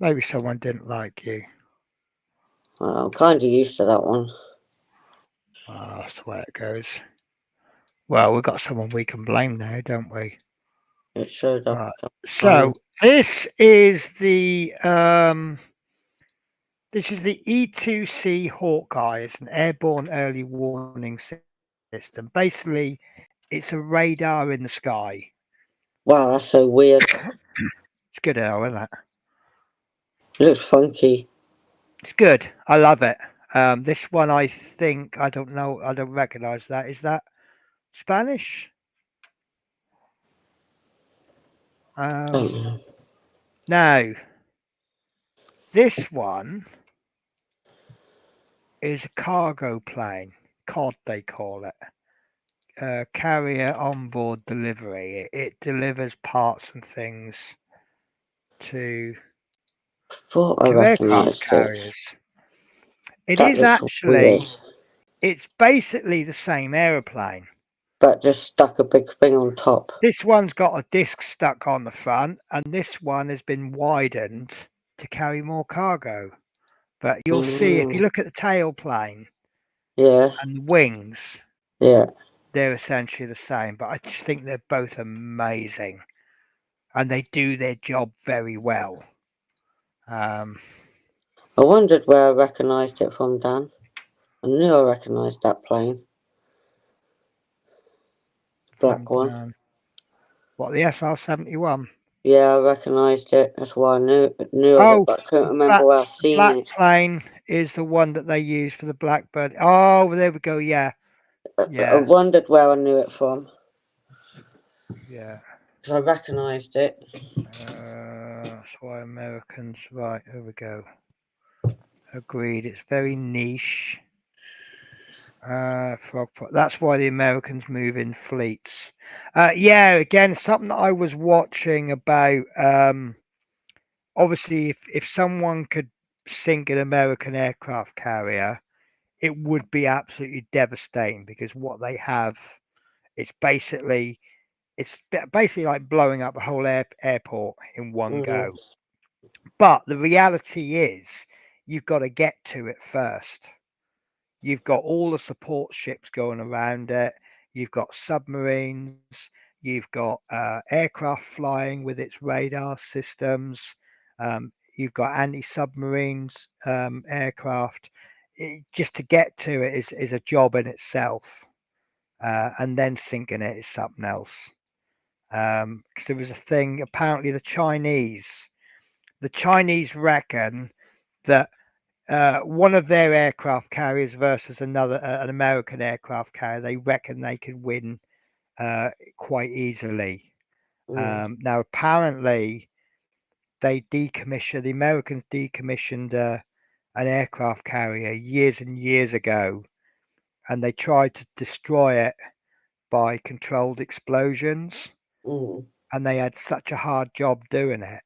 Maybe someone didn't like you. Well, I'm kind of used to that one. Oh, that's the way it goes. Well, we've got someone we can blame now, don't we? It showed up. Right. So this is the E2C Hawkeye. It's an airborne early warning system. Basically, it's a radar in the sky. Wow, that's so weird. It's good, isn't it? It looks funky. It's good. I love it. This one, I think, I don't know. I don't recognize that. Is that Spanish? No. This one is a cargo plane. COD, they call it. Carrier onboard delivery. It delivers parts and things to aircraft carriers. It is actually, it's basically the same aeroplane. But just stuck a big thing on top. This one's got a disc stuck on the front, and this one has been widened to carry more cargo. But you'll see if you look at the tailplane, and the wings, they're essentially the same. But I just think they're both amazing, and they do their job very well. I wondered where I recognised it from, Dan. I knew I recognised that plane. Black one. What, the SR-71? Yeah, I recognised it. That's why I knew of it, but I couldn't remember where I've seen black it. Plane is the one that they use for the Blackbird. Oh, there we go. Yeah. I wondered where I knew it from. Yeah. Because I recognised it. That's why Americans. Right, here we go. Agreed. It's very niche. That's why the Americans move in fleets. Again, something that I was watching about. Obviously, if someone could sink an American aircraft carrier, it would be absolutely devastating because what they have, it's basically like blowing up a whole airport in one go. But the reality is, you've got to get to it first. You've got all the support ships going around it. You've got submarines. You've got aircraft flying with its radar systems. You've got anti-submarines aircraft. Just to get to it is a job in itself. And then sinking it is something else. Because there was a thing, apparently the Chinese reckon that one of their aircraft carriers versus another, an American aircraft carrier. They reckon they could win quite easily. Now, apparently, the Americans decommissioned an aircraft carrier years and years ago, and they tried to destroy it by controlled explosions, and they had such a hard job doing it,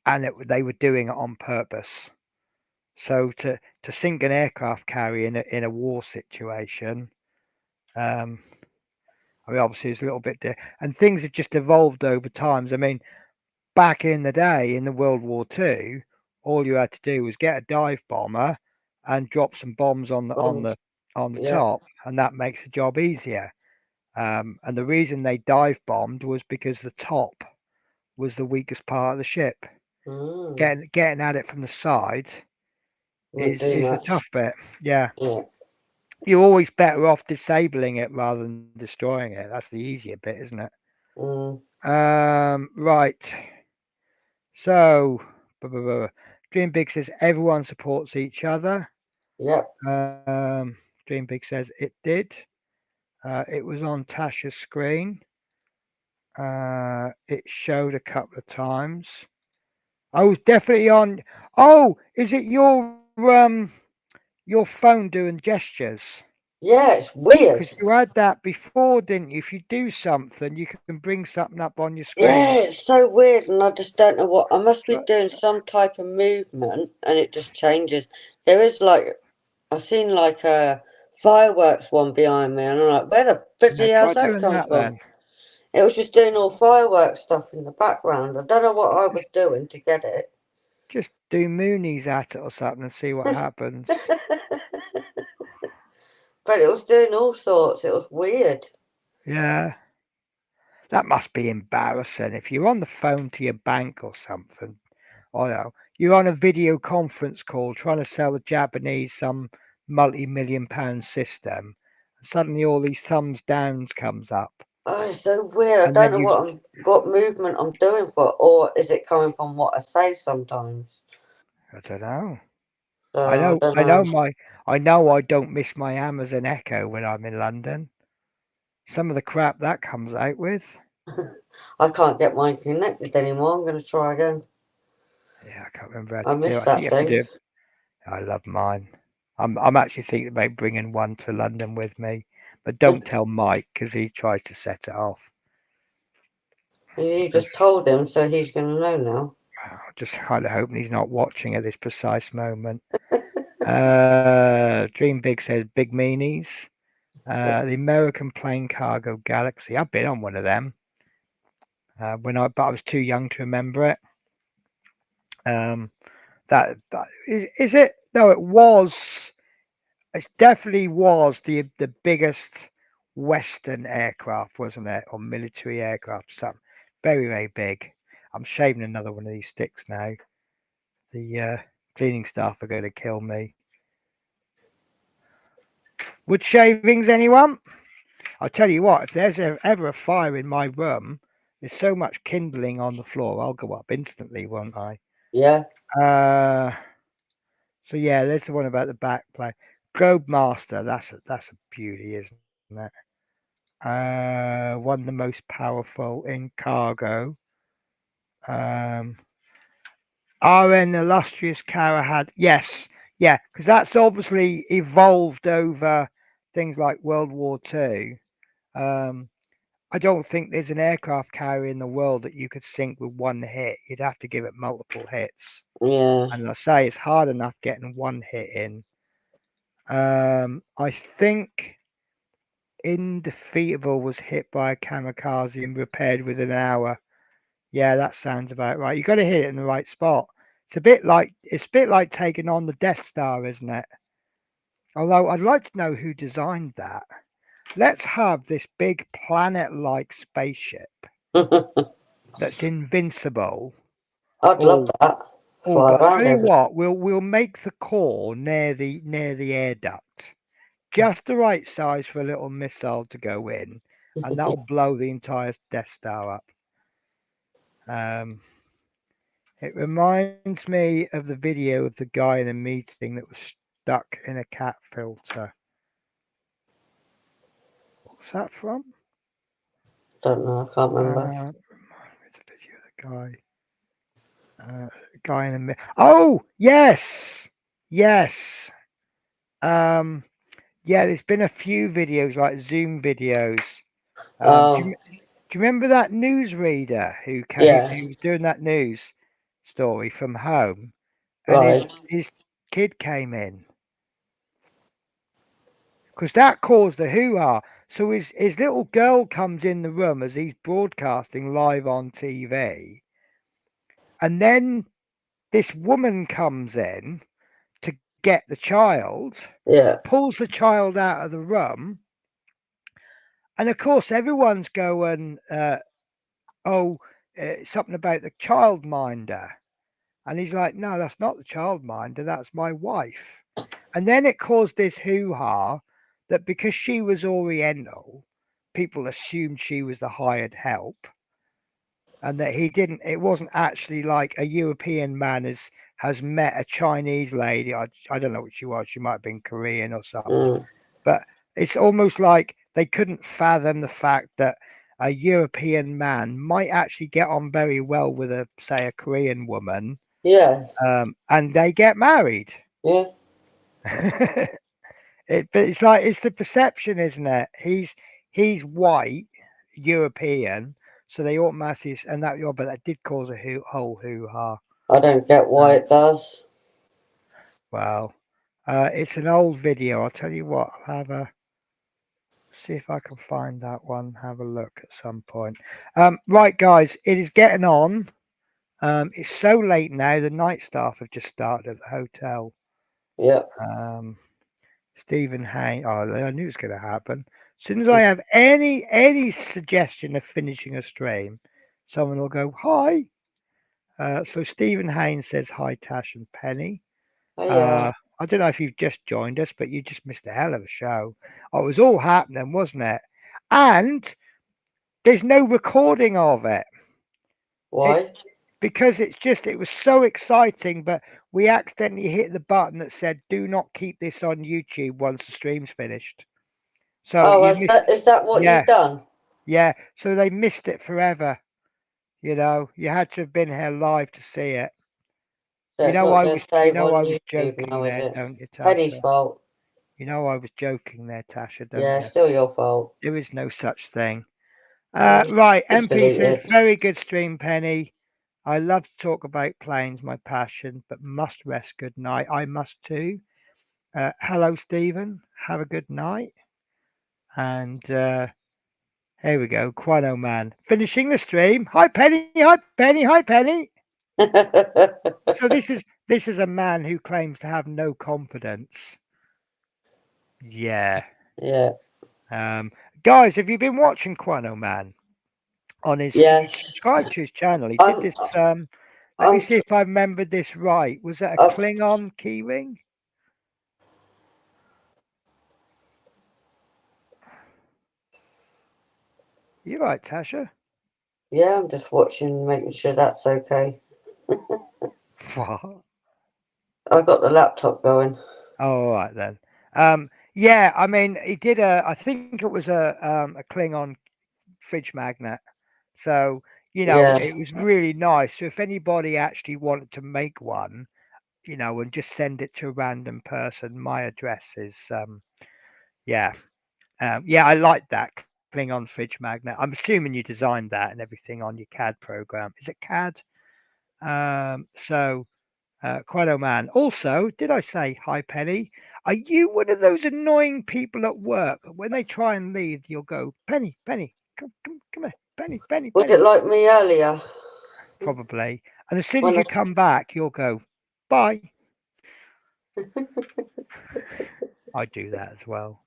and they were doing it on purpose. So to sink an aircraft carrier in a war situation, I mean, obviously it's a little bit, and things have just evolved over times. I mean, back in the day in the World War II, all you had to do was get a dive bomber and drop some bombs on the Yeah. top, and that makes the job easier. And the reason they dive bombed was because the top was the weakest part of the ship. Getting at it from the side Wouldn't do is the much. tough bit. Yeah. Yeah. You're always better off disabling it rather than destroying it. That's the easier bit, isn't it? Right. So, Dream Big says everyone supports each other. Yep. Dream Big says it did. It was on Tasha's screen. It showed a couple of times. I was definitely on. Oh, is it your phone doing gestures? Yeah, it's weird. Because you had that before, didn't you? If you do something, you can bring something up on your Yeah, screen. it's so weird, and I just don't know what. I must be So, doing some type of movement, and it just changes. There is like, I've seen like a fireworks one behind me, and I'm like, where the yeah, bloody hell's try that doing come that from? then. It was just doing all fireworks stuff in the background. I don't know what I was doing to get it. Just do Moonies at it or something and see what happens. But it was doing all sorts. It was weird. Yeah, that must be embarrassing if you're on the phone to your bank or something. Or you're on a video conference call trying to sell the Japanese some multi-million-pound system, and suddenly all these thumbs downs comes up, Oh, it's so weird. I and don't then know you, what movement I'm doing for, or is it coming from what I say sometimes? I don't know. I So I know, don't I know know. my, I know I don't miss my Amazon Echo when I'm in London. Some of the crap that comes out with. I can't get mine connected anymore. I'm going to try again. Yeah, I can't remember how I to do miss it. I think that you have to thing. do it. I love mine. I'm actually thinking about bringing one to London with me, but don't tell Mike because he tried to set it off. You Because just told him, so he's going to know now. I'm just kind of hoping he's not watching at this precise moment. Dream Big says big meanies. The American plane cargo Galaxy. I've been on one of them. But I was too young to remember it. That is it? No, it was. It definitely was the biggest Western aircraft, wasn't it, or military aircraft? Something very very big. I'm shaving another one of these sticks now. The cleaning staff are going to kill me. Wood shavings, anyone? I'll tell you what. If there's ever a fire in my room, there's so much kindling on the floor. I'll go up instantly, won't I? Yeah. So yeah, there's the one about the back play. Globe Master, that's a beauty, isn't it? One of the most powerful in cargo. RN Illustrious Cara had, yes, yeah, because that's obviously evolved over things like World War II. I don't think there's an aircraft carrier in the world that you could sink with one hit. You'd have to give it multiple hits. Yeah. And I say it's hard enough getting one hit in. I think Indefeatable was hit by a kamikaze and repaired within an hour. Yeah, that sounds about right. You got to hit it in the right spot. It's a bit like taking on the Death Star, isn't it? Although I'd like to know who designed that. Let's have this big planet-like spaceship that's invincible. I'd love Oh, that. oh! Fly But I around tell you everything. what, we'll make the core near the air duct, just the right size for a little missile to go in, and that'll blow the entire Death Star up. It reminds me of the video of the guy in a meeting that was stuck in a cat filter. What's that from? Don't know. I can't remember. It's a video of the guy in a. Oh yes, yes. Yeah. There's been a few videos like Zoom videos. Do Oh, you remember that newsreader who yeah. was doing that news story from home, and Right. his kid came in because that caused a hoo-ha. So his little girl comes in the room as he's broadcasting live on TV, and then this woman comes in to get the child, Yeah. pulls the child out of the room, and of course everyone's going, "Oh, something about the childminder." And he's like, "No, that's not the childminder, that's my wife." And then it caused this hoo ha that because she was Oriental, people assumed she was the hired help, and that it wasn't actually like a European man has met a Chinese lady. I don't know what she was, she might have been Korean or something. Mm. But it's almost like they couldn't fathom the fact that a European man might actually get on very well with say, a Korean woman, Yeah. and they get married. Yeah. But it's like it's the perception, isn't it? He's white, European, so they automatically and that. But that did cause a whole hoo ha. I don't get why it does. Well, it's an old video. I'll tell you what. I'll have a see if I can find that one. Have a look at some point. Right, guys, it is getting on. It's so late now. The night staff have just started at the hotel. Yeah. Stephen Hain. Oh, I knew it was going to happen. As soon as I have any suggestion of finishing a stream, someone will go hi. So Stephen Hain says hi, Tash and Penny. Oh, yeah. I don't know if you've just joined us, but you just missed a hell of a show. Oh, it was all happening, wasn't it? And there's no recording of it. Why? Because it was so exciting, but we accidentally hit the button that said do not keep this on YouTube once the stream's finished. So Oh, you missed, is that what yeah, you've done? yeah. So they missed it forever. You had to have been here live to see it. So it's not going to save on I was YouTube now, joking is there, it? don't you, Penny's Tasha? fault. I was joking there, Tasha, don't Yeah, you? still your fault. There is no such thing. Right, Just MP delete says, it. very good stream, Penny. I love to talk about planes, my passion, but must rest. Good night. I must too. Hello, Stephen. Have a good night. And here we go. Quino Man finishing the stream. Hi, Penny. Hi, Penny. Hi, Penny. So this is a man who claims to have no confidence. Yeah. Yeah. Guys, have you been watching Quino Man on his? Yes. Subscribe to his channel. He I'm, did this. Let me I'm, see if I remembered this right. Was that a I've, Klingon keyring? You right, Tasha? yeah, I'm just watching, making sure that's okay. What? I've got the laptop going. Oh, all right then. Yeah, I mean, he did I think it was a Klingon fridge magnet. So, Yeah. it was really nice. So if anybody actually wanted to make one, and just send it to a random person, my address is yeah. Yeah, I like that Klingon fridge magnet. I'm assuming you designed that and everything on your CAD program. Is it CAD? So Quino Man. Also, did I say hi, Penny? Are you one of those annoying people at work that when they try and leave, you'll go, Penny, Penny, come here, Penny, Penny, Was Penny? it like me earlier? Probably. And as soon as When you come back, you'll go, bye. I do that as well.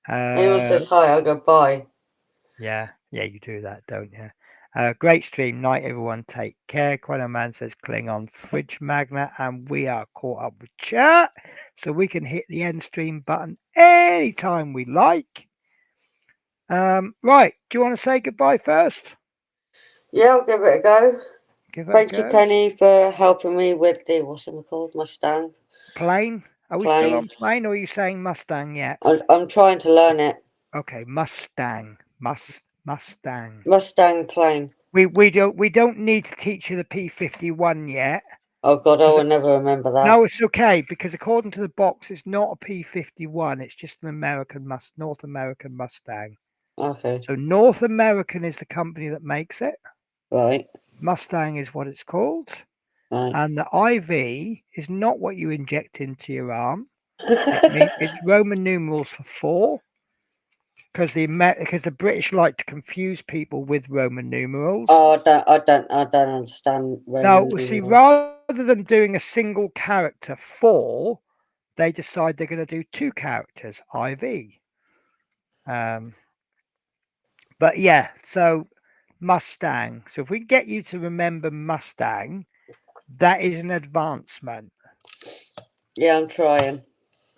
anyone says hi, I go bye. Yeah, you do that, don't you? Great stream. Night, everyone. Take care. Quino Man says Klingon fridge magnet, and we are caught up with chat, so we can hit the end stream button anytime we like. Right. Do you want to say goodbye first? Yeah, I'll give it a go. give it a Thank you, go. Penny, for helping me with the what's it called, Mustang Plane? Are we still plane. on plane, or are you saying Mustang yet? I'm trying to learn it. Okay, Mustang. Mustang. Mustang plane. We don't need to teach you the P-51 yet. Oh God, I 'cause will it- never remember that. No, it's okay because according to the box, it's not a P-51. It's just an North American Mustang. Okay, So North American is the company that makes it. right, Mustang is what it's called. right. And the IV is not what you inject into your arm. It's Roman numerals for 4 because the British like to confuse people with Roman numerals. Oh, I don't understand Now, Roman see, numerals. rather than doing a single character 4, they decide they're going to do 2 characters IV. But yeah, so Mustang. So if we get you to remember Mustang, that is an advancement. Yeah, I'm trying.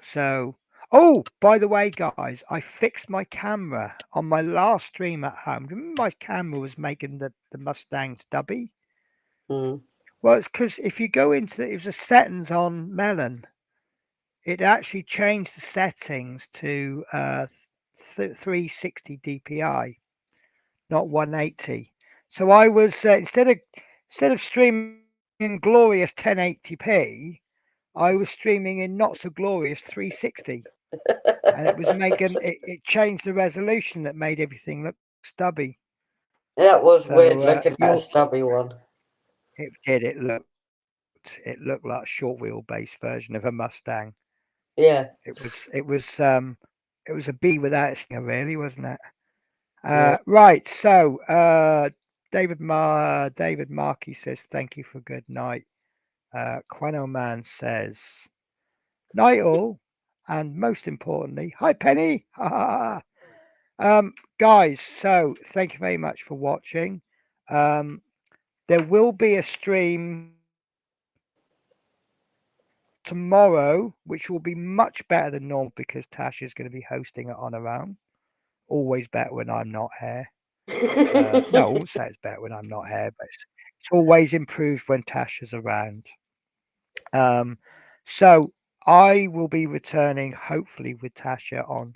So, oh, by the way, guys, I fixed my camera on my last stream at home. Remember my camera was making the Mustang stubby? Mm. Well, it's because if you go into it was the settings on Melon, it actually changed the settings to 360 DPI, not 180. So I was instead of streaming in glorious 1080p, I was streaming in not so glorious 360. And it was making it changed the resolution that made everything look stubby. That was weird So looking at a stubby one. it did it looked like a short wheelbase version of a Mustang. Yeah, It was a bee without a stinger, really, wasn't it? yeah. Right. So David Markey says thank you for good night. Quano Man says night all, and most importantly, hi Penny. Ha ha ha. Guys, so thank you very much for watching. There will be a stream tomorrow, which will be much better than normal because Tasha is going to be hosting it on her own. Always better when I'm not here. No, I won't say it's better when I'm not here, but it's always improved when Tasha's around. So I will be returning hopefully with Tasha on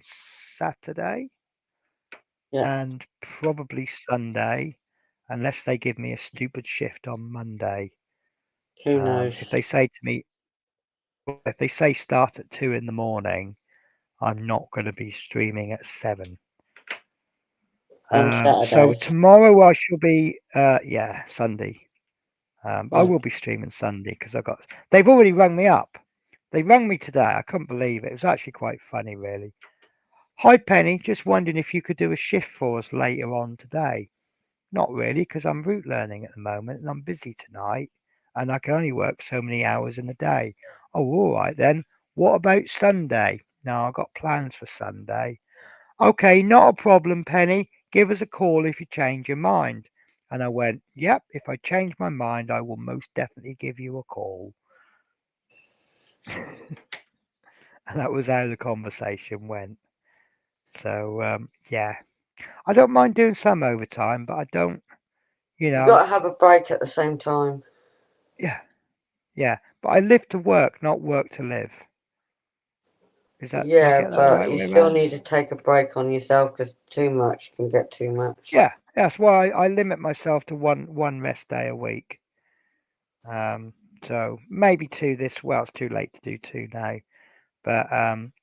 Saturday. Yeah. And probably Sunday, unless they give me a stupid shift on Monday. Who knows? If they say start at 2 in the morning, I'm not going to be streaming at 7. On So Saturday. tomorrow I shall be, Sunday. I Yeah. will be streaming Sunday because they've already rung me up. They rung me today. I couldn't believe it. It was actually quite funny, really. Hi, Penny. Just wondering if you could do a shift for us later on today. Not really, because I'm route learning at the moment and I'm busy tonight and I can only work so many hours in a day. Oh, all right then. What about Sunday? No, I've got plans for Sunday. Okay, not a problem, Penny. Give us a call if you change your mind. And I went, yep, if I change my mind, I will most definitely give you a call. And that was how the conversation went. So, yeah. I don't mind doing some overtime, but I don't, you You know, got to have a break at the same time. yeah. Yeah, but I live to work, not work to live. Did I Yeah, get that the but right you way still around? need to take a break on yourself because too much can get too much. Yeah, that's why I limit myself to one rest day a week. So maybe 2 this. Well, it's too late to do 2 now. But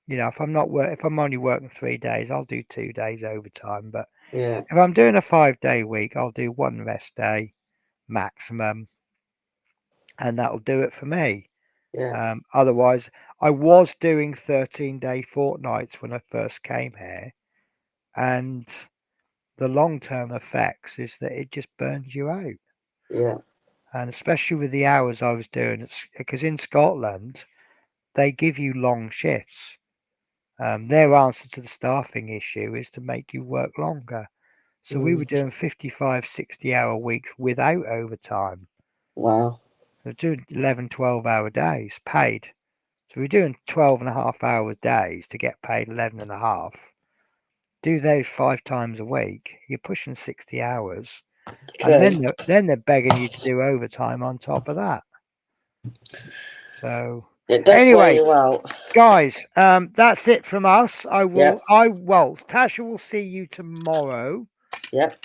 if I'm only working 3 days, I'll do 2 days overtime. But Yeah, if I'm doing a 5-day week, I'll do 1 rest day maximum, and that'll do it for me. yeah, Otherwise, I was doing 13-day fortnights when I first came here, and the long-term effects is that it just burns you out. yeah. And especially with the hours I was doing, because in Scotland, they give you long shifts. Their answer to the staffing issue is to make you work longer. So we were Mm. doing 55, 60-hour weeks without overtime. Wow. We were doing 11, 12-hour days paid. So we're doing 12.5 hour days to get paid 11.5. Do those 5 times a week, you're pushing 60 hours. And True. then they're begging you to do overtime on top of that. So It does wear anyway, you out. guys, that's it from us. Yep. Tasha will see you tomorrow. Yep.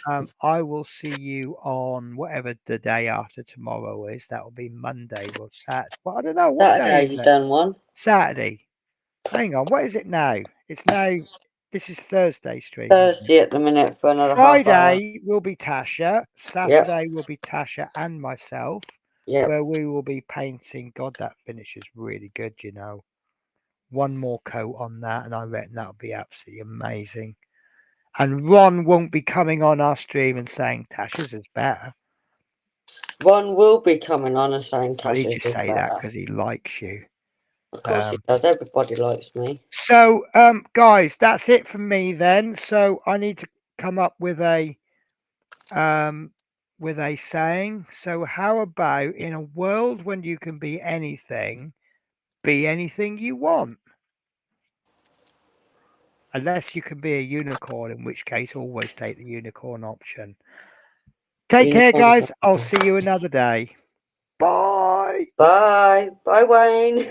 I will see you on whatever the day after tomorrow is. That will be Monday or Saturday. Well, I don't know what day Saturday is you it. done one. Saturday. Hang on, what is it now? It's now. This is Thursday stream. Isn't it? Thursday at the minute for another half hour. Friday will be Tasha. Yep. Saturday will be Tasha and myself, Yep. where we will be painting. God, that finish is really good. You know, one more coat on that, and I reckon that'll be absolutely amazing. And Ron won't be coming on our stream and saying Tasha's is better. Ron will be coming on and saying Well, he Tasha's just is say that better. because he likes you. Of course he does. Everybody likes me. So, guys, that's it from me then. So I need to come up with a saying. So how about in a world when you can be anything you want? Unless you can be a unicorn, in which case always take the unicorn option. Take care, guys. I'll see you another day. Bye. Bye. Bye, Wayne.